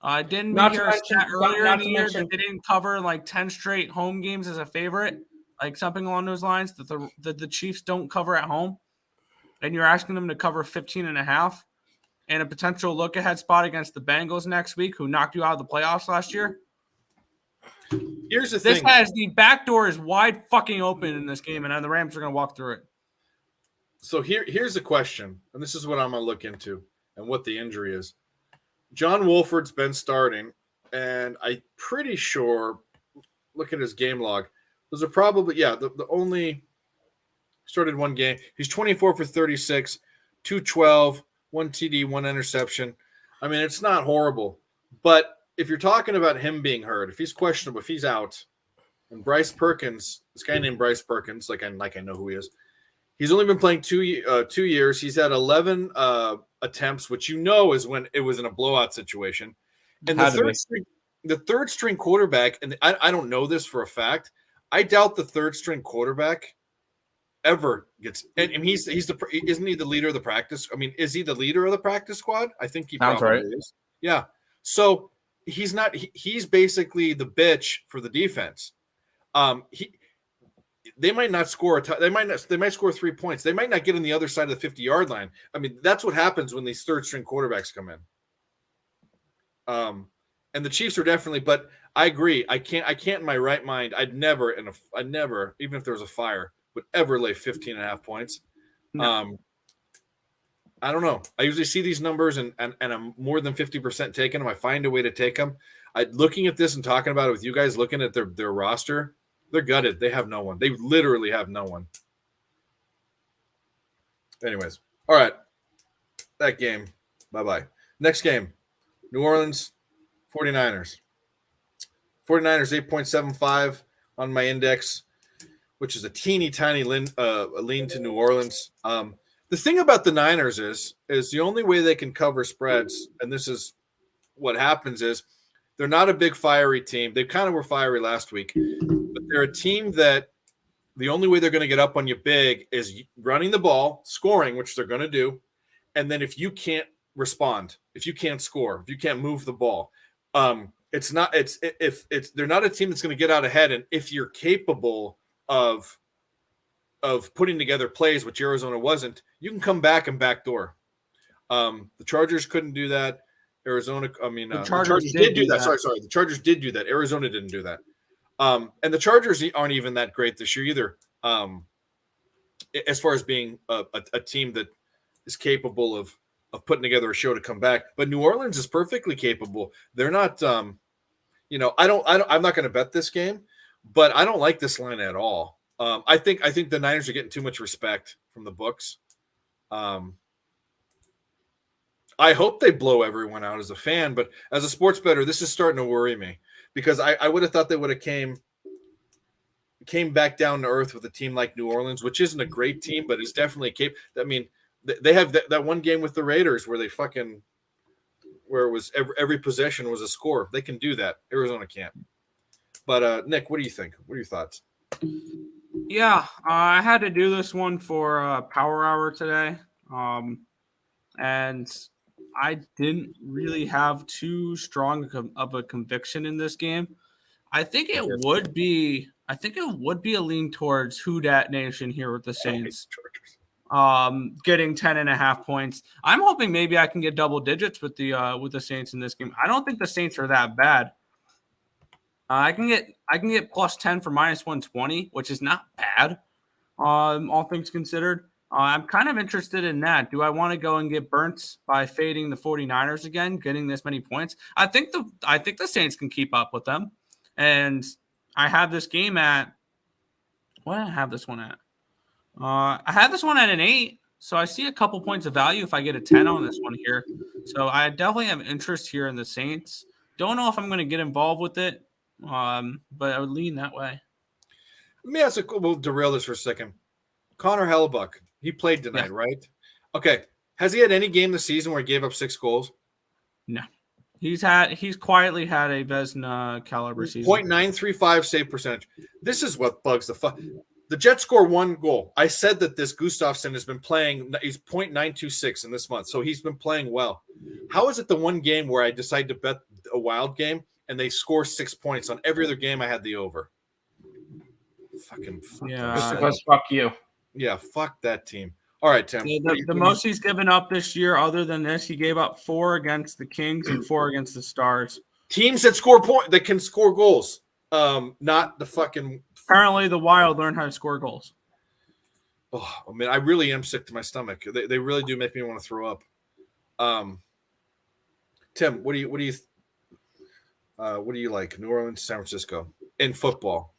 Didn't we Not to hear a stat mention- earlier not in the to year mention- that they didn't cover like 10 straight home games as a favorite? Like something along those lines that the Chiefs don't cover at home? And you're asking them to cover 15.5 and a potential look-ahead spot against the Bengals next week, who knocked you out of the playoffs last year? here's the This thing. has the back door is wide fucking open in this game, and the Rams are going to walk through it. So here's the question, and this is what I'm going to look into and what the injury is. John Wolford's been starting, and I'm pretty sure, look at his game log, those are probably, the only started one game. He's 24 for 36, 212, 1 TD, 1 interception. I mean, it's not horrible. But if you're talking about him being hurt, if he's questionable, if he's out, and Bryce Perkins, this guy named Bryce Perkins, like I know who he is, he's only been playing 2 years. He's had 11 attempts, which is when it was in a blowout situation. And the third string quarterback, and I don't know this for a fact, I doubt the third string quarterback ever gets. And isn't he the leader of the practice? I mean, is he the leader of the practice squad? I think he Sounds probably right. is. Yeah. So he's not. He's basically the bitch for the defense. They might not score they might score 3 points. They might not get on the other side of the 50-yard line. I mean, that's what happens when these third string quarterbacks come in. And the Chiefs are definitely, but I agree. I can't in my right mind. I'd never, even if there was a fire, would ever lay 15.5 points. No. I don't know. I usually see these numbers and I'm more than 50% taking them. I find a way to take them. Looking at this and talking about it with you guys, looking at their roster, they're gutted. They have no one. They literally have no one. Anyways, all right. That game. Bye-bye. Next game, New Orleans 49ers. 49ers 8.75 on my index, which is a teeny tiny lean to New Orleans. The thing about the Niners is the only way they can cover spreads, and this is what happens, is they're not a big fiery team. They kind of were fiery last week, but they're a team that the only way they're going to get up on you big is running the ball, scoring, which they're going to do, and then if you can't respond, if you can't score, if you can't move the ball, they're not a team that's going to get out ahead. And if you're capable of putting together plays, which Arizona wasn't, you can come back and backdoor. The Chargers couldn't do that. The Chargers did do that. Sorry. The Chargers did do that. Arizona didn't do that. And the Chargers aren't even that great this year either. As far as being a team that is capable of putting together a show to come back. But New Orleans is perfectly capable. They're not, I'm not going to bet this game, but I don't like this line at all. I think the Niners are getting too much respect from the books. I hope they blow everyone out as a fan, but as a sports bettor, this is starting to worry me because I would have thought they would have came back down to earth with a team like New Orleans, which isn't a great team, but is definitely capable. I mean, They have that one game with the Raiders where where it was every possession was a score. They can do that. Arizona can't. But Nick, what do you think? What are your thoughts? Yeah, I had to do this one for Power Hour today, and I didn't really have too strong of a conviction in this game. I think it would be a lean towards Who Dat Nation here with the Saints. Getting 10.5 points. I'm hoping maybe I can get double digits with the Saints in this game. I don't think the Saints are that bad. I can get plus 10 for minus 120, which is not bad. All things considered. I'm kind of interested in that. Do I want to go and get burnt by fading the 49ers again, getting this many points? I think the Saints can keep up with them. And I have this game at what did I have this one at? I had this one at an 8, so I see a couple points of value if I get a 10 on this one here. So I definitely have interest here in the Saints. Don't know if I'm going to get involved with it, but I would lean that way. Let me ask we'll derail this for a second. Connor Hellebuck, he played tonight, right? Okay. Has he had any game this season where he gave up 6 goals? No. He's quietly had a Vezina caliber season. .935 save percentage. This is what bugs the fuck. The Jets score 1 goal. I said that this Gustafsson has been playing. He's .926 in this month, so he's been playing well. How is it the one game where I decide to bet a wild game and they score 6 points on every other game? I had the over. Fucking fuck because fuck you. Yeah, fuck that team. All right, Tim. The most he's given up this year, other than this, he gave up 4 against the Kings and 4 against the Stars. Teams that that can score goals. Not the fucking. Apparently, the Wild learned how to score goals. Oh, I mean, I really am sick to my stomach. They really do make me want to throw up. Tim, what do you like? New Orleans, San Francisco in football.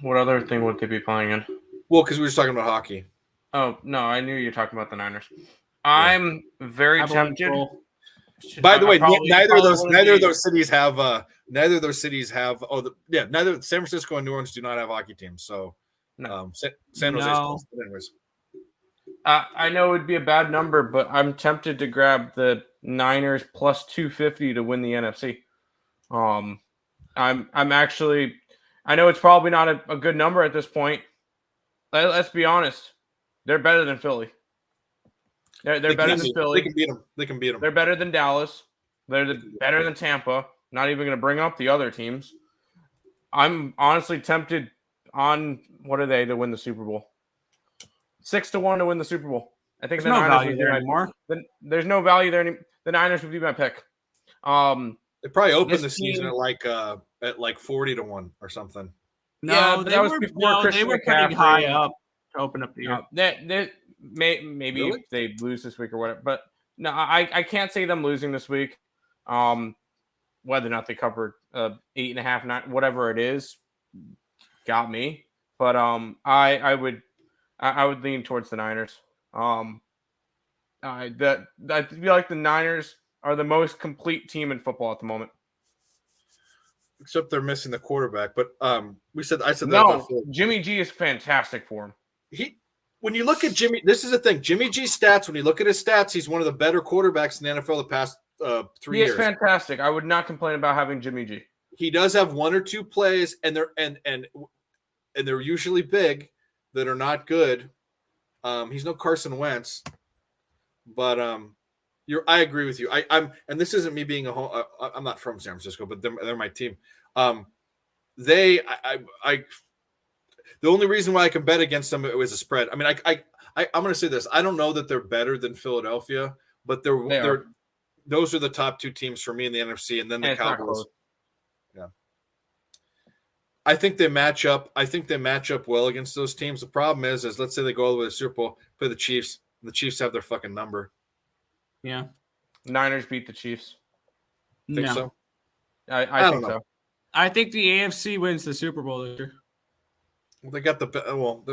What other thing would they be playing in? Well, because we were just talking about hockey. Oh no, I knew you were talking about the Niners. I'm very tempted. By the way, neither of those cities have. Neither San Francisco and New Orleans do not have hockey teams. So, no. San Jose. No. Anyways, I know it would be a bad number, but I'm tempted to grab the Niners plus 250 to win the NFC. I'm actually. I know it's probably not a good number at this point. Let's be honest. They're better than Philly. They're better than Philly. They can beat them. They're better than Dallas. They're better than Tampa. Not even going to bring up the other teams. I'm honestly tempted on what are they to win the Super Bowl? 6-1 to win the Super Bowl. I think there's no value there anymore. There's no value there. The Niners would be my pick. They probably opened the season at like 40-1 or something. No, that was before they were pretty high up to open up the year. Maybe Really? if they lose this week or whatever, but no, I can't see them losing this week. Whether or not they covered 8.5, 9, whatever it is, got me. But I would lean towards the Niners. I feel like the Niners are the most complete team in football at the moment. Except they're missing the quarterback. But I said that. No, Jimmy G is fantastic for him. When you look at Jimmy, this is the thing. Jimmy G's stats, when you look at his stats, he's one of the better quarterbacks in the NFL the past 3 years. He is fantastic. I would not complain about having Jimmy G. He does have 1 or 2 plays, and they're usually big that are not good. He's no Carson Wentz, but I agree with you. I'm and this isn't me being I'm not from San Francisco, but they're my team. The only reason why I can bet against them was a spread. I mean, I'm going to say this. I don't know that they're better than Philadelphia, but those are the top 2 teams for me in the NFC, and then the Cowboys. Yeah, I think they match up. I think they match up well against those teams. The problem is let's say they go all the way to the Super Bowl, play the Chiefs, and the Chiefs have their fucking number. Yeah, Niners beat the Chiefs. Think so? I think so. I think the AFC wins the Super Bowl this year. Well, they got the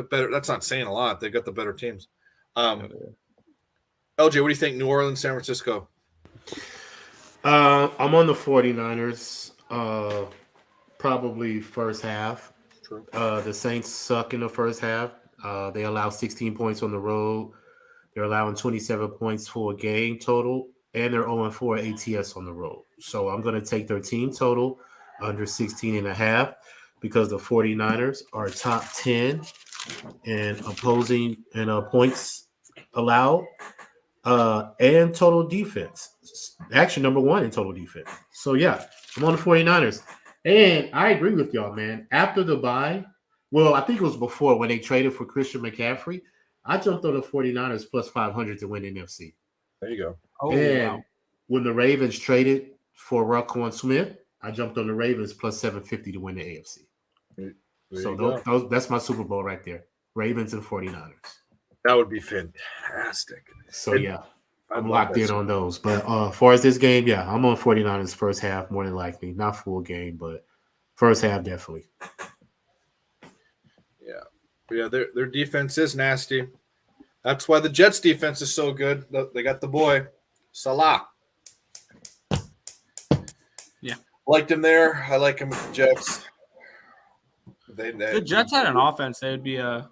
better. That's not saying a lot. They got the better teams. LJ, what do you think? New Orleans, San Francisco. I'm on the 49ers. Probably first half. True. The Saints suck in the first half. They allow 16 points on the road. They're allowing 27 points for a game total, and they're 0-4 ATS on the road. So I'm going to take their team total under 16.5 because the 49ers are top 10 in opposing and points allowed and total defense. Actually, number 1 in total defense. So, yeah, I'm on the 49ers. And I agree with y'all, man. After the bye, well, I think it was before when they traded for Christian McCaffrey, I jumped on the 49ers plus 500 to win the NFC. There you go. Oh, And wow. when the Ravens traded for Raquan Smith, I jumped on the Ravens plus 750 to win the AFC. There So you go. that's my Super Bowl right there. Ravens and 49ers. That would be fantastic. So, yeah, I'd I'm love locked that. in on those. But as far as this game, yeah, I'm on 49ers first half more than likely. Not full game, but first half definitely. Yeah, their defense is nasty. That's why the Jets defense is so good. They got the boy, Salah. Yeah. Liked him there. I like him with the Jets. The Jets had an offense. They would be a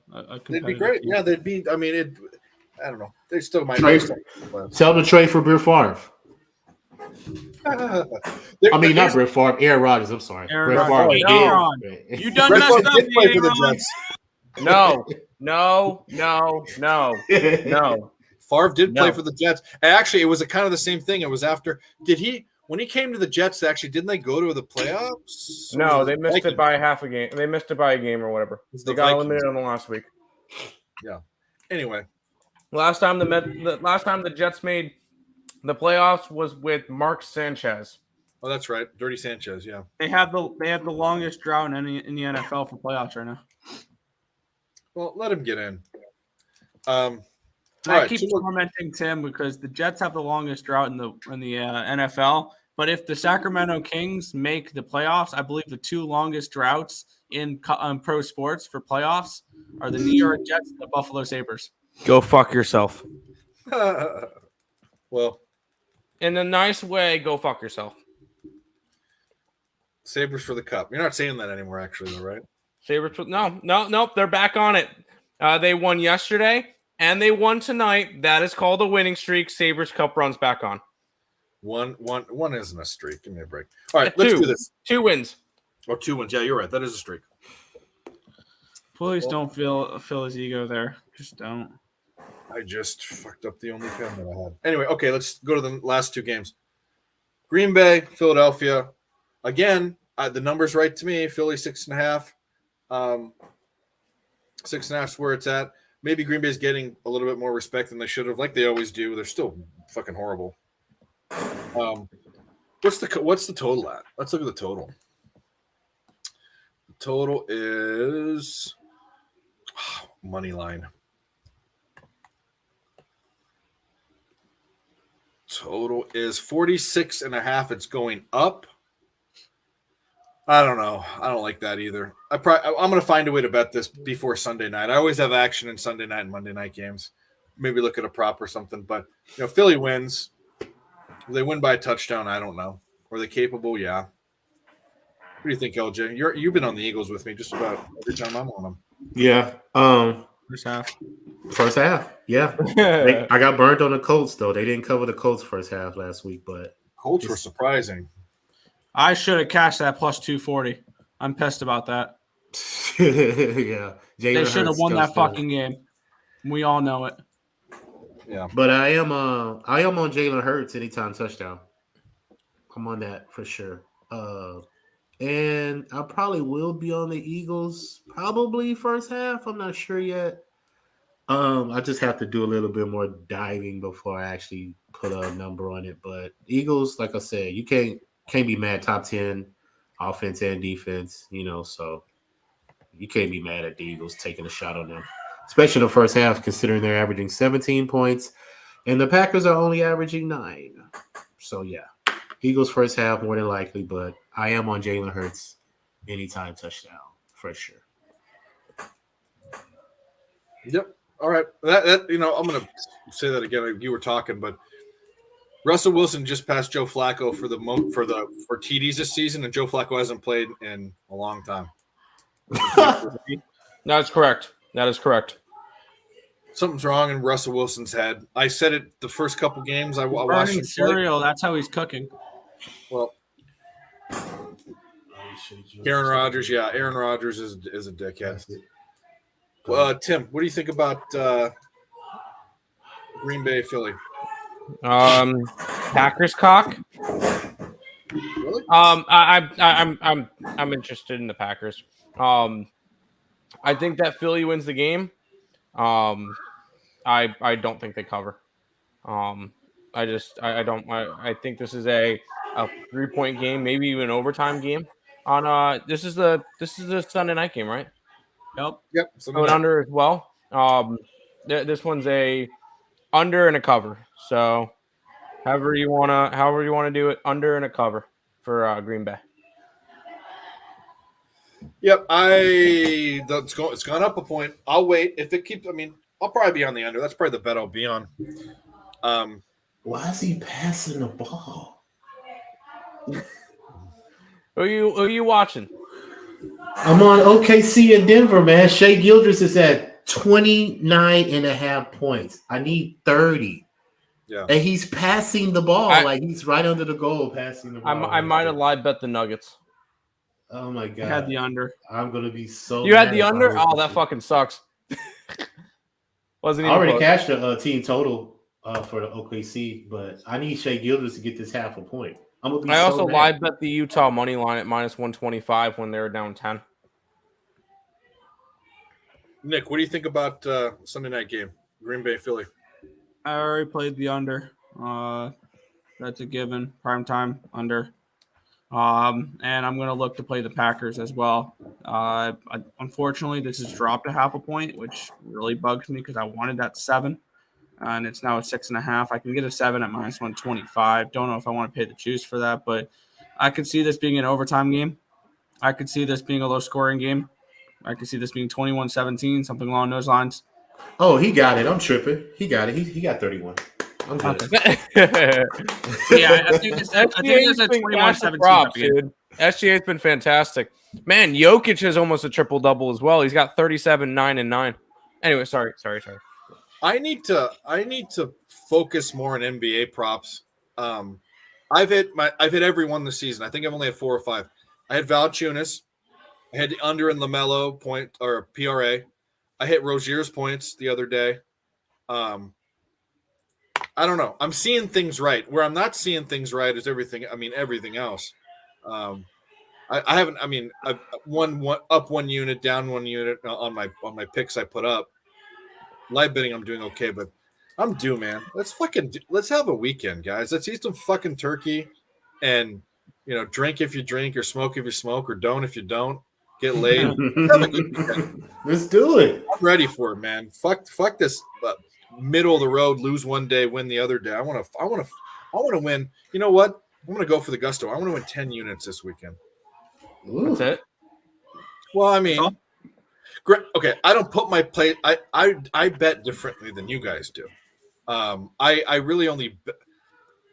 They'd be competitive great. team. Yeah, they'd be. I mean, I don't know. They still might. Trade- Tell them to trade for Brett Favre. I mean, not Brett Favre, Aaron Rodgers. I'm sorry. Aaron Brett Rodgers. Favre. No. Yeah. You done Brett messed Favre up, did play for the Aaron. Jets. No. Favre did play No. for the Jets. And actually, it was kind of the same thing. It was after. When he came to the Jets? Actually, didn't they go to the playoffs? No, Or they missed Vikings? it by half a game. They missed it by a game or whatever. It's They the got Vikings. eliminated on the last week. Anyway, Last time the Jets made the playoffs was with Mark Sanchez. oh, that's right, Dirty Sanchez. Yeah. They have the longest drought in the NFL for playoffs right now. Well, let him get in. All I right, keep two more- tormenting Tim because the Jets have the longest drought in the NFL. But if the Sacramento Kings make the playoffs, I believe the 2 longest droughts in pro sports for playoffs are the New York Jets and the Buffalo Sabres. Go fuck yourself. well, In a nice way, go fuck yourself. Sabres for the cup. You're not saying that anymore, actually, though, right? Sabres, no, they're back on it. They won yesterday and they won tonight. That is called a winning streak. Sabres Cup runs back on. One isn't a streak. Give me a break. All right, Yeah, let's two. do this. 2 wins. Oh, 2 wins. Yeah, you're right. That is a streak. Please don't feel his ego there. Just don't. I just fucked up the only pen that I had. Anyway, okay, let's go to the last 2 games. Green Bay, Philadelphia. Again, the number's right to me. Philly 6.5. 6.5 is where it's at. Maybe Green Bay's getting a little bit more respect than they should have, like they always do. They're still fucking horrible. What's the total at? Let's look at the total. The total is money line. Total is 46.5. It's going up. I don't know. I don't like that either. I'm going to find a way to bet this before Sunday night. I always have action in Sunday night and Monday night games. Maybe look at a prop or something. But Philly wins. They win by a touchdown. I don't know. Are they capable? Yeah. What do you think, LJ? You've been on the Eagles with me just about every time I'm on them. Yeah. First half. Yeah. I got burned on the Colts, though. They didn't cover the Colts first half last week, but Colts were surprising. I should have cashed that plus 240. I'm pissed about that. yeah. They should have won that fucking game. We all know it. Yeah. But I am on Jalen Hurts anytime touchdown. I'm on that for sure. And I probably will be on the Eagles probably first half. I'm not sure yet. I just have to do a little bit more diving before I actually put a number on it. But Eagles, like I said, you can't be mad. Top 10 offense and defense, so you can't be mad at the Eagles taking a shot on them, especially in the first half, considering they're averaging 17 points and the Packers are only averaging 9. So, yeah, Eagles first half more than likely, but I am on Jalen Hurts anytime touchdown for sure. Yep. All right. That I'm going to say that again. You were talking, but Russell Wilson just passed Joe Flacco for TDs this season, and Joe Flacco hasn't played in a long time. That's correct. That is correct. Something's wrong in Russell Wilson's head. I said it the first couple games I watched Burning him play. cereal. That's how he's cooking. Well, Aaron Rodgers, yeah, Aaron Rodgers is a dickhead. Tim, what do you think about Green Bay, Philly? Packers cock. Really? I'm interested in the Packers. I think that Philly wins the game. I don't think they cover. I think this is a 3-point game, maybe even an overtime game. This is the Sunday night game, right? Yep. Going under as well. This one's a under and a cover. So however you wanna do it, under and a cover for Green Bay. Yep, it's gone up a point. I'll wait. If it keeps, I'll probably be on the under. That's probably the bet I'll be on. Why is he passing the ball? Who are you watching? I'm on OKC in Denver, man. Shea Gildress is at 29.5 points. I need 30. Yeah. And he's passing the ball. Like he's right under the goal passing the ball. I might have live bet the Nuggets. Oh my god. I had the under. I'm gonna be so You had mad the if I under? lose Oh, this that shit. fucking sucks. Wasn't I even already close. cashed the team total for the OKC, but I need Shea Gildress to get this half a point. I'm gonna be I so also mad. live bet the Utah money line at -125 when they were down 10. Nick, what do you think about Sunday night game, Green Bay, Philly? I already played the under. That's a given. Prime time under. And I'm going to look to play the Packers as well. Unfortunately, this has dropped a half a point, which really bugs me because I wanted that 7, and it's now a 6.5. I can get a 7 at -125. Don't know if I want to pay the juice for that, but I could see this being an overtime game. I could see this being a low-scoring game. I could see this being 21-17, something along those lines. Oh, he got it. I'm tripping. He got it. He got 31. I'm good. Yeah, I think it's a 21-17 props, type of game. dude. SGA's been fantastic. Man, Jokic is almost a triple-double as well. He's got 37, 9, and 9. Anyway, sorry. I need to focus more on NBA props. I've hit every one this season. I think I've only had 4 or 5. I had Valanciunas. I had the under in LaMelo point or PRA. I hit Rozier's points the other day. I don't know. I'm seeing things right. Where I'm not seeing things right is everything else. I haven't. I've won up 1 unit, down 1 unit on my picks I put up. Live betting, I'm doing okay, but I'm due, man. Let's have a weekend, guys. Let's eat some fucking turkey, and drink if you drink, or smoke if you smoke, or don't if you don't. Get laid. Have a good weekend. Let's do it. I'm ready for it, man. Fuck this middle of the road, lose one day, win the other day. I want to win. You know what? I'm going to go for the gusto. I want to win 10 units this weekend. Ooh. That's it. Well, great. Okay, I don't put my play. I bet differently than you guys do. I really only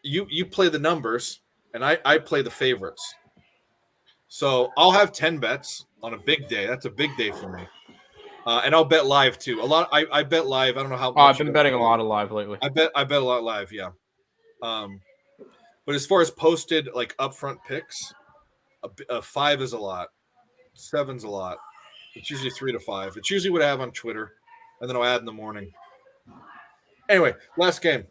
you play the numbers, and I play the favorites. So I'll have 10 bets on a big day. That's a big day for me. And I'll bet live too. A lot. I bet live. I don't know how. I've been betting a lot of live lately. I bet a lot live. Yeah. But as far as posted like upfront picks, a 5 is a lot. 7's a lot. It's usually 3 to 5. It's usually what I have on Twitter, and then I'll add in the morning. Anyway, last game.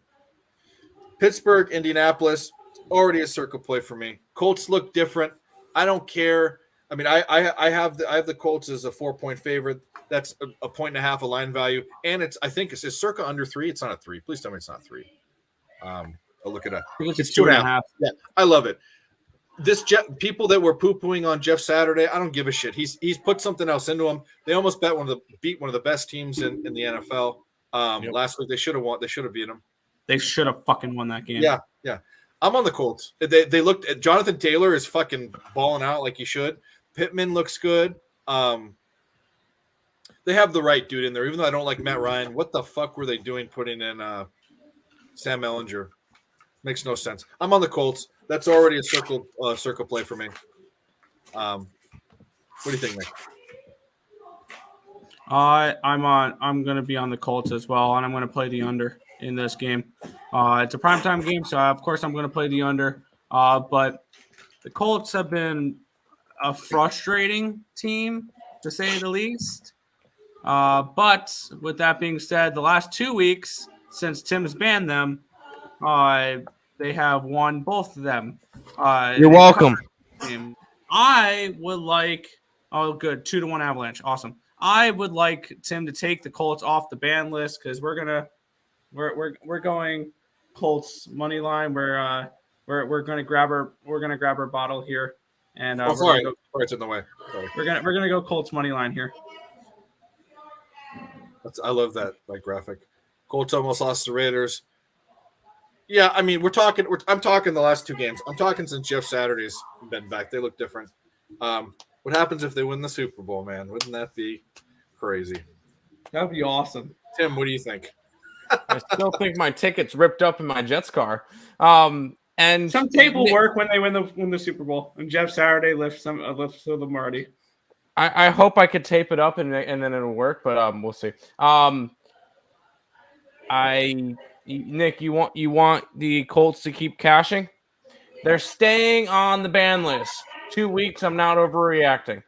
Pittsburgh, Indianapolis. Already a circle play for me. Colts look different. I don't care. I have the Colts as a 4-point favorite. That's a 1.5 a line value, and I think it's circa under 3. It's not a 3. Please tell me it's not 3. I'll look it up. I think it's 2.5. Yeah, I love it. People that were poo-pooing on Jeff Saturday, I don't give a shit. He's put something else into him. They almost beat one of the best teams in the NFL. Last week they should have won. They should have beat them. They should have fucking won that game. Yeah. I'm on the Colts. They looked at Jonathan Taylor is fucking balling out like he should. Pittman looks good. They have the right dude in there, even though I don't like Matt Ryan. What the fuck were they doing putting in Sam Ellinger? Makes no sense. I'm on the Colts. That's already a circle play for me. What do you think, Nick? I'm going to be on the Colts as well, and I'm going to play the under in this game. It's a primetime game, so of course I'm going to play the under. But the Colts have been a frustrating team, to say the least. But with that being said, the last 2 weeks since Tim's banned them, they have won both of them. You're they've welcome. covered game. I would like, oh, good, 2-1 Avalanche, awesome. I would like Tim to take the Colts off the ban list because we're going Colts money line. We're gonna grab our bottle here, and sorry, it's in the way. Sorry. we're gonna go Colts money line here. I love that graphic. Colts almost lost the Raiders. Yeah, I mean, I'm talking the last 2 games. I'm talking since Jeff Saturday's been back. They look different. What happens if they win the Super Bowl, man? Wouldn't that be crazy? That would be awesome. Tim, what do you think? I still think my ticket's ripped up in my Jets car. And some tape will work when they win the Super Bowl, and Jeff Saturday lifts them already. I hope I could tape it up and then it'll work, but we'll see. Nick, you want the Colts to keep cashing? They're staying on the ban list. 2 weeks, I'm not overreacting.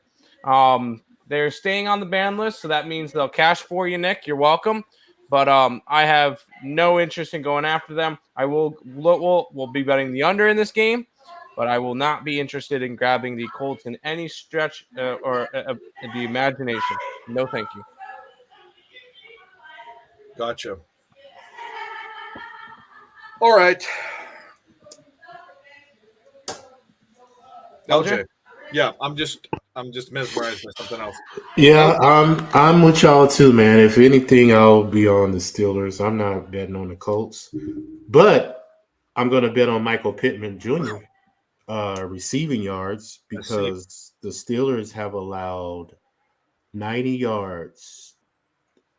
They're staying on the ban list, so that means they'll cash for you, Nick. You're welcome. But I have no interest in going after them. I will be betting the under in this game, but I will not be interested in grabbing the Colts in any stretch or the imagination. No, thank you. Gotcha. All right. LJ. Yeah, I'm just mesmerized by something else. Yeah, I'm with y'all too, man. If anything, I'll be on the Steelers. I'm not betting on the Colts, but I'm going to bet on Michael Pittman Jr. Receiving yards because the Steelers have allowed 90 yards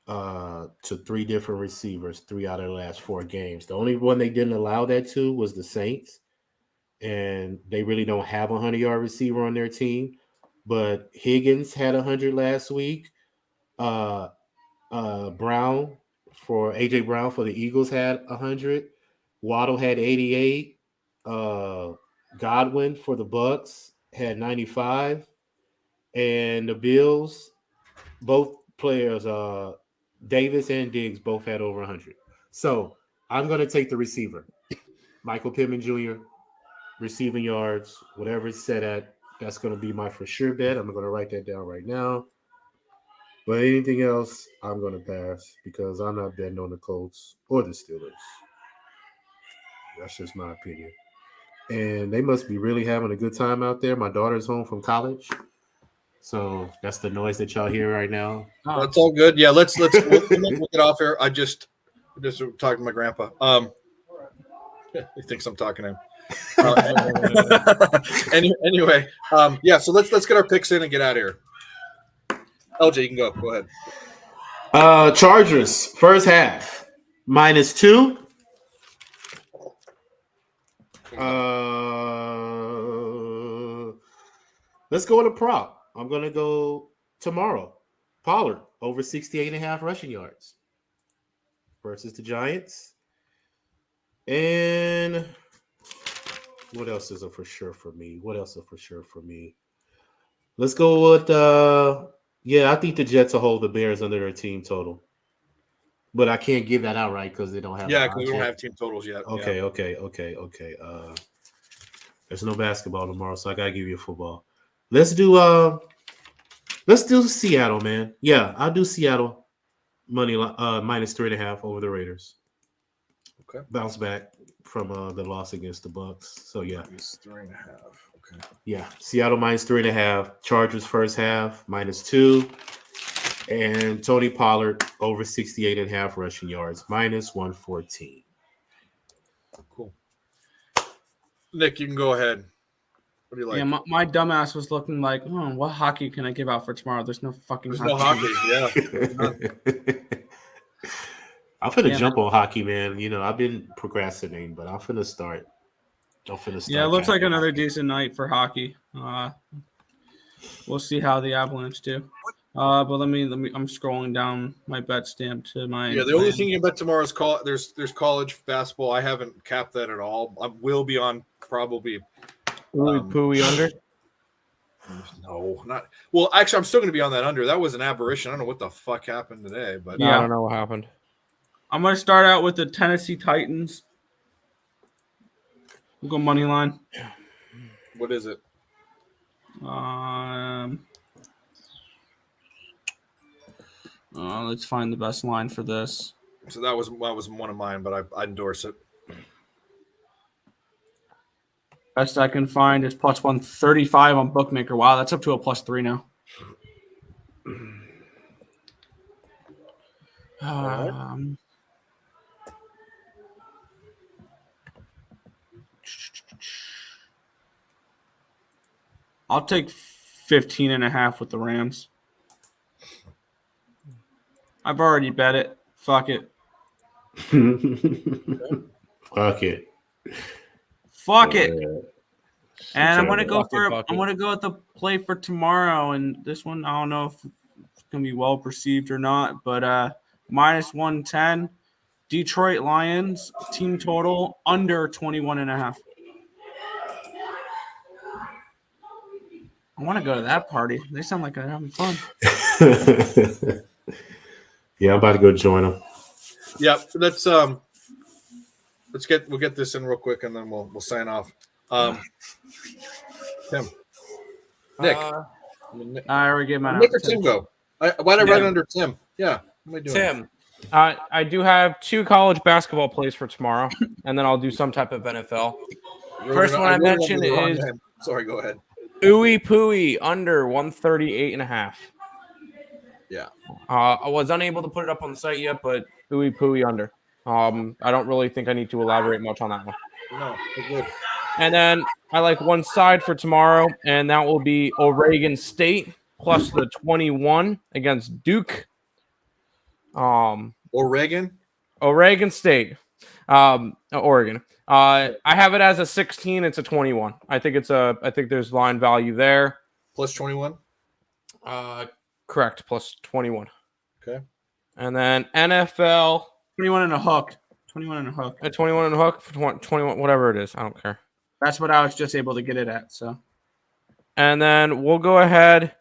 to 3 different receivers 3 out of the last 4 games. The only one they didn't allow that to was the Saints, and they really don't have a 100-yard receiver on their team. But Higgins had 100 last week. AJ Brown for the Eagles had 100. Waddle had 88. Godwin for the Bucks had 95. And the Bills, both players, Davis and Diggs, both had over 100. So I'm going to take the receiver, Michael Pittman Jr., receiving yards, whatever it's set at. That's going to be my for sure bet. I'm going to write that down right now. But anything else, I'm going to pass because I'm not betting on the Colts or the Steelers. That's just my opinion. And they must be really having a good time out there. My daughter's home from college. So that's the noise that y'all hear right now. Oh. That's all good. Yeah, we'll get off here. I just talking to my grandpa. He thinks I'm talking to him. Anyway, yeah. So let's get our picks in and get out of here. LJ, you can go. Go ahead. Chargers first half -2. Let's go with a prop. I'm gonna go tomorrow. Pollard over 68.5 rushing yards versus the Giants. And what else is a for sure for me? Let's go with I think the Jets will hold the Bears under their team total. But I can't give that out right because they don't have because we don't have team totals yet. Okay. There's no basketball tomorrow, so I gotta give you a football. Let's do Seattle, man. Yeah, I'll do Seattle money -3.5 over the Raiders. Okay. Bounce back from the loss against the Bucks. So yeah. -3.5. Okay. Yeah. Seattle -3.5. Chargers first half -2. And Tony Pollard over 68.5 rushing yards -114. Cool. Nick, you can go ahead. What do you like? Yeah, my dumbass was looking like, what hockey can I give out for tomorrow? There's no fucking There's hockey. no hockey. Yeah. I'm finna jump on hockey, man. You know, I've been procrastinating, but I'm finna start. Yeah, it looks like another decent night for hockey. We'll see how the Avalanche do. But let me. I'm scrolling down my bet stamp to my. Yeah, the only thing you can bet tomorrow is there's college basketball. I haven't capped that at all. I will be on probably. Pooey under. No, not well. Actually, I'm still going to be on that under. That was an aberration. I don't know what the fuck happened today, but No, I don't know what happened. I'm going to start out with the Tennessee Titans. We'll go money line. what is it? Let's find the best line for this. So that was one of mine, but I endorse it. Best I can find is plus 135 on Bookmaker. Wow, that's up to a plus 3 now. I'll take 15.5 with the Rams. I've already bet it. Fuck it. Fuck it. Fuck it. And I'm gonna go Fuck it, for. fuck I'm it. gonna go with the play for tomorrow, and this one I don't know if it's gonna be well perceived or not, but minus 110. Detroit Lions team total under 21.5. I want to go to that party. They sound like they're having fun. Yeah, I'm about to go join them. Yeah, we'll get this in real quick and then we'll sign off. Tim, Nick, I already gave mine. Nick or Tim go? Why'd I write it under Tim? Yeah, what am I doing? Tim, I do have 2 college basketball plays for tomorrow, and then I'll do some type of NFL. First one I mentioned is sorry. Go ahead. Ooey Pooey under 138.5. Yeah. I was unable to put it up on the site yet, but Ooey Pooey under. I don't really think I need to elaborate much on that one. No, good. And then I like one side for tomorrow, and that will be Oregon State plus the 21 against Duke. Oregon State. Oregon. I have it as a 16. It's a 21. I think there's line value there. plus 21. Correct. Plus 21. Okay. And then NFL 21 and a hook. 21 and a hook. at 21 and a hook for 21, whatever it is. I don't care. That's what I was just able to get it at. So. And then we'll go ahead.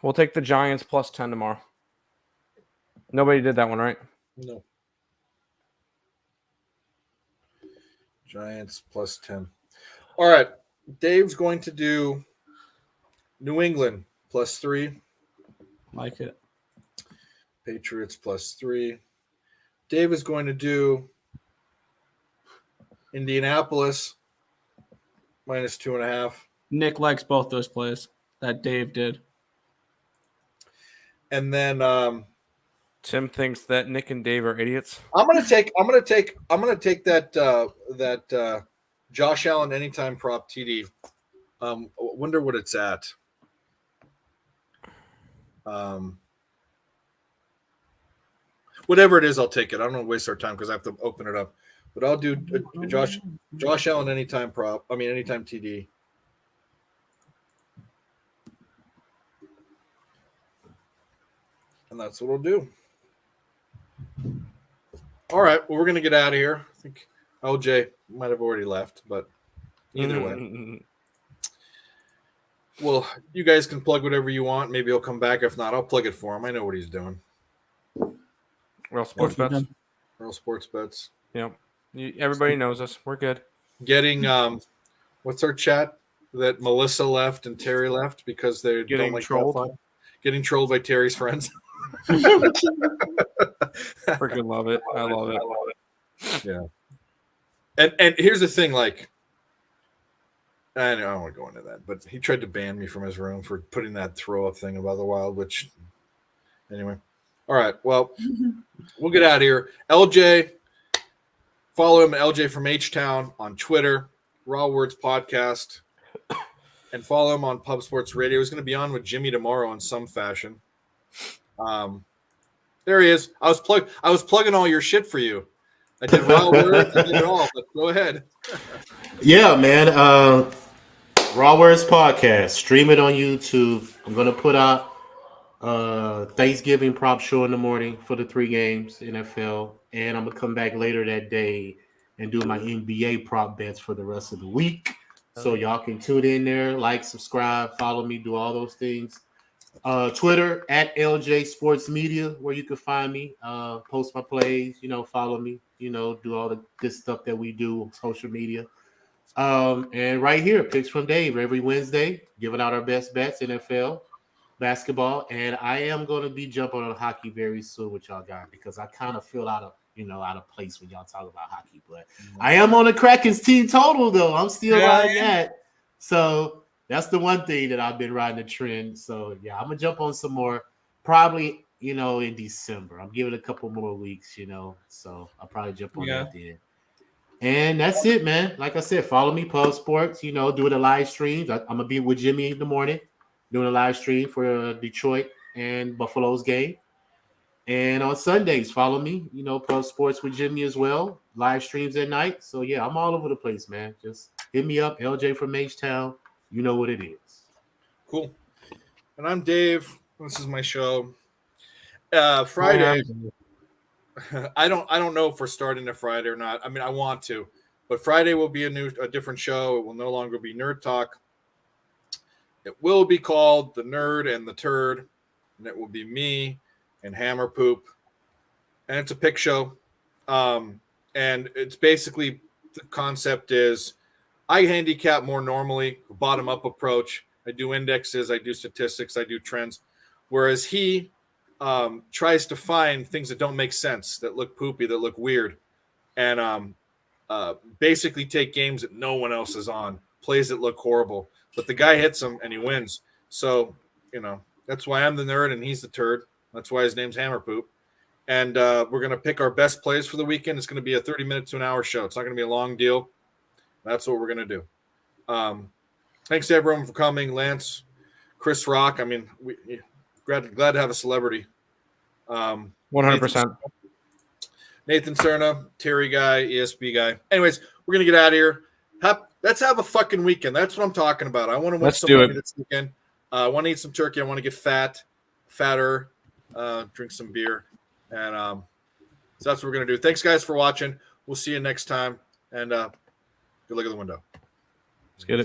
We'll take the Giants plus 10 tomorrow. Nobody did that one, right? No. Giants plus 10. All right. Dave's going to do New England plus 3. Like it. Patriots plus 3. Dave is going to do Indianapolis minus 2.5. Nick likes both those plays that Dave did. And then Tim thinks that Nick and Dave are idiots. I'm gonna take that Josh Allen anytime prop TD. Wonder what it's at. Whatever it is, I'll take it. I don't want to waste our time because I have to open it up. But I'll do Josh Allen anytime prop. I mean anytime TD. And that's what I'll do. All right. Well, we're going to get out of here. I think LJ might have already left, but either way. Well, you guys can plug whatever you want. Maybe he'll come back. If not, I'll plug it for him. I know what he's doing. Real sports bets. Real sports bets. Yep. Everybody knows us. We're good. Getting what's our chat that Melissa left and Terry left because they Getting don't like trolled. Wi-Fi? Getting trolled by Terry's friends. Freaking love it. I love it. Yeah. And here's the thing, like, I don't want to go into that, but he tried to ban me from his room for putting that throw up thing about the Wild, which anyway. All right. Well, we'll get out of here. LJ, follow him at LJ from H-Town on Twitter, Raw Words Podcast, and follow him on Pub Sports Radio. He's going to be on with Jimmy tomorrow in some fashion. There he is. I was plugging all your shit for you. I did Raw Words, I did it all, but go ahead. Yeah, man. Raw Words Podcast. Stream it on YouTube. I'm going to put out Thanksgiving prop show in the morning for the 3 games NFL, and I'm gonna come back later that day and do my NBA prop bets for the rest of the week. So y'all can tune in there, like, subscribe, follow me, do all those things. Twitter at LJ Sports Media, where you can find me. Post my plays, follow me, do all the good stuff that we do on social media. And right here, Picks from Dave every Wednesday, giving out our best bets, NFL, basketball, and I am going to be jumping on hockey very soon with y'all guys because I kind of feel out of place when y'all talk about hockey. But I am on the Kraken's team total though. I'm still riding that. So that's the one thing that I've been riding the trend. So yeah, I'm gonna jump on some more probably in December. I'm giving it a couple more weeks, so I'll probably jump on that then. And that's it, man. Like I said, follow me, Pub Sports, doing the live streams. I'm gonna be with Jimmy in the morning doing a live stream for Detroit and Buffalo's game. And on Sundays, follow me, Pub Sports with Jimmy as well. Live streams at night. So yeah, I'm all over the place, man. Just hit me up, LJ from H-Town. You know what it is. Cool. And I'm Dave. This is my show. Friday. I don't know if we're starting a Friday or not. I mean, I want to, but Friday will be a different show. It will no longer be Nerd Talk. It will be called The Nerd and the Turd, and it will be me and Hammer Poop, and it's a pick show. And it's basically, the concept is I handicap more normally, bottom up approach. I do indexes, I do statistics, I do trends, whereas he tries to find things that don't make sense, that look poopy, that look weird, and basically take games that no one else is on, plays that look horrible, but the guy hits them and he wins. So, that's why I'm the nerd and he's the turd. That's why his name's Hammer Poop. And we're going to pick our best plays for the weekend. It's going to be a 30-minute to an hour show. It's not going to be a long deal. That's what we're going to do. Thanks to everyone for coming. Lance, Chris Rock. I mean, glad to have a celebrity. 100%. Nathan Cerna, Terry guy, ESB guy. Anyways, we're going to get out of here. Let's have a fucking weekend. That's what I'm talking about. I want to win some money this weekend. I want to eat some turkey. I want to get fatter, drink some beer. And so that's what we're going to do. Thanks, guys, for watching. We'll see you next time. And good luck at the window. Let's get it.